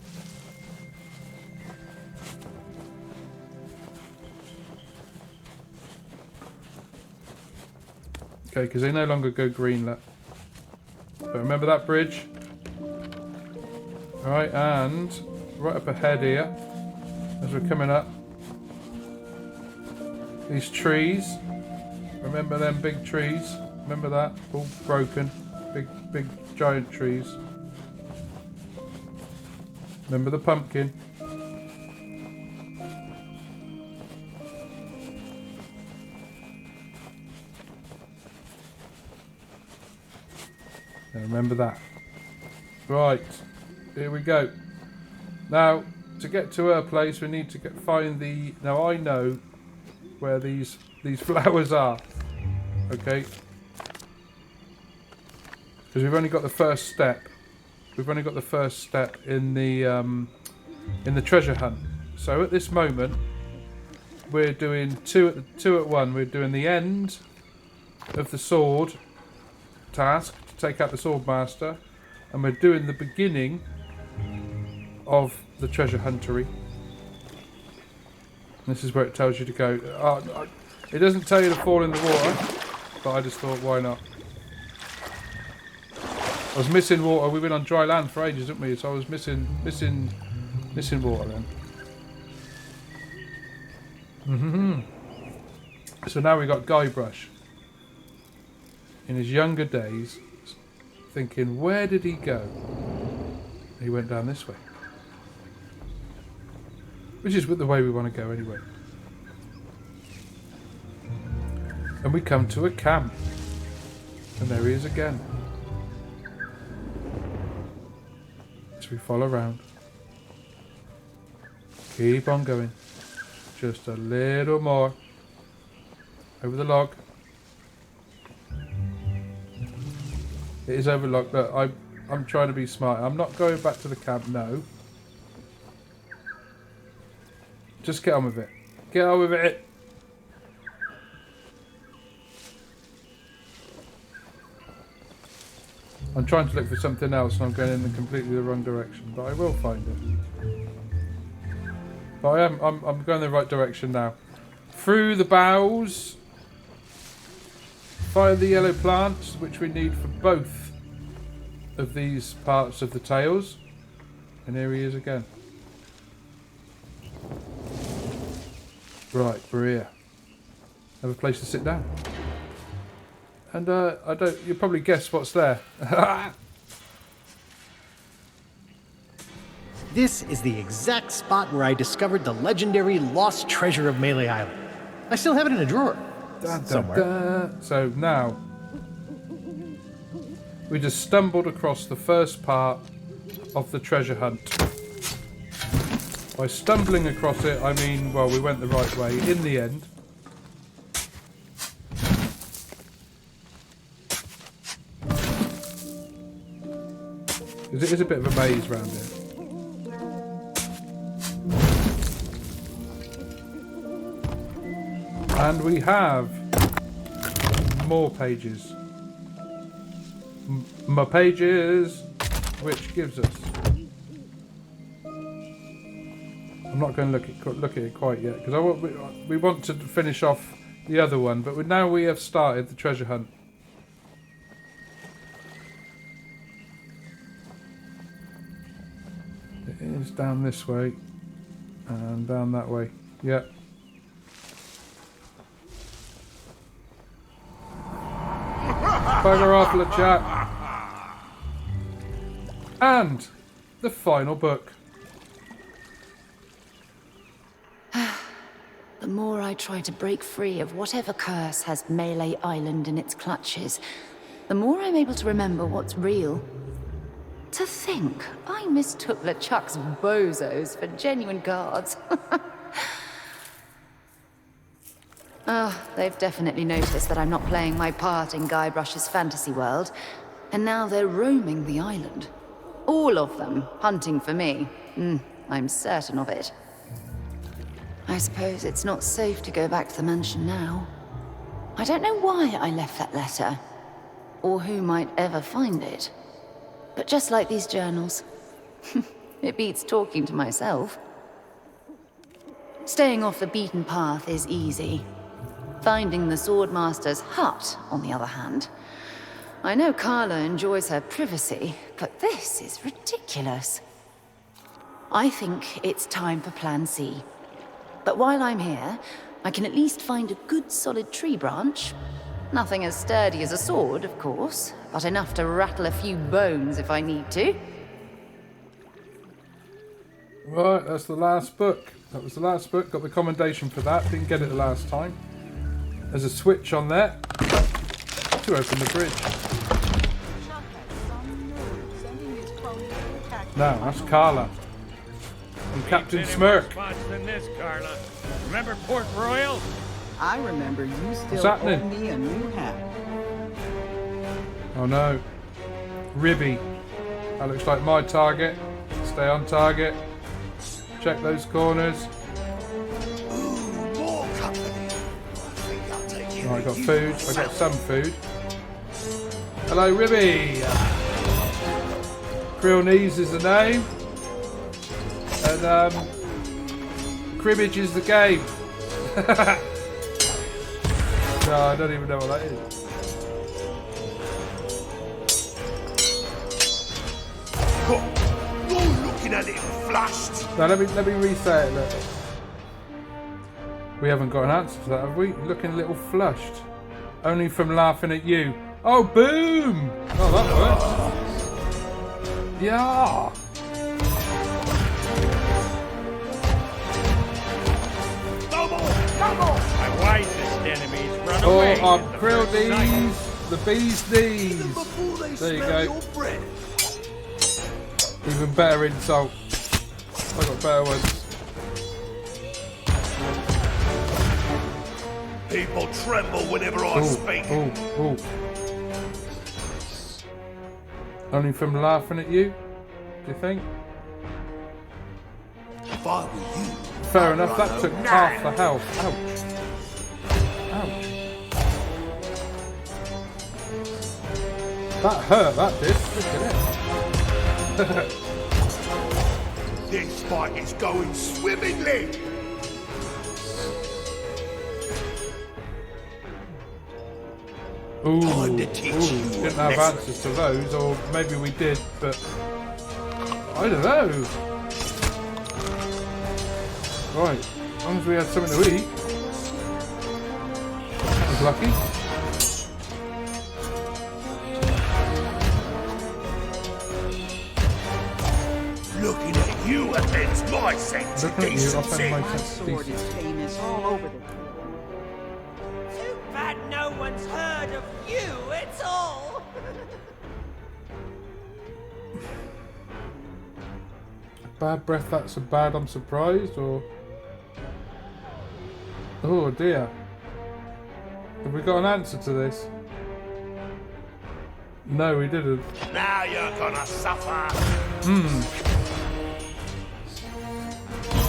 Okay, because they no longer go green. But remember that bridge? Alright, and right up ahead here, as we're coming up, these trees. Remember them big trees? Remember that? All broken. Big giant trees. Remember the pumpkin? Now remember that. Right. Here we go. Now, to get to her place, we need to find the... Now, I know where these flowers are. Okay? Because we've only got the first step. We've only got the first step in the treasure hunt. So at this moment, we're doing two at one. We're doing the end of the sword task to take out the Swordmaster, and we're doing the beginning of the treasure huntery. This is where it tells you to go. It doesn't tell you to fall in the water, but I just thought, why not? I was missing water. We've been on dry land for ages, haven't we? So I was missing water then. So now we got Guybrush. In his younger days, thinking, where did he go? He went down this way. Which is the way we want to go anyway. And we come to a camp. And there he is again. So we follow around. Keep on going. Just a little more. Over the log. It is overlooked. Look, I'm trying to be smart. I'm not going back to the camp, no. Just get on with it. Get on with it. I'm trying to look for something else and I'm going in completely the wrong direction, but I will find it. But I'm going the right direction now. Through the boughs. Find the yellow plants, which we need for both of these parts of the tails. And here he is again. Right, we're here. Have a place to sit down. And you'll probably guess what's there. This is the exact spot where I discovered the legendary lost treasure of Melee Island. I still have it in a drawer. Somewhere. So now, We just stumbled across the first part of the treasure hunt. By stumbling across it, I mean, well, we went the right way in the end. It is a bit of a maze around here. And we have more pages. More pages, which gives us... I'm not going to look at it quite yet because we want to finish off the other one, but now we have started the treasure hunt. It is down this way and down that way. Yeah. Bugger off, LeChat. And the final book. The more I try to break free of whatever curse has Melee Island in its clutches, the more I'm able to remember what's real. To think, I mistook LeChuck's bozos for genuine guards. They've definitely noticed that I'm not playing my part in Guybrush's fantasy world, and now they're roaming the island. All of them, hunting for me. I'm certain of it. I suppose it's not safe to go back to the mansion now. I don't know why I left that letter, or who might ever find it. But just like these journals, it beats talking to myself. Staying off the beaten path is easy. Finding the Swordmaster's hut, on the other hand. I know Carla enjoys her privacy, but this is ridiculous. I think it's time for Plan C. But while I'm here, I can at least find a good solid tree branch. Nothing as sturdy as a sword, of course, but enough to rattle a few bones if I need to. Right, that's the last book. That was the last book. Got the commendation for that. Didn't get it the last time. There's a switch on there to open the bridge. Now, that's Carla. And Captain Smirk. Than this, Carla. Remember Port Royal? I remember you What's still happening? owe me a new hat. Oh no. Ribby. That looks like my target. Stay on target. Check those corners. More company. I'll take care Oh, I of got you food. I myself. got some food. Hello, Ribby. Krill Knees is the name. And cribbage is the game. No, I don't even know what that is. You're looking at it flushed. Now let me reset it. Look. We haven't got an answer to that, have we? Looking a little flushed. Only from laughing at you. Oh, boom! Oh, that works. Yeah. My wisest enemies run Oh, away. our at the krill first sight. knees, the bee's knees. There you go. Even better insult. I got better ones. People tremble whenever I speak. Oh. Only from laughing at you, do you think? If I were you, Fair enough, that took half the health. Ouch. That hurt, that did. Look at it. this fight is going swimmingly. Ooh, Time to teach you a didn't have lesson. answers to those, or maybe we did, but I don't know. Right, as long as we had something to eat. That was lucky. Looking at you offends my sense of Looking at you offends decency. my sense of Sword is decency. famous all over the Too bad no one's heard of you at all. Bad breath, that's a bad I'm surprised, or... Oh dear. Have we got an answer to this? No, we didn't. Now you're gonna suffer.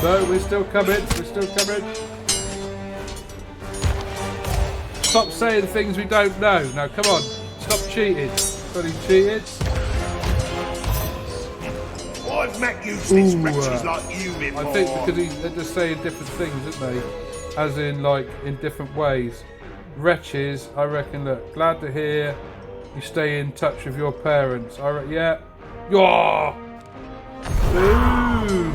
No, we're still coming. We're still coming. Stop saying things we don't know. Now, come on. Stop cheating. Bloody cheated. I've met useless wretches like you before. I think because they're just saying different things, aren't they? As in, like, in different ways. Wretches, I reckon, look, glad to hear you stay in touch with your parents. Yeah. Yeah. Boom.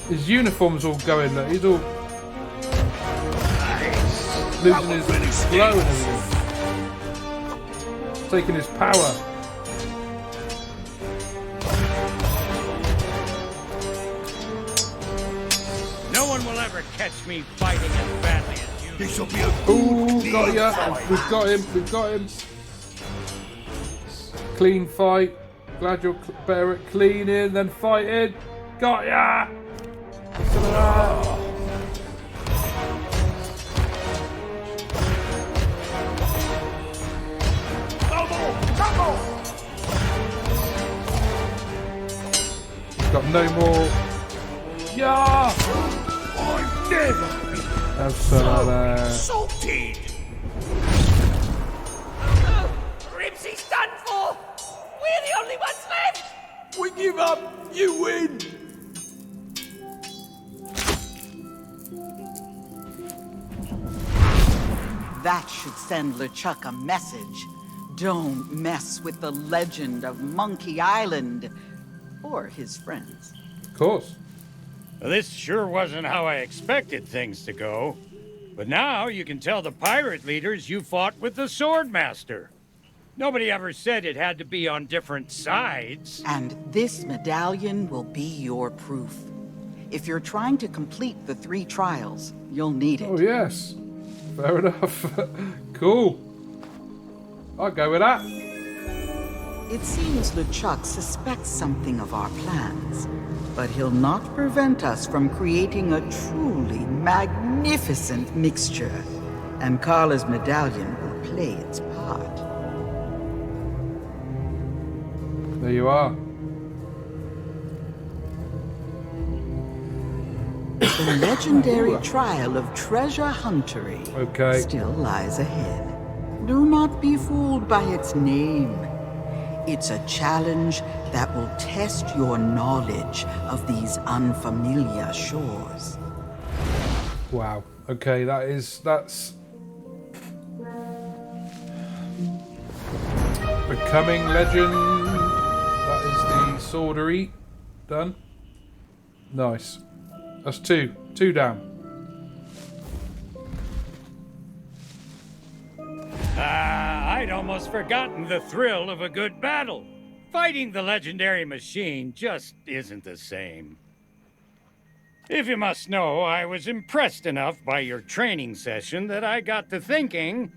His uniform's all going, look. He's all losing his glow and everything. Taking his power. No one will ever catch me fighting as badly as you. This will be a Ooh, got ya. We've got him. We've got him. Clean fight. Glad you're better at cleaning than fighting. Got ya. Some of that. Got no more. Yeah! I've never been Have some of that. salted. Ribsy's done for! We're the only ones left! We give up, you win! That should send LeChuck a message. Don't mess with the legend of Monkey Island. Or his friends. Of course. Well, this sure wasn't how I expected things to go. But now you can tell the pirate leaders you fought with the Swordmaster. Nobody ever said it had to be on different sides. And this medallion will be your proof. If you're trying to complete the 3 trials, you'll need it. Oh, yes. Fair enough. Cool. I'll go with that. It seems LeChuck suspects something of our plans, but he'll not prevent us from creating a truly magnificent mixture, and Carla's medallion will play its part. There you are. The legendary trial of treasure huntery Okay. still lies ahead. Do not be fooled by its name. It's a challenge that will test your knowledge of these unfamiliar shores. Wow. Okay, that's Becoming Legend. That is the Swordery. Done. Nice. That's 2. 2 down. I'd almost forgotten the thrill of a good battle. Fighting the legendary machine just isn't the same. If you must know, I was impressed enough by your training session that I got to thinking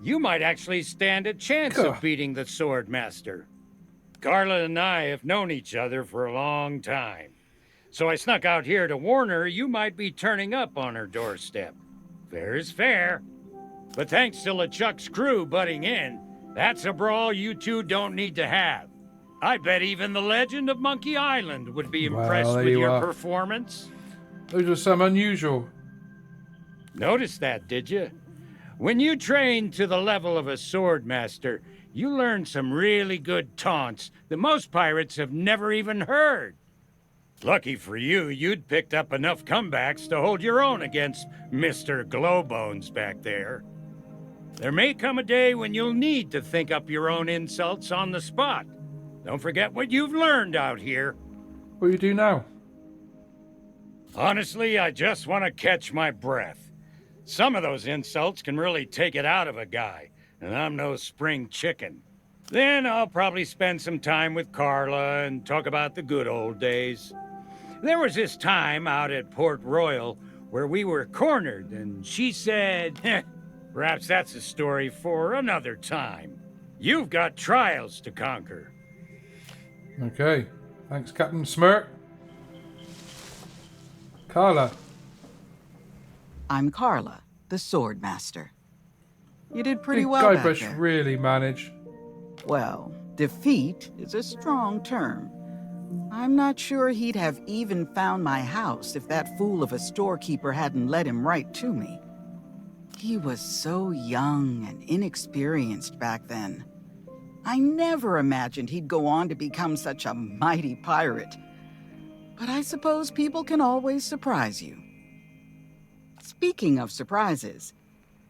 you might actually stand a chance of beating the Swordmaster. Carla and I have known each other for a long time, so I snuck out here to warn her you might be turning up on her doorstep. Fair is fair. But thanks to LeChuck's crew butting in, that's a brawl you two don't need to have. I bet even the legend of Monkey Island would be impressed with your performance. Those are some unusual. Noticed that, did you? When you train to the level of a swordmaster, you learn some really good taunts that most pirates have never even heard. Lucky for you, you'd picked up enough comebacks to hold your own against Mr. Glowbones back there. There may come a day when you'll need to think up your own insults on the spot. Don't forget what you've learned out here. What do you do now? Honestly, I just want to catch my breath. Some of those insults can really take it out of a guy, and I'm no spring chicken. Then I'll probably spend some time with Carla and talk about the good old days. There was this time out at Port Royal where we were cornered, and she said, perhaps that's a story for another time. You've got trials to conquer. Okay. Thanks, Captain Smirk. Carla. I'm Carla, the Sword Master. You did pretty Did well back Guybrush there. really manage? Well, defeat is a strong term. I'm not sure he'd have even found my house if that fool of a storekeeper hadn't led him right to me. He was so young and inexperienced back then. I never imagined he'd go on to become such a mighty pirate. But I suppose people can always surprise you. Speaking of surprises,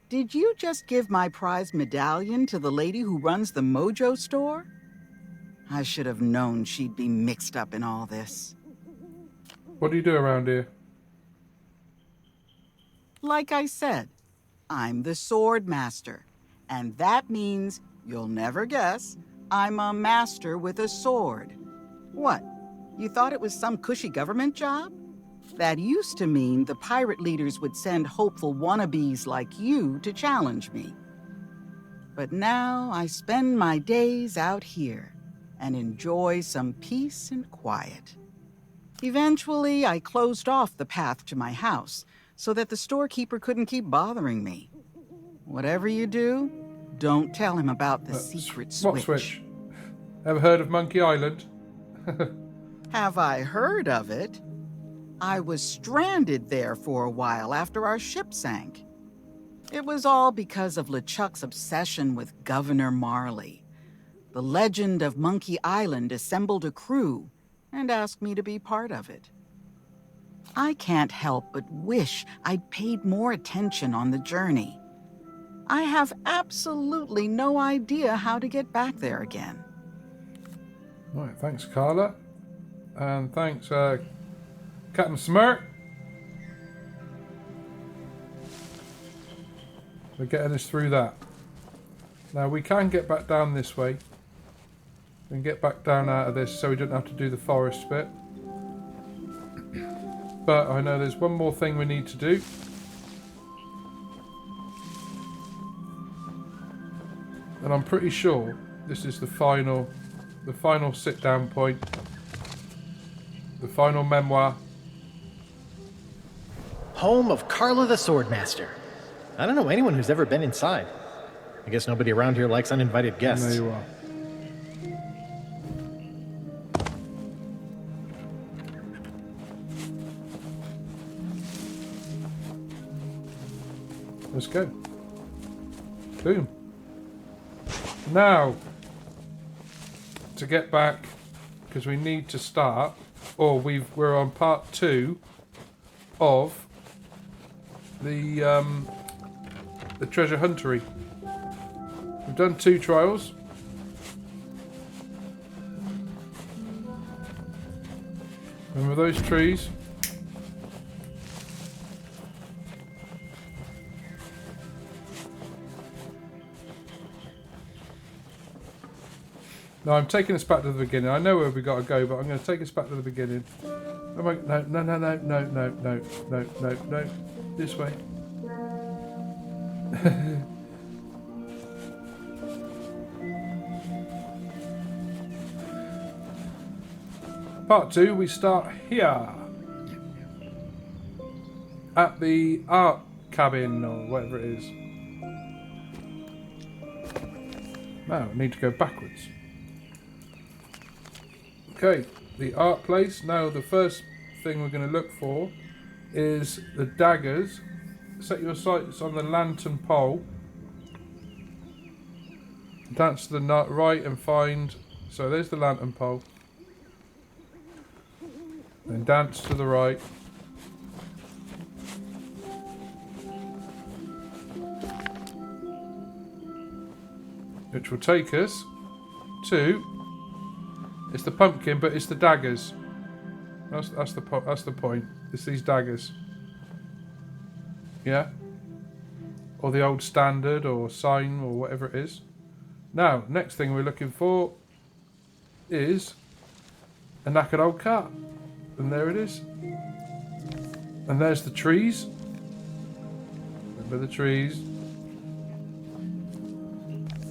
did you just give my prized medallion to the lady who runs the Mojo store? I should have known she'd be mixed up in all this. What do you do around here? Like I said, I'm the Sword Master, and that means, you'll never guess, I'm a master with a sword. What? You thought it was some cushy government job? That used to mean the pirate leaders would send hopeful wannabes like you to challenge me. But now I spend my days out here and enjoy some peace and quiet. Eventually, I closed off the path to my house so that the storekeeper couldn't keep bothering me. Whatever you do, don't tell him about the secret switch. What switch? Ever heard of Monkey Island? Have I heard of it? I was stranded there for a while after our ship sank. It was all because of LeChuck's obsession with Governor Marley. The legend of Monkey Island assembled a crew and asked me to be part of it. I can't help but wish I'd paid more attention on the journey. I have absolutely no idea how to get back there again. Right, thanks, Carla. And thanks, Captain Smirk. For getting us through that. Now, we can get back down this way. We can get back down out of this so we don't have to do the forest bit. But I know there's one more thing we need to do. And I'm pretty sure this is the final sit-down point. The final memoir. Home of Carla the Swordmaster. I don't know anyone who's ever been inside. I guess nobody around here likes uninvited guests. There you are. Let's go. Boom. Now, to get back, because we need to start, or we're on part 2 of the treasure huntery. We've done 2 trials. Remember those trees? No, I'm taking us back to the beginning. I know where we got to go, but I'm going to take us back to the beginning. Oh my, no. This way. Part 2, we start here. At the art cabin, or whatever it is. Now, I need to go backwards. Okay, the art place. Now, the first thing we're going to look for is the daggers. Set your sights on the lantern pole. Dance to the right and find... So there's the lantern pole. Then dance to the right. Which will take us to... It's the pumpkin, but it's the daggers. That's the point. It's these daggers. Yeah? Or the old standard or sign or whatever it is. Now, next thing we're looking for is a knackered old cart. And there it is. And there's the trees. Remember the trees.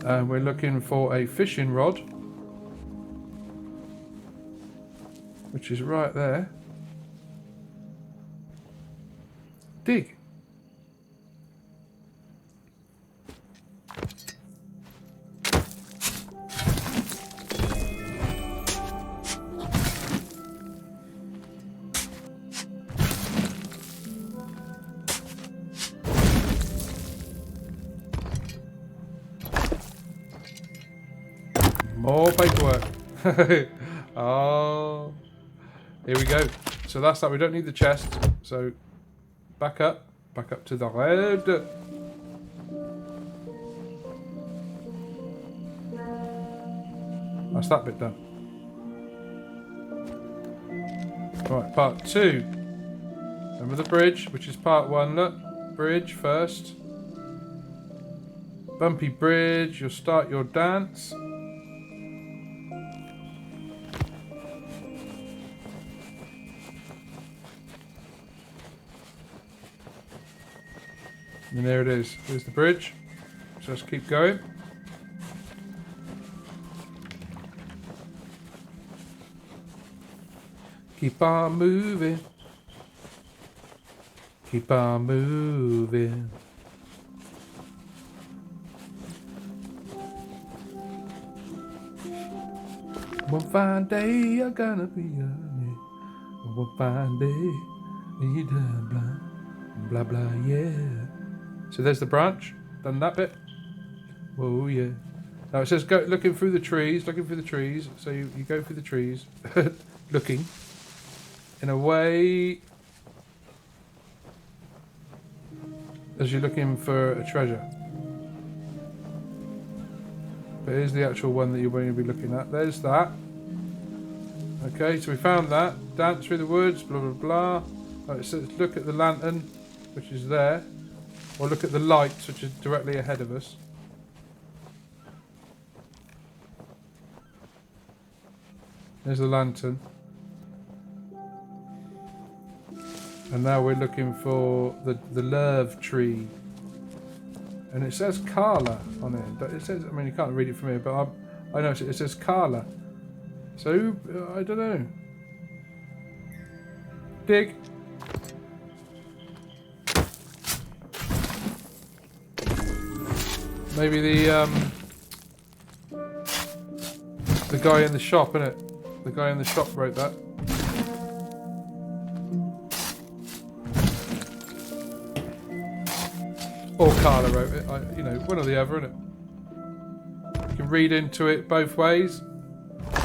And we're looking for a fishing rod, which is right there. Dig. More paperwork. Oh, here we go. So that's that. We don't need the chest. So back up to the road. That's that bit done. Right, part 2. Remember the bridge, which is part 1. Look, bridge first. Bumpy bridge. You'll start your dance. And there it is. There's the bridge. So let's keep going. Keep on moving. Keep on moving. One fine day you're gonna be on it. One fine day you done blah blah blah, yeah. So there's the branch. Done that bit. Oh yeah. Now it says go looking through the trees, So you go through the trees, looking in a way as you're looking for a treasure. But here's the actual one that you're going to be looking at. There's that. Okay, so we found that. Dance through the woods, blah blah blah. Right, so let's look at the lantern, which is there. Or look at the lights, which is directly ahead of us. There's the lantern. And now we're looking for the love tree. And it says Carla on it. It says, I mean, you can't read it from here, but I know it says Carla. So, I don't know. Dig. Maybe the guy in the shop, innit? The guy in the shop wrote that. Or Carla wrote it. You know, one or the other, innit? You can read into it both ways.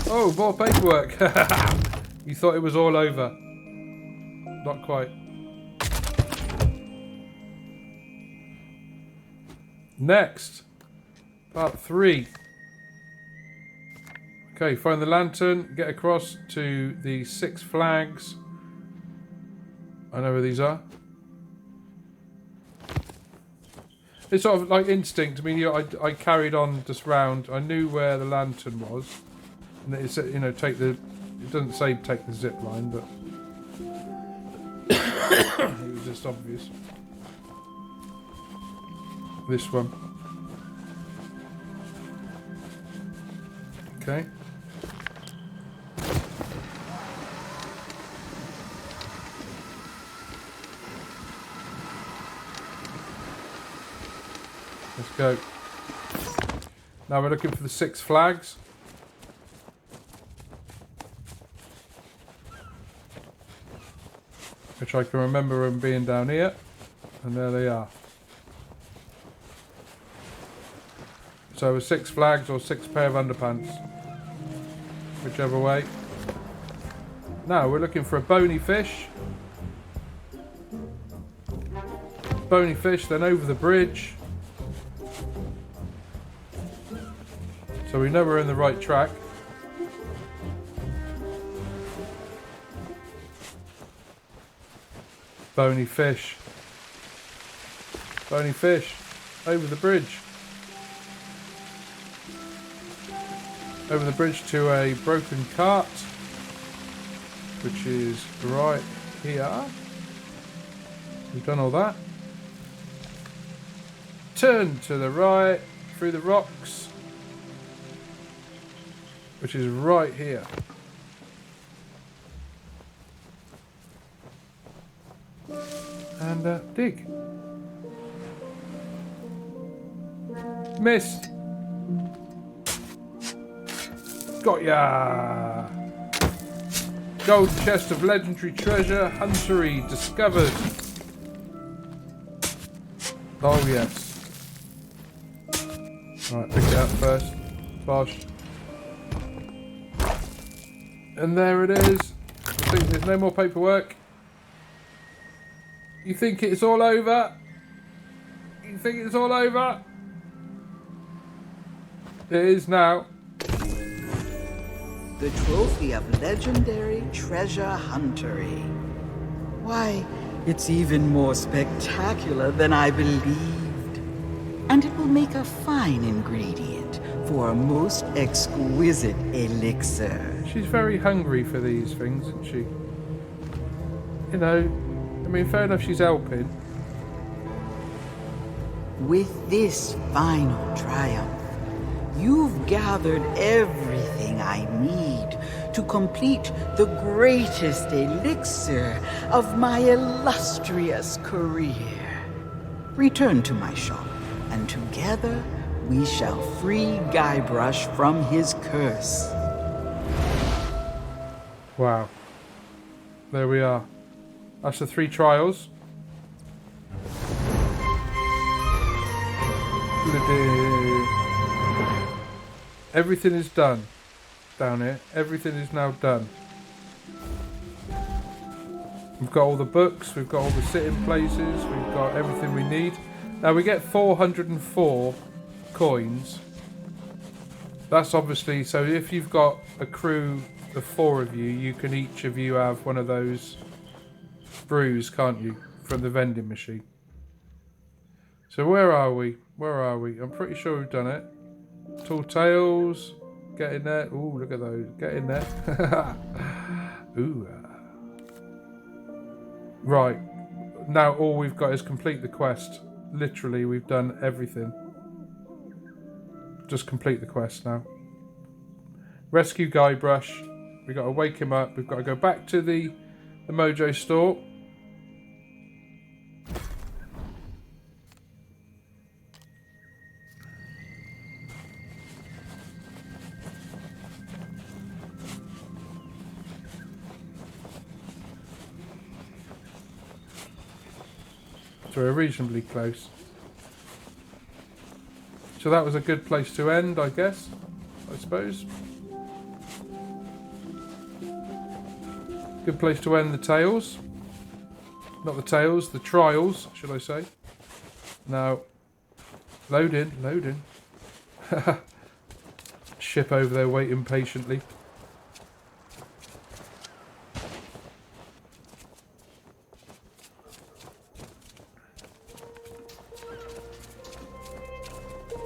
Oh, more paperwork. You thought it was all over. Not quite. Next, part 3. Okay, find the lantern, get across to the 6 flags. I know where these are. It's sort of like instinct. I mean, I carried on just round. I knew where the lantern was, and it said, you know, take the. It doesn't say take the zip line, but it was just obvious. This one. Okay. Let's go. Now we're looking for the 6 flags. Which I can remember them being down here. And there they are. So 6 flags or 6 pair of underpants. Whichever way. Now we're looking for a bony fish. Bony fish, then over the bridge. So we know we're in the right track. Bony fish. Bony fish. Over the bridge. Over the bridge to a broken cart, which is right here. We've done all that. Turn to the right, through the rocks. which is right here. And dig. Missed. Got ya. Gold chest of legendary treasure, Huntery discovered. Oh yes. Right, pick it up first. Bosh. And there it is. I think there's no more paperwork. You think it's all over? You think it's all over? It is now. The trophy of legendary treasure huntery. Why, it's even more spectacular than I believed. And it will make a fine ingredient for a most exquisite elixir. She's very hungry for these things, isn't she? You know, I mean, fair enough, she's helping. With this final triumph, you've gathered everything I need to complete the greatest elixir of my illustrious career. Return to my shop, and together we shall free Guybrush from his curse. Wow. There we are. That's the 3 trials. Everything is done down here. Everything is now done. We've got all the books, we've got all the sitting places, we've got everything we need. Now we get 404 coins. That's obviously, so if you've got a crew of 4 of you, you can each of you have one of those brews, can't you? From the vending machine. So where are we? Where are we? I'm pretty sure we've done it. Tall tales. Get in there. Ooh, look at those. Get in there. Ooh. Right. Now all we've got is complete the quest. Literally, we've done everything. Just complete the quest now. Rescue Guybrush. We've got to wake him up. We've got to go back to the Mojo store. So we're reasonably close. So that was a good place to end, I guess. I suppose. Good place to end the tales. Not the tales, the trials, should I say. Now, load in, load in. Ship over there waiting patiently.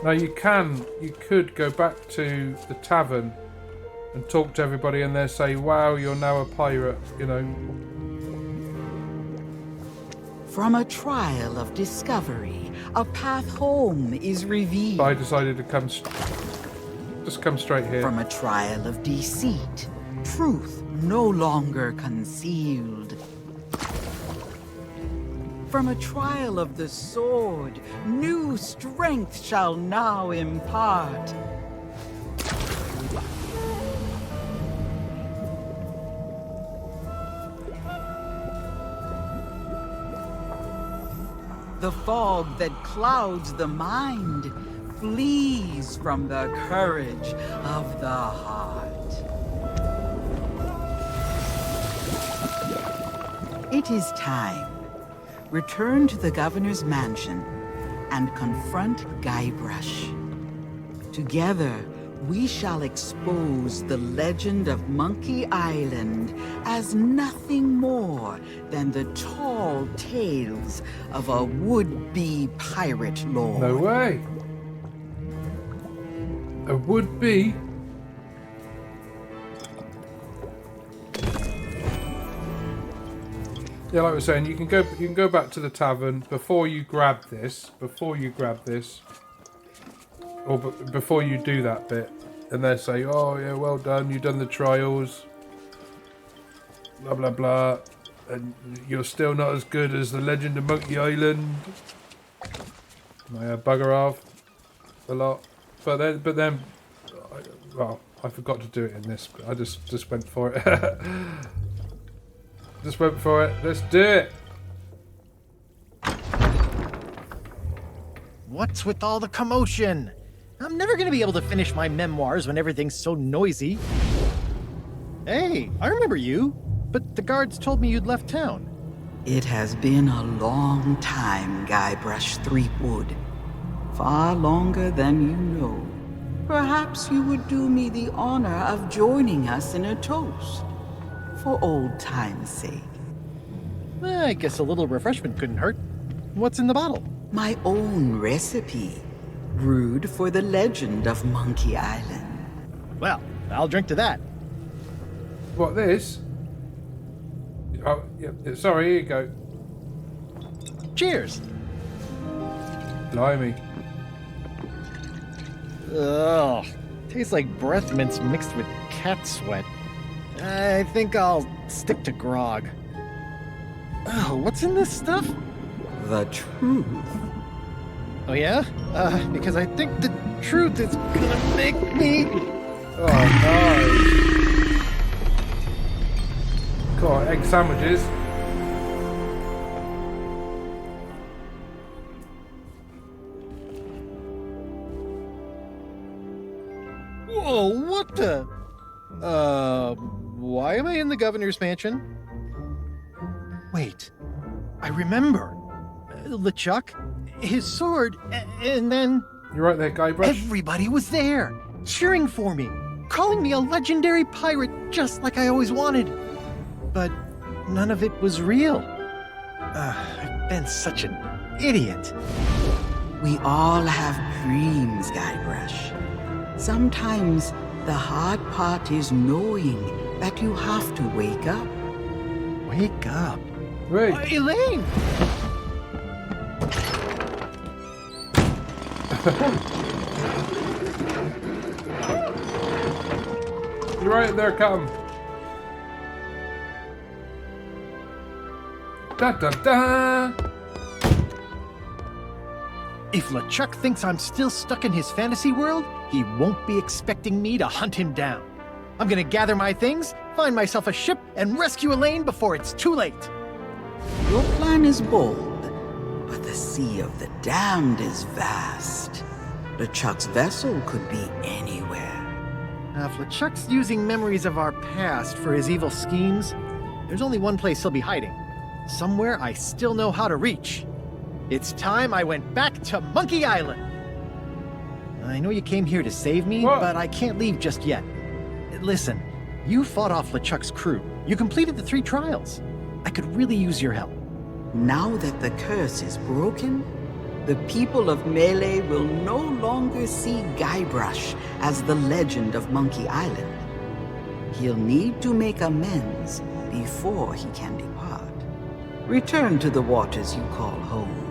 Now you could go back to the tavern and talk to everybody and they say, wow, you're now a pirate, you know. From a trial of discovery, a path home is revealed. But I decided to just come straight here. From a trial of deceit, truth no longer concealed. From a trial of the sword, new strength shall now impart. The fog that clouds the mind flees from the courage of the heart. It is time. Return to the governor's mansion and confront Guybrush. Together, we shall expose the legend of Monkey Island as nothing more than the tall tales of a would-be pirate lord. No way. A would-be? Yeah, like I was saying, you can go back to the tavern before you grab this, or before you do that bit. and they say, oh yeah, well done, you've done the trials, blah blah blah, and you're still not as good as the Legend of Monkey Island. And I bugger off a lot, but then, well, I forgot to do it in this, but I just went for it. Just went for it. Let's do it. What's with all the commotion? I'm never gonna be able to finish my memoirs when everything's so noisy. Hey, I remember you, but the guards told me you'd left town. It has been a long time, Guybrush Threepwood. Far longer than you know. Perhaps you would do me the honor of joining us in a toast. For old time's sake. I guess a little refreshment couldn't hurt. What's in the bottle? My own recipe. Brewed for the legend of Monkey Island. Well, I'll drink to that. What, this? Oh, yeah, sorry, here you go. Cheers. Blimey. Ugh, tastes like breath mints mixed with cat sweat. I think I'll stick to grog. Oh, what's in this stuff? The truth. Oh yeah? Because I think the truth is gonna make me... Oh no. Got egg sandwiches. Whoa, what the... why am I in the governor's mansion? Wait, I remember. LeChuck, his sword, and then... You're right there, Guybrush. Everybody was there, cheering for me, calling me a legendary pirate just like I always wanted. But none of it was real. I've been such an idiot. We all have dreams, Guybrush. Sometimes the hard part is knowing that you have to wake up. Wake up? Wait. Elaine! You're right there, Captain. Da da da! If LeChuck thinks I'm still stuck in his fantasy world, he won't be expecting me to hunt him down. I'm gonna gather my things, find myself a ship, and rescue Elaine before it's too late. Your plan is bold, but the Sea of the Damned is vast. LeChuck's vessel could be anywhere. Now, if LeChuck's using memories of our past for his evil schemes, there's only one place he'll be hiding. Somewhere I still know how to reach. It's time I went back to Monkey Island. I know you came here to save me, but I can't leave just yet. Listen, you fought off LeChuck's crew. You completed the 3 trials. I could really use your help. Now that the curse is broken, the people of Melee will no longer see Guybrush as the legend of Monkey Island. He'll need to make amends before he can depart. Return to the waters you call home.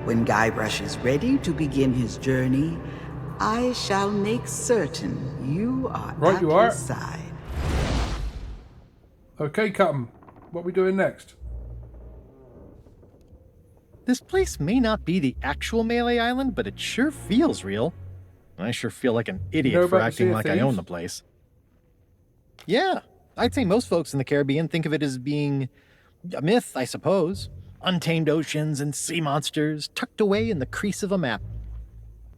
When Guybrush is ready to begin his journey, I shall make certain you are at his side. Okay, Captain. What are we doing next? This place may not be the actual Melee Island, but it sure feels real. I sure feel like an idiot for acting like I own the place. Yeah, I'd say most folks in the Caribbean think of it as being a myth, I suppose. Untamed oceans and sea monsters tucked away in the crease of a map.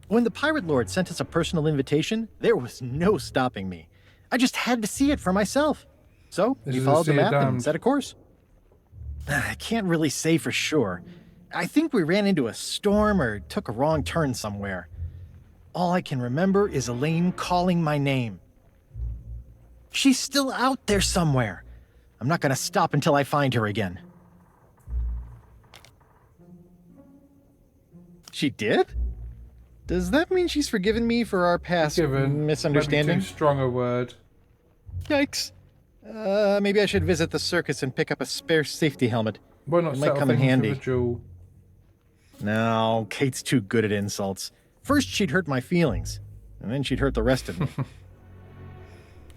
When the Pirate Lord sent us a personal invitation, there was no stopping me. I just had to see it for myself. So, we followed the map and set a course. I can't really say for sure. I think we ran into a storm or took a wrong turn somewhere. All I can remember is Elaine calling my name. She's still out there somewhere. I'm not gonna stop until I find her again. She did? Does that mean she's forgiven me for our past misunderstanding? Maybe too strong a word. Yikes. Maybe I should visit the circus and pick up a spare safety helmet. Why not it might come in handy. No, Kate's too good at insults. First she'd hurt my feelings, and then she'd hurt the rest of me.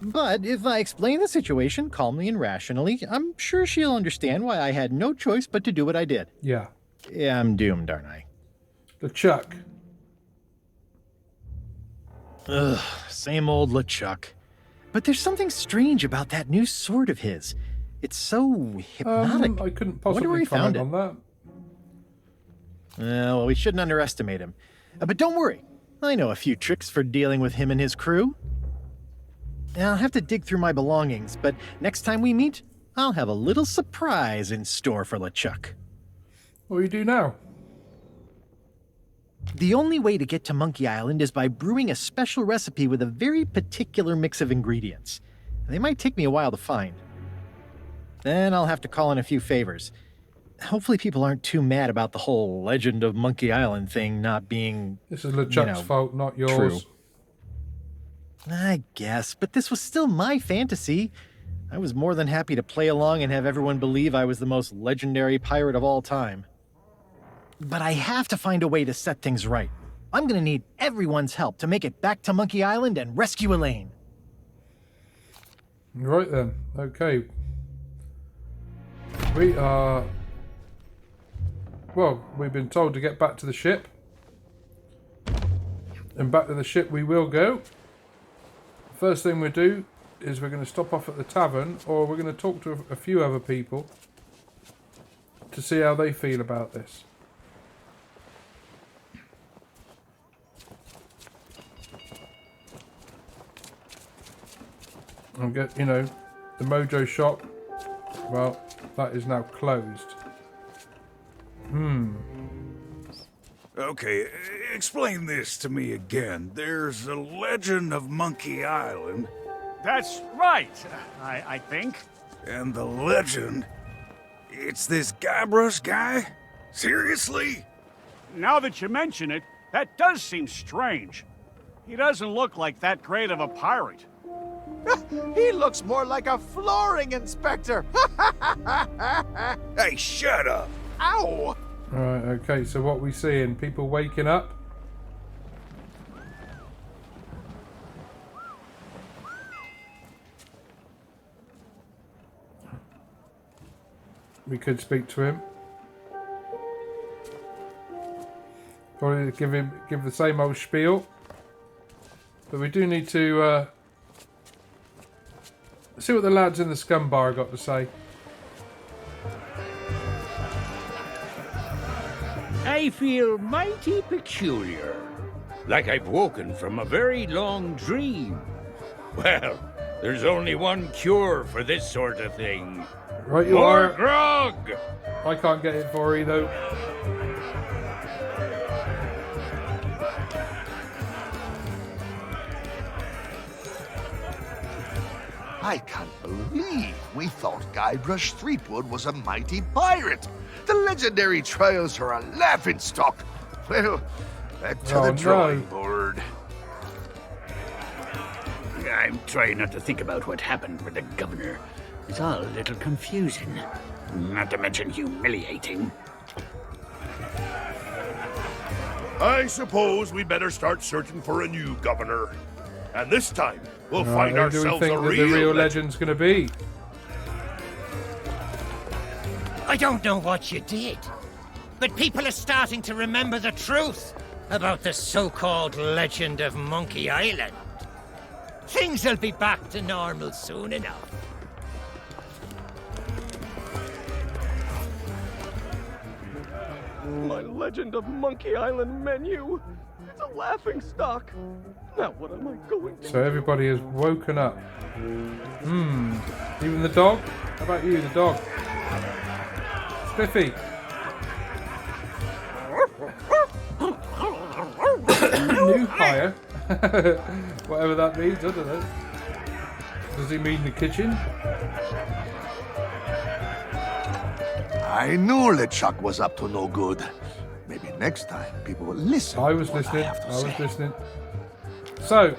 But if I explain the situation calmly and rationally, I'm sure she'll understand why I had no choice but to do what I did. Yeah. Yeah, I'm doomed, aren't I? LeChuck. Ugh, same old LeChuck. But there's something strange about that new sword of his. It's so hypnotic. I couldn't Wonder where possibly he found comment on that. Well, we shouldn't underestimate him. But don't worry. I know a few tricks for dealing with him and his crew. I'll have to dig through my belongings, but next time we meet, I'll have a little surprise in store for LeChuck. What do you do now? The only way to get to Monkey Island is by brewing a special recipe with a very particular mix of ingredients. They might take me a while to find. Then I'll have to call in a few favors. Hopefully people aren't too mad about the whole Legend of Monkey Island thing not being, This is LeChuck's fault, not yours. true. I guess, but this was still my fantasy. I was more than happy to play along and have everyone believe I was the most legendary pirate of all time. But I have to find a way to set things right. I'm gonna need everyone's help to make it back to Monkey Island and rescue Elaine. Right then, okay. We are... Well, we've been told to get back to the ship. And back to the ship we will go. First thing we do is we're going to stop off at the tavern, or we're going to talk to a few other people to see how they feel about this. And get, you know, the Mojo shop, well, that is now closed. Okay, explain this to me again. There's a legend of Monkey Island. That's right, I think. And the legend? It's this Guybrush guy? Seriously? Now that you mention it, that does seem strange. He doesn't look like that great of a pirate. He looks more like a flooring inspector. Hey, shut up. Ow! Right, okay, so what we seeing? People waking up? We could speak to him. Probably give the same old spiel. But we do need to see what the lads in the scum bar got to say. I feel mighty peculiar, like I've woken from a very long dream. Well, there's only one cure for this sort of thing. Right, you More are. grog! I can't get it for you though. I can't believe we thought Guybrush Threepwood was a mighty pirate. The legendary trials are a laughingstock. Well, back to the drawing board. I'm trying not to think about what happened with the governor. It's all a little confusing. Not to mention humiliating. I suppose we better start searching for a new governor. And this time, we'll Right, find who do we ourselves think a that real the real legend. legend's going to be? I don't know what you did, but people are starting to remember the truth about the so-called legend of Monkey Island. Things will be back to normal soon enough. My Legend of Monkey Island menu. It's a laughingstock. Now what am I going to So everybody has woken up. Even the dog? How about you, the dog? Spiffy. New hire. Whatever that means, I don't know. Does he mean the kitchen? I knew LeChuck was up to no good. Maybe next time people will listen. I was listening. I was listening. So,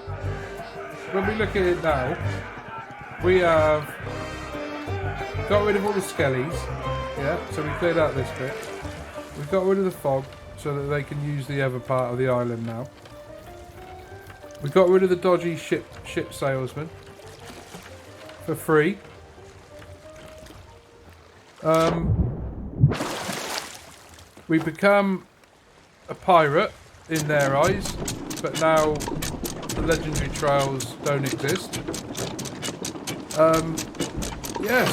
when we look at it now, we have got rid of all the skellies. Yeah, so we cleared out this bit. We've got rid of the fog so that they can use the other part of the island now. We got rid of the dodgy ship salesman. for free. We become a pirate in their eyes, but now the legendary trials don't exist. Yes.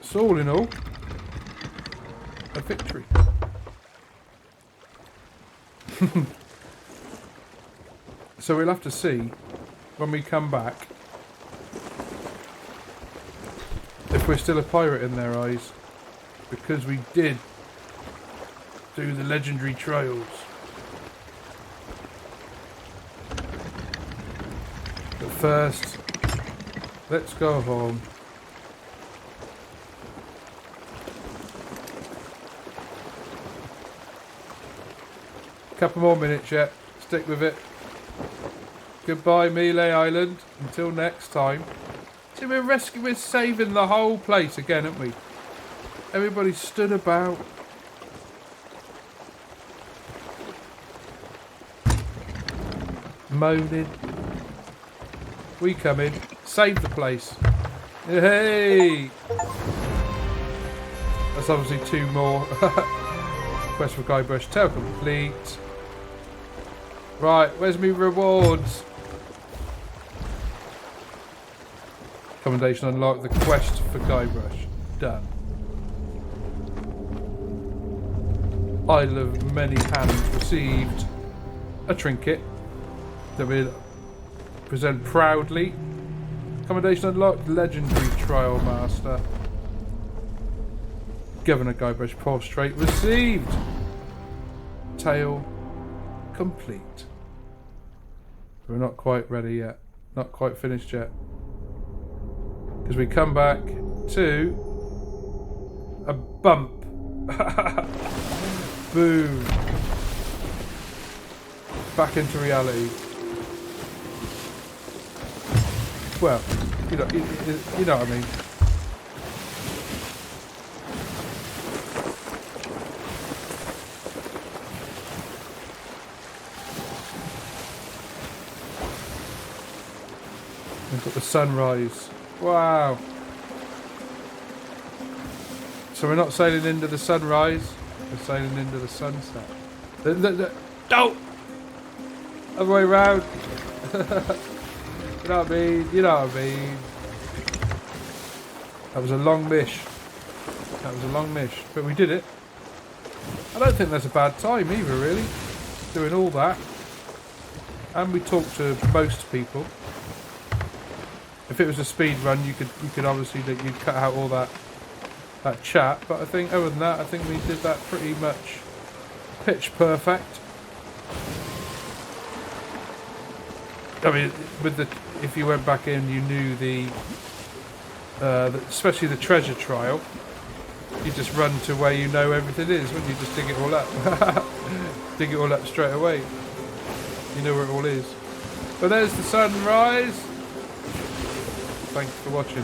So all in all, a victory. So we'll have to see when we come back if we're still a pirate in their eyes, because we did do the legendary trials. But first, let's go home. Couple more minutes yet. Stick with it. Goodbye, Melee Island. Until next time. See, we're saving the whole place again, aren't we? Everybody stood about. Moaning. We come in. Save the place. Hey! That's obviously 2 more. Quest for Guybrush. Tale complete. Right, where's me rewards? Commendation unlocked. The quest for Guybrush. Done. Isle of Many Hands received a trinket that we'll present proudly. Commendation unlocked. Legendary Trial Master. Governor Guybrush portrait received. Tale complete. We're not quite ready yet. Not quite finished yet. Because we come back to a bump. Boom. Back into reality. Well, you know what I mean. We've got the sunrise. Wow. So we're not sailing into the sunrise, we're sailing into the sunset. No! Other way round. You know what I mean? You know what I mean? That was a long mish. That was a long mish. But we did it. I don't think that's a bad time either, really. Doing all that. And we talked to most people. If it was a speed run, you could obviously you'd cut out all that chat. But I think other than that, I think we did that pretty much pitch perfect. I mean, if you went back in, you knew especially the treasure trial. You just run to where you know everything is, wouldn't you? Just dig it all up, dig it all up straight away. You know where it all is. But there's the sunrise. Thanks for watching.